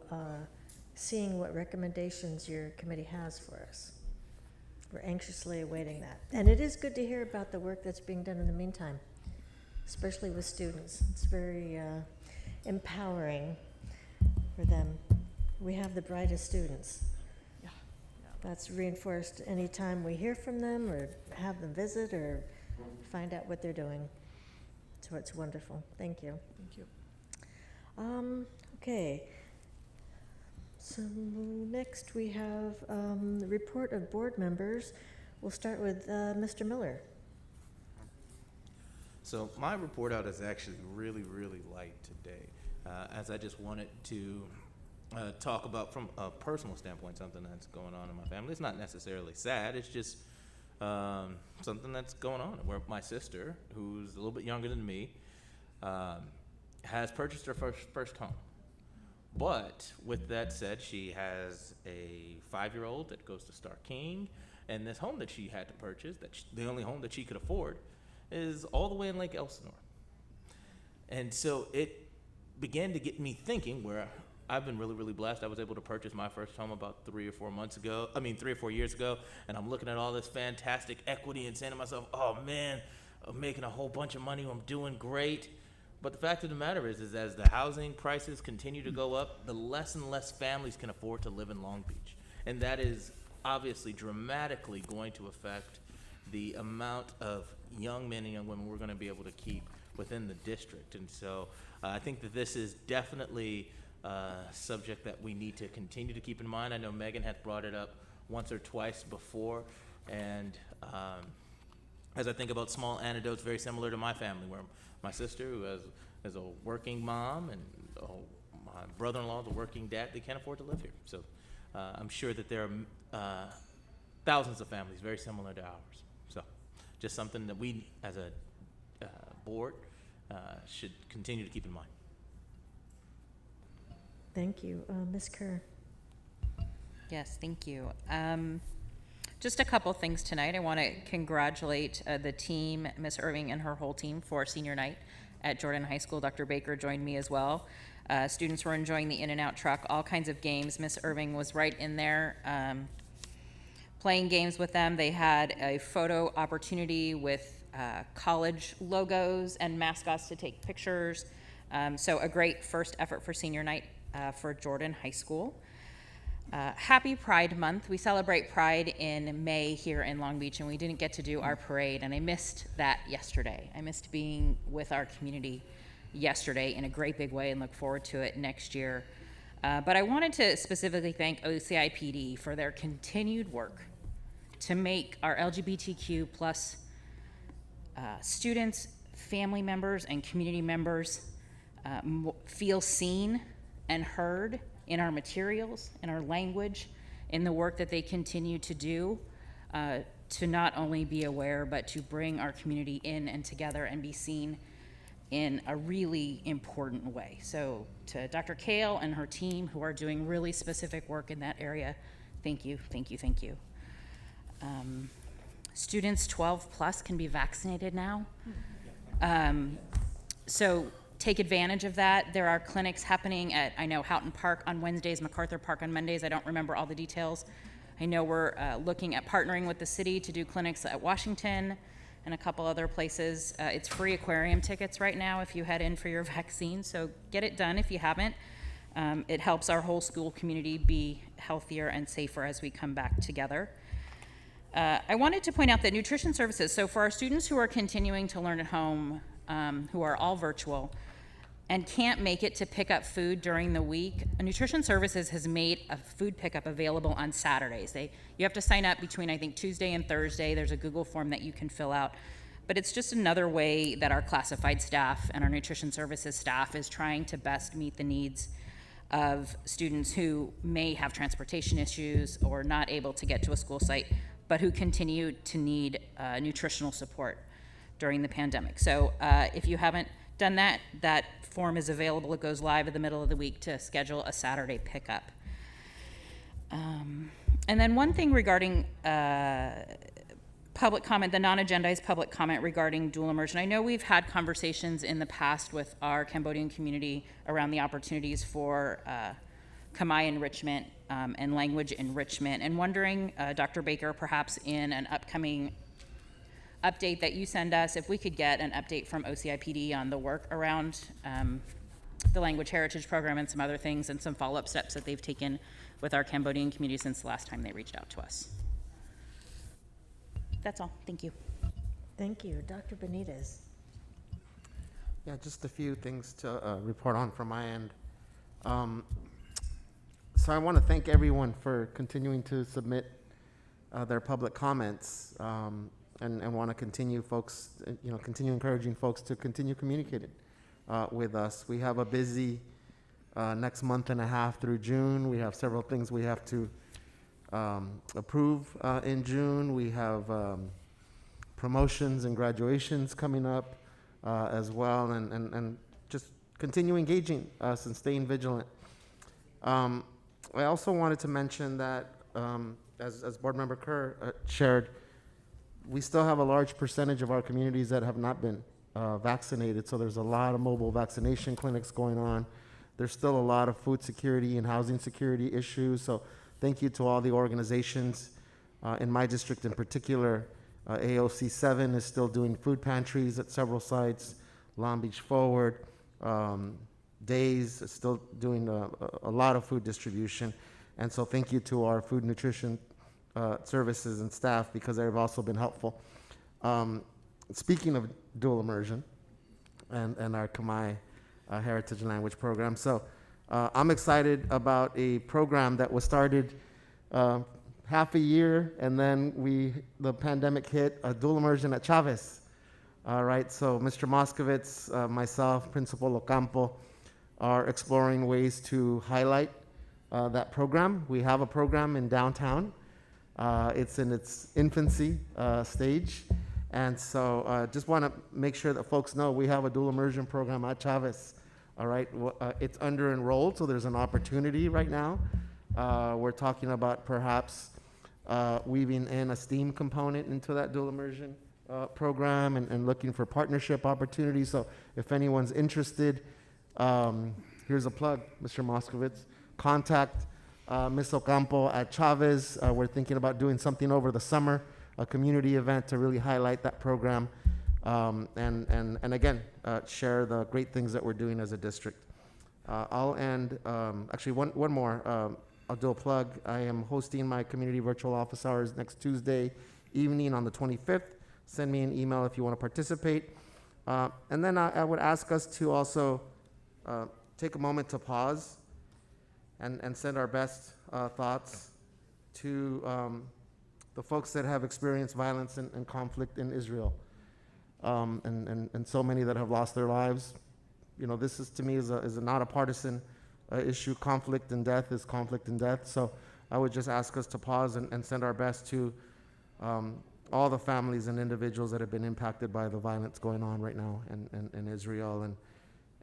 seeing what recommendations your committee has for us. We're anxiously awaiting that. And it is good to hear about the work that's being done in the meantime, especially with students. It's very empowering for them. We have the brightest students. Yeah. That's reinforced anytime we hear from them or have them visit or find out what they're doing. So it's wonderful. Thank you. Thank you. Okay. So next we have the report of board members. We'll start with Mr. Miller. So my report out is actually really, really light today, as I just wanted to talk about from a personal standpoint something that's going on in my family. It's not necessarily sad, it's just something that's going on where my sister, who's a little bit younger than me, has purchased her first home. But with that said, she has a 5-year-old that goes to Stark King, and this home that she had to purchase, the only home that she could afford, is all the way in Lake Elsinore. And so it began to get me thinking, where I've been really, really blessed. I was able to purchase my first home about 3 or 4 years ago, and I'm looking at all this fantastic equity and saying to myself, oh man, I'm making a whole bunch of money, I'm doing great. But the fact of the matter is as the housing prices continue to go up, the less and less families can afford to live in Long Beach. And that is obviously dramatically going to affect the amount of young men and young women we're going to be able to keep within the district. And so I think that this is definitely a subject that we need to continue to keep in mind. I know Megan has brought it up once or twice before, and as I think about small anecdotes very similar to my family, where my sister, who is a working mom, and my brother-in-law is a working dad, they can't afford to live here. So I'm sure that there are thousands of families very similar to ours. So just something that we as a board should continue to keep in mind. Thank you. Ms. Kerr. Yes, thank you. Just a couple things tonight. I want to congratulate the team, Ms. Irving and her whole team, for senior night at Jordan High School. Dr. Baker joined me as well. Students were enjoying the In-N-Out truck, all kinds of games. Ms. Irving was right in there playing games with them. They had a photo opportunity with college logos and mascots to take pictures. So a great first effort for senior night for Jordan High School. Happy Pride Month. We celebrate Pride in May here in Long Beach, and we didn't get to do our parade, and I missed that yesterday. I missed being with our community yesterday in a great big way and look forward to it next year. But I wanted to specifically thank OCIPD for their continued work to make our LGBTQ plus students, family members, and community members feel seen and heard in our materials, in our language, in the work that they continue to do, to not only be aware, but to bring our community in and together and be seen in a really important way. So to Dr. Kale and her team, who are doing really specific work in that area, thank you, thank you, thank you. Students 12 plus can be vaccinated now. So take advantage of that. There are clinics happening at, I know, Houghton Park on Wednesdays, MacArthur Park on Mondays. I don't remember all the details. I know we're looking at partnering with the city to do clinics at Washington and a couple other places. It's free aquarium tickets right now if you head in for your vaccine, so get it done if you haven't. It helps our whole school community be healthier and safer as we come back together. I wanted to point out that nutrition services, so for our students who are continuing to learn at home, who are all virtual, and can't make it to pick up food during the week, Nutrition Services has made a food pickup available on Saturdays. You have to sign up between, I think, Tuesday and Thursday. There's a Google form that you can fill out. But it's just another way that our classified staff and our Nutrition Services staff is trying to best meet the needs of students who may have transportation issues or not able to get to a school site, but who continue to need nutritional support during the pandemic. So if you haven't done that, that form is available. It goes live in the middle of the week to schedule a Saturday pickup. And then one thing regarding public comment, the non-agendized public comment regarding dual immersion. I know we've had conversations in the past with our Cambodian community around the opportunities for Khmer enrichment and language enrichment, and wondering, Dr. Baker, perhaps in an upcoming update that you send us, if we could get an update from OCIPD on the work around the language heritage program and some other things and some follow-up steps that they've taken with our Cambodian community since the last time they reached out to us. That's all. Thank you. Thank you. Dr. Benitez. Yeah, just a few things to report on from my end. So I want to thank everyone for continuing to submit their public comments, and want to continue continue encouraging folks to continue communicating with us. We have a busy next month and a half through June. We have several things we have to approve in June. We have promotions and graduations coming up as well, and just continue engaging us and staying vigilant. I also wanted to mention that, as Board Member Kerr shared, we still have a large percentage of our communities that have not been vaccinated, so there's a lot of mobile vaccination clinics going on. There's still a lot of food security and housing security issues, so thank you to all the organizations. In my district in particular, AOC 7 is still doing food pantries at several sites. Long Beach Forward, Days is still doing a lot of food distribution. And so thank you to our food nutrition services and staff, because they've also been helpful. Speaking of dual immersion and our Khmer heritage language program, so I'm excited about a program that was started half a year, and then the pandemic hit, a dual immersion at Chavez. Right, so Mr. Moskovitz, myself, Principal Ocampo, are exploring ways to highlight that program. We have a program in downtown. It's in its infancy stage. And so just want to make sure that folks know we have a dual immersion program at Chavez. All right, it's under enrolled, so there's an opportunity right now. We're talking about perhaps weaving in a STEAM component into that dual immersion program, and looking for partnership opportunities. So if anyone's interested, here's a plug, Mr. Moskovitz. Contact Ms. Ocampo at Chavez. We're thinking about doing something over the summer, a community event to really highlight that program, and again, share the great things that we're doing as a district. I'll end, actually one more, I'll do a plug. I am hosting my community virtual office hours next Tuesday evening on the 25th. Send me an email if you want to participate. And then I would ask us to also take a moment to pause and send our best thoughts to the folks that have experienced violence and conflict in Israel, and so many that have lost their lives. You know, this is, to me, is not a partisan issue. Conflict and death is conflict and death. So I would just ask us to pause and send our best to all the families and individuals that have been impacted by the violence going on right now in Israel,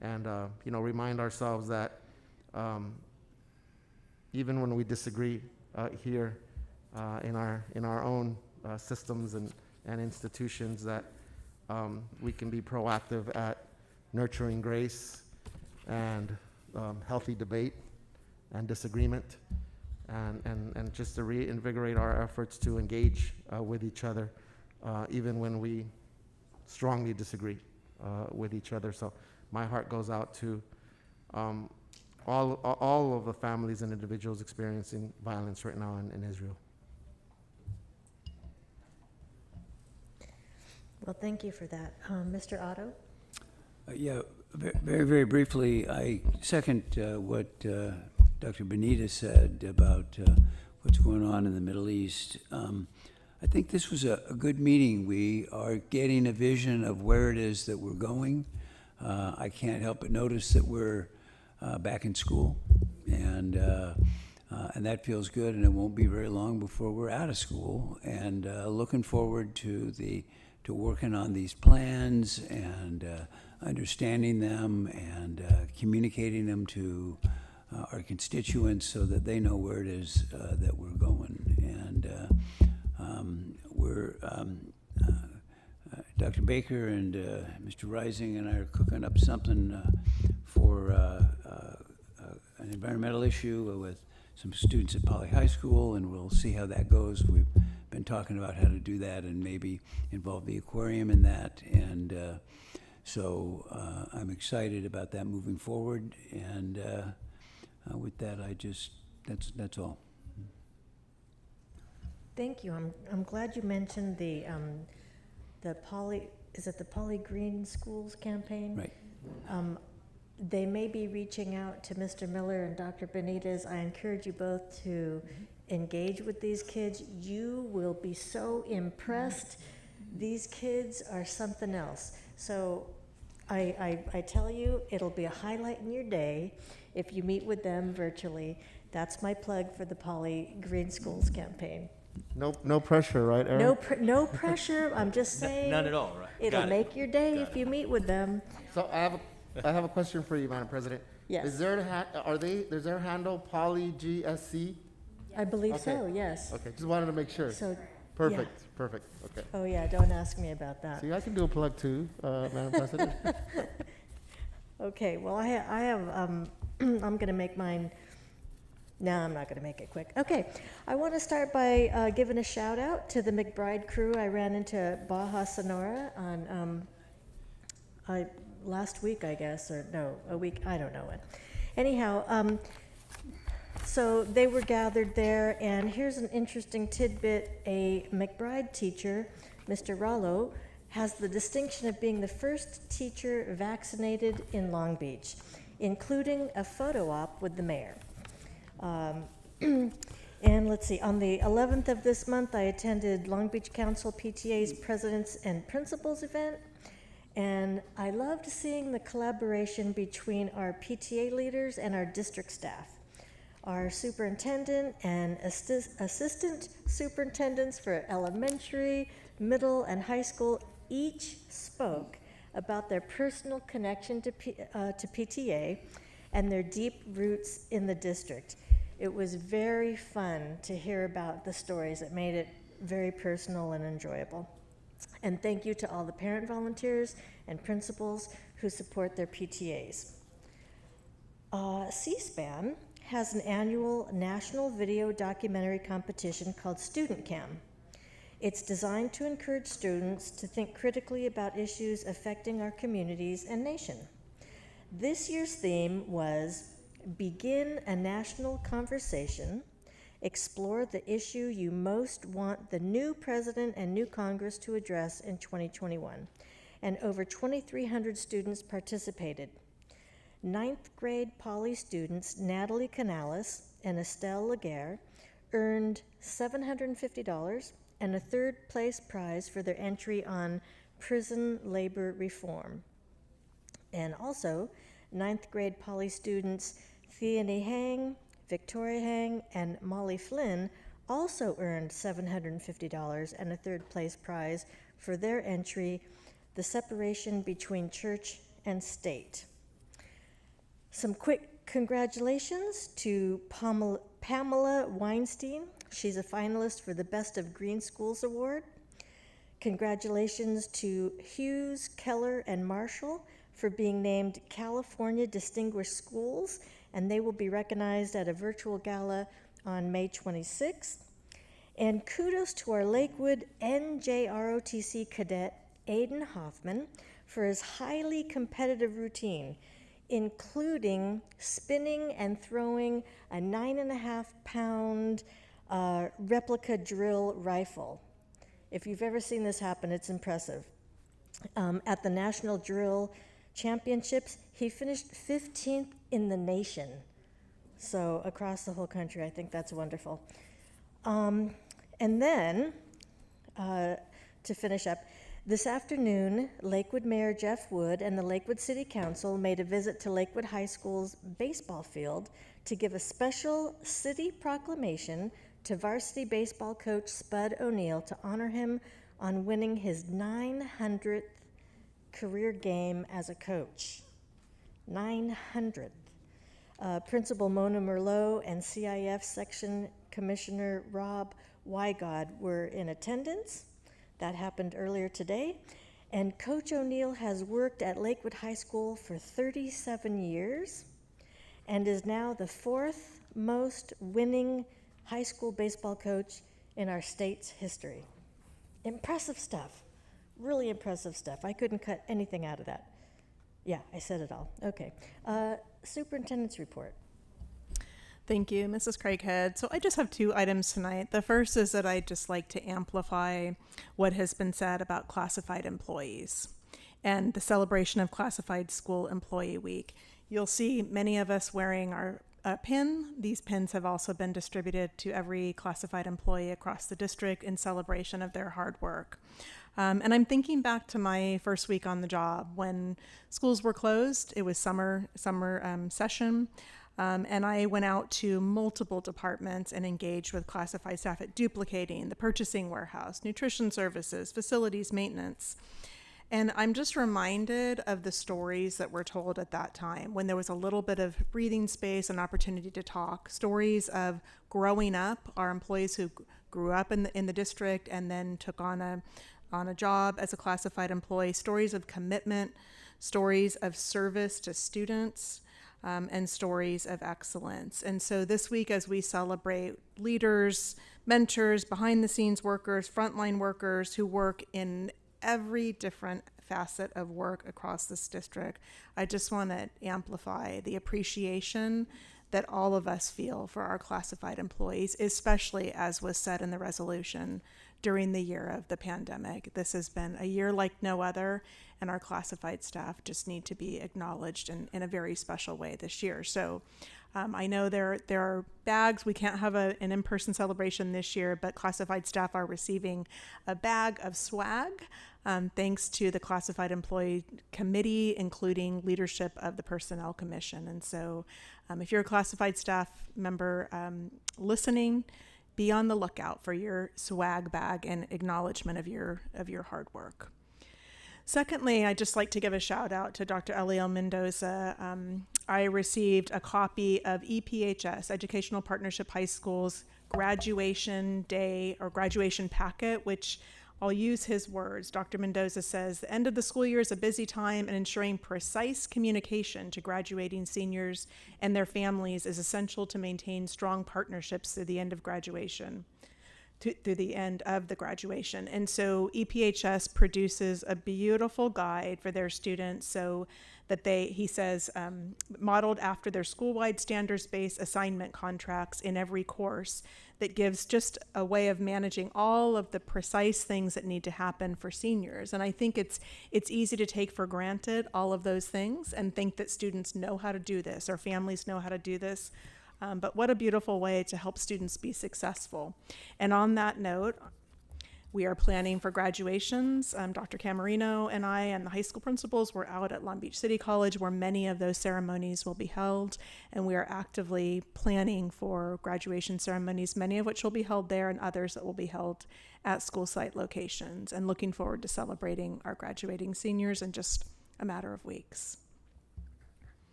and remind ourselves that even when we disagree here in our own systems and institutions, that we can be proactive at nurturing grace and healthy debate and disagreement, and just to reinvigorate our efforts to engage with each other, even when we strongly disagree with each other. So my heart goes out to all of the families and individuals experiencing violence right now in Israel. Well, thank you for that. Mr. Otto? Yeah, very, very briefly, I second what Dr. Benitez said about what's going on in the Middle East. I think this was a good meeting. We are getting a vision of where it is that we're going. I can't help but notice that we're back in school, and that feels good, and it won't be very long before we're out of school, and looking forward to working on these plans and understanding them and communicating them to our constituents so that they know where it is that we're going. And Dr. Baker and Mr. Rising and I are cooking up something for an environmental issue with some students at Poly High School, and we'll see how that goes. We've been talking about how to do that and maybe involve the aquarium in that. And So I'm excited about that moving forward, and with that, that's all. Thank you. I'm glad you mentioned the Poly Green Schools campaign? Right. They may be reaching out to Mr. Miller and Dr. Benitez. I encourage you both to engage with these kids. You will be so impressed. These kids are something else. So I tell you, it'll be a highlight in your day if you meet with them virtually. That's my plug for the Poly Green Schools campaign. No pressure, right, Aaron? No pressure. I'm just saying. None at all, right? It'll make your day if you meet with them. So I have a question for you, Madam President. Yes. Is there is their handle Poly GSC? I believe so, yes. Okay, just wanted to make sure. So, perfect, perfect. Okay. Oh yeah, don't ask me about that. See, I can do a plug too, Madam President. Okay, well I have I'm going to make mine. No, I'm not going to make it quick. Okay, I want to start by giving a shout out to the McBride crew. I ran into Baja Sonora on last week, I guess, or no, a week, I don't know when. Anyhow, so they were gathered there, and here's an interesting tidbit. A McBride teacher, Mr. Rollo, has the distinction of being the first teacher vaccinated in Long Beach, including a photo op with the mayor. And let's see, on the 11th of this month, I attended Long Beach Council PTA's Presidents and Principals event, and I loved seeing the collaboration between our PTA leaders and our district staff. Our superintendent and assistant superintendents for elementary, middle, and high school each spoke about their personal connection to PTA and their deep roots in the district. It was very fun to hear about the stories. It made it very personal and enjoyable. And thank you to all the parent volunteers and principals who support their PTAs. C-SPAN has an annual national video documentary competition called Student Cam. It's designed to encourage students to think critically about issues affecting our communities and nation. This year's theme was Begin a National Conversation, explore the issue you most want the new president and new Congress to address in 2021. And over 2,300 students participated. 9th grade Poly students Natalie Canales and Estelle Laguerre earned $750 and a third place prize for their entry on prison labor reform. And also, 9th grade Poly students Theanie Hang, Victoria Hang, and Molly Flynn also earned $750 and a third place prize for their entry, The Separation Between Church and State. Some quick congratulations to Pamela Weinstein. She's a finalist for the Best of Green Schools Award. Congratulations to Hughes, Keller, and Marshall for being named California Distinguished Schools, and they will be recognized at a virtual gala on May 26th. And kudos to our Lakewood NJROTC cadet, Aiden Hoffman, for his highly competitive routine, including spinning and throwing a 9.5-pound replica drill rifle. If you've ever seen this happen, it's impressive. At the National Drill Championships, he finished 15th in the nation. So across the whole country, I think that's wonderful. And then, to finish up, this afternoon, Lakewood Mayor Jeff Wood and the Lakewood City Council made a visit to Lakewood High School's baseball field to give a special city proclamation to varsity baseball coach Spud O'Neill to honor him on winning his 900th career game as a coach. 900th. Principal Mona Merlot and CIF Section Commissioner Rob Wygod were in attendance. That happened earlier today. And Coach O'Neill has worked at Lakewood High School for 37 years and is now the 4th most winning high school baseball coach in our state's history. Impressive stuff. Really impressive stuff. I couldn't cut anything out of that. Yeah, I said it all. Okay. Superintendent's report. Thank you, Mrs. Craighead. So I just have 2 items tonight. The first is that I'd just like to amplify what has been said about classified employees and the celebration of Classified School Employee Week. You'll see many of us wearing our pin. These pins have also been distributed to every classified employee across the district in celebration of their hard work. And I'm thinking back to my first week on the job when schools were closed. It was summer session. And I went out to multiple departments and engaged with classified staff at duplicating, the purchasing warehouse, nutrition services, facilities maintenance. And I'm just reminded of the stories that were told at that time when there was a little bit of breathing space and opportunity to talk. Stories of growing up, our employees who grew up in the district and then took on a job as a classified employee, stories of commitment, stories of service to students, and stories of excellence. And so this week, as we celebrate leaders, mentors, behind the scenes workers, frontline workers who work in every different facet of work across this district, I just want to amplify the appreciation that all of us feel for our classified employees, especially as was said in the resolution during the year of the pandemic. This has been a year like no other, and our classified staff just need to be acknowledged in a very special way this year. So I know there are bags. We can't have an in-person celebration this year, but classified staff are receiving a bag of swag thanks to the Classified Employee Committee, including leadership of the Personnel Commission. And so if you're a classified staff member listening, be on the lookout for your swag bag and acknowledgement of your hard work. Secondly, I'd just like to give a shout out to Dr. Eliel Mendoza. I received a copy of EPHS, Educational Partnership High School's graduation day or graduation packet, which I'll use his words. Dr. Mendoza says, the end of the school year is a busy time, and ensuring precise communication to graduating seniors and their families is essential to maintain strong partnerships through the end of graduation. Through the end of the graduation. And so EPHS produces a beautiful guide for their students so that he says, modeled after their school-wide standards-based assignment contracts in every course, that gives just a way of managing all of the precise things that need to happen for seniors. And I think it's easy to take for granted all of those things and think that students know how to do this or families know how to do this. But what a beautiful way to help students be successful. And on that note, we are planning for graduations. Dr. Camarino and I and the high school principals were out at Long Beach City College where many of those ceremonies will be held. And we are actively planning for graduation ceremonies, many of which will be held there and others that will be held at school site locations, and looking forward to celebrating our graduating seniors in just a matter of weeks.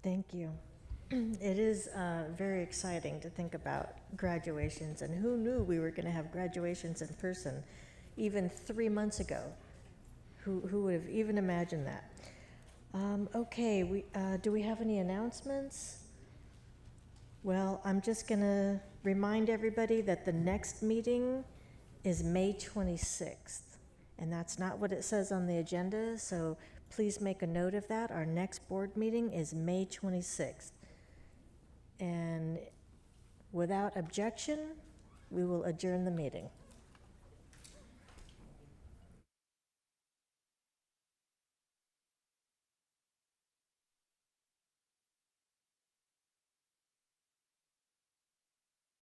Thank you. It is very exciting to think about graduations, and who knew we were going to have graduations in person even 3 months ago? Who would have even imagined that? Okay, do we have any announcements? Well, I'm just going to remind everybody that the next meeting is May 26th, and that's not what it says on the agenda, so please make a note of that. Our next board meeting is May 26th. And without objection, we will adjourn the meeting.